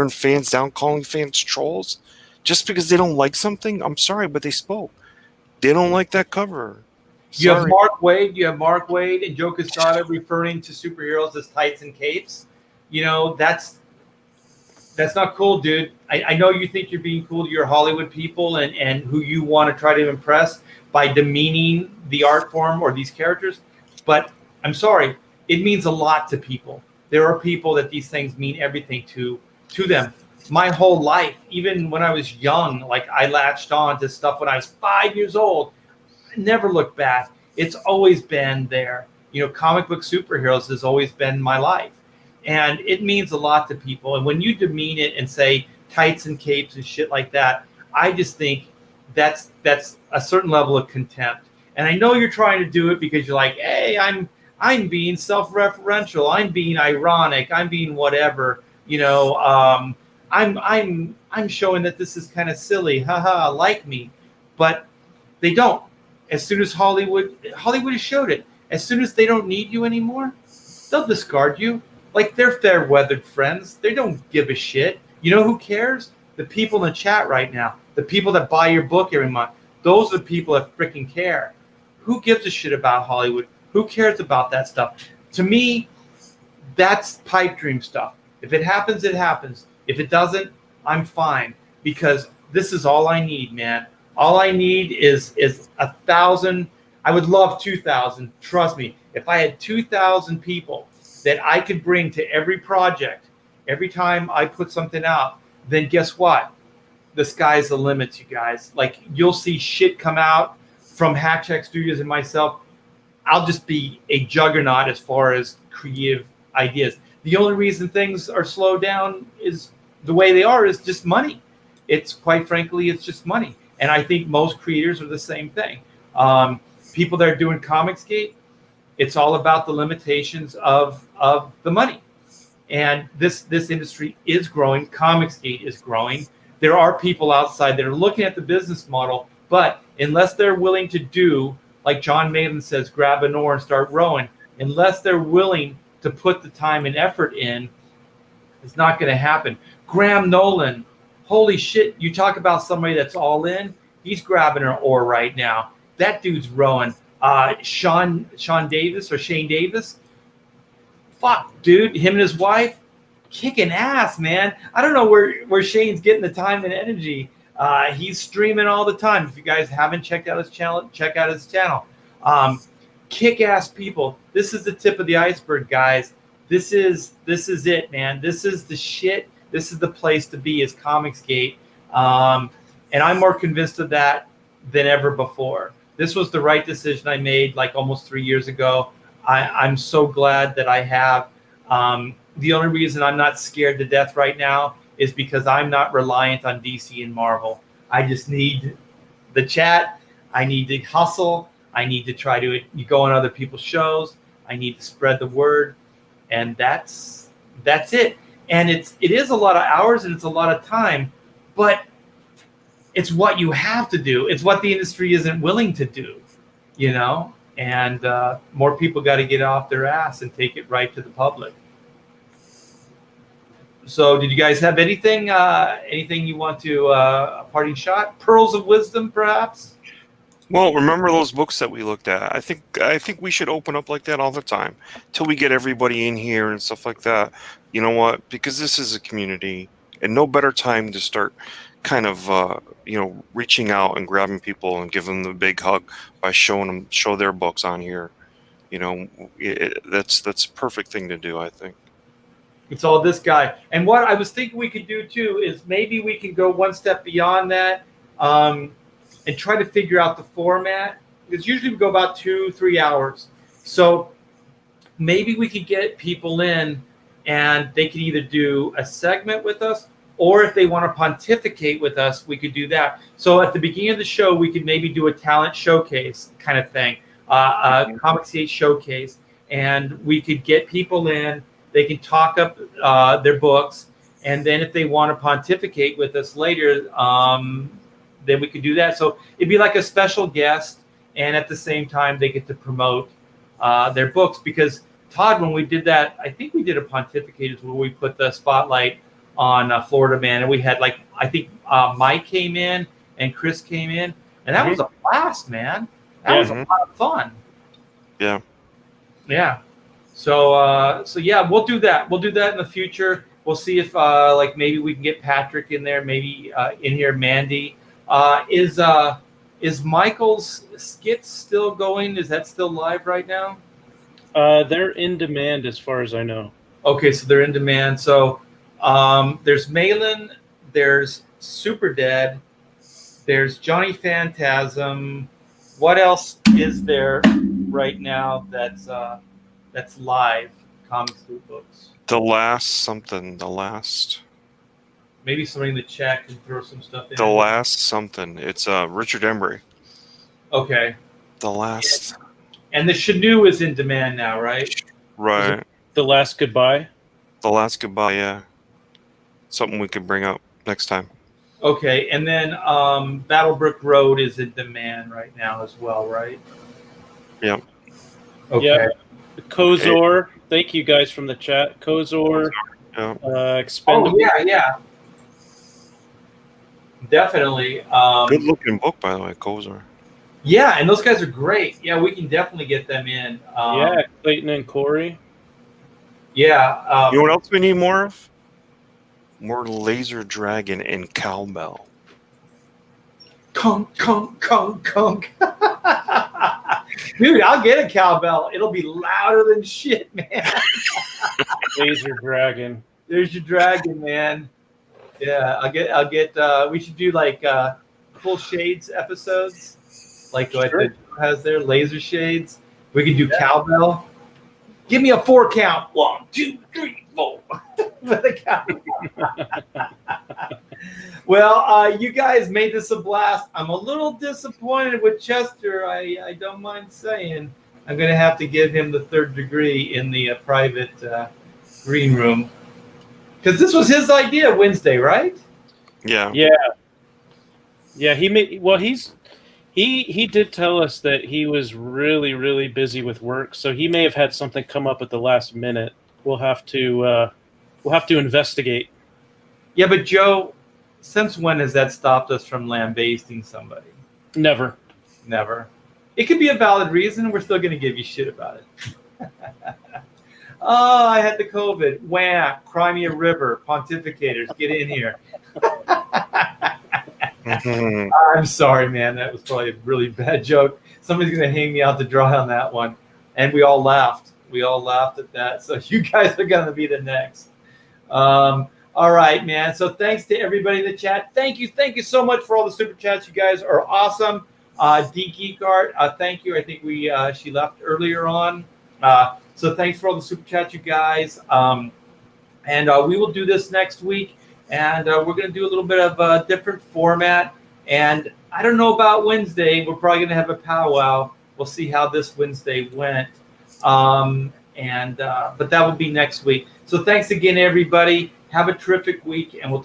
fans down, calling fans trolls. Just because they don't like something, I'm sorry, but they spoke. They don't like that cover. You have Mark Waid and Joe Quesada referring to superheroes as tights and capes. That's not cool, dude. I know you think you're being cool to your Hollywood people and who you want to try to impress by demeaning the art form or these characters, but I'm sorry, it means a lot to people. There are people that these things mean everything to them. My whole life, even when I was young, like I latched on to stuff when I was 5 years old. I never looked back. It's always been there. Comic book superheroes has always been my life. And it means a lot to people. And when you demean it and say tights and capes and shit like that, I just think that's a certain level of contempt. And I know you're trying to do it because you're like, hey, I'm being self-referential, I'm being ironic, I'm being whatever, I'm showing that this is kind of silly, haha, like me. But they don't. As soon as Hollywood has showed it. As soon as they don't need you anymore, they'll discard you. Like they're fair weathered friends. They don't give a shit. You know who cares? The people in the chat right now. The people that buy your book every month. Those are the people that freaking care. Who gives a shit about Hollywood? Who cares about that stuff? To me, that's pipe dream stuff. If it happens, it happens. If it doesn't, I'm fine, because this is all I need, man. All I need is 1,000. I would love 2,000. Trust me. If I had 2,000 people that I could bring to every project, every time I put something out, then guess what? The sky's the limit, you guys. Like, you'll see shit come out from Hack Check Studios and myself. I'll just be a juggernaut as far as creative ideas. The only reason things are slowed down is the way they are is just money. It's quite frankly, it's just money. And I think most creators are the same thing. People that are doing Comicsgate, it's all about the limitations of the money. And this industry is growing. Comicsgate is growing. There are people outside that are looking at the business model, but unless they're willing to do, like John Malin says, grab an oar and start rowing, unless they're willing to put the time and effort in, it's not going to happen. Graham Nolan, holy shit, you talk about somebody that's all in, he's grabbing an oar right now. That dude's rowing. Shane Davis, fuck, dude, him and his wife, kicking ass, man. I don't know where Shane's getting the time and energy. He's streaming all the time. If you guys haven't checked out his channel, check out his channel. Kick-ass people. This is the tip of the iceberg, guys. This is it, man. This is the shit. This is the place to be, is Comicsgate. And I'm more convinced of that than ever before. This was the right decision I made like almost 3 years ago. I'm so glad that I have. The only reason I'm not scared to death right now is because I'm not reliant on DC and Marvel. I just need the chat. I need to hustle. I need to try to go on other people's shows. I need to spread the word. And that's it. And it is a lot of hours and it's a lot of time, but it's what you have to do. It's what the industry isn't willing to do, and more people got to get off their ass and take it right to the public. So did you guys have anything you want to, a parting shot? Pearls of wisdom, perhaps? Well, remember those books that we looked at? I think we should open up like that all the time till we get everybody in here and stuff like that. You know what? Because this is a community, and no better time to start kind of reaching out and grabbing people and giving them the big hug by show their books on here. That's a perfect thing to do, I think. It's all this guy. And what I was thinking we could do too is maybe we can go one step beyond that. And try to figure out the format. Because usually we go about 2-3 hours. So maybe we could get people in and they could either do a segment with us, or if they want to pontificate with us, we could do that. So at the beginning of the show, we could maybe do a talent showcase kind of thing, a Comicsgate showcase. And we could get people in, they can talk up their books. And then if they want to pontificate with us later, then we could do that. So it'd be like a special guest, and at the same time they get to promote their books. Because Todd, when we did that, I think we did a pontificate where we put the spotlight on Florida Man, and we had Mike came in and Chris came in, and that was a blast, man. That was a lot of fun. Yeah. So yeah, we'll do that. We'll do that in the future. We'll see if maybe we can get Patrick in there, maybe in here, Mandy. Is Michael's skits still going? Is that still live right now? They're in demand as far as I know. Okay, so they're in demand. So there's Malin, there's Super Dead, there's Johnny Phantasm. What else is there right now that's live? Comics Book Books. The last. Maybe somebody in the chat can throw some stuff in. The last something. It's Richard Embry. Okay. the last. And the Shanu is in demand now, right? Right. The Last Goodbye. The Last Goodbye, yeah. Something we could bring up next time. Okay, and then Battlebrook Road is in demand right now as well, right? Yep. Okay. Yeah. Kozor. Thank you guys from the chat. Kozor. Yeah. Expendable. Oh yeah. Definitely. Good looking book, by the way, Kozar. Yeah, and those guys are great. Yeah, we can definitely get them in. Yeah, Clayton and Corey. Yeah. You know what else we need more of? More Laser Dragon and Cowbell. Kunk, kunk, kunk, kunk. Dude, I'll get a cowbell. It'll be louder than shit, man. Laser Dragon. There's your dragon, man. Yeah, I'll get we should do like cool shades episodes. Like what the has there, laser shades. We could do cowbell. Give me a 4 count. 1, 2, 3, 4. With a cowbell. Well, you guys made this a blast. I'm a little disappointed with Chester. I don't mind saying. I'm going to have to give him the 3rd degree in the private green room. Because this was his idea Wednesday, right? Yeah. Yeah, he made. Well, he did tell us that he was really, really busy with work, so he may have had something come up at the last minute. We'll have to investigate. Yeah, but Joe, since when has that stopped us from lambasting somebody? Never. It could be a valid reason, and we're still going to give you shit about it. Oh, I had the COVID. Wah, Crimea River, Pontificators, get in here. I'm sorry, man. That was probably a really bad joke. Somebody's going to hang me out to dry on that one. And we all laughed. At that. So you guys are going to be the next. All right, man. So thanks to everybody in the chat. Thank you so much for all the super chats. You guys are awesome. D Geekart, thank you. I think she left earlier on. So thanks for all the super chats, you guys. And we will do this next week. And we're going to do a little bit of a different format. And I don't know about Wednesday. We're probably going to have a powwow. We'll see how this Wednesday went. But that will be next week. So thanks again, everybody. Have a terrific week, and we'll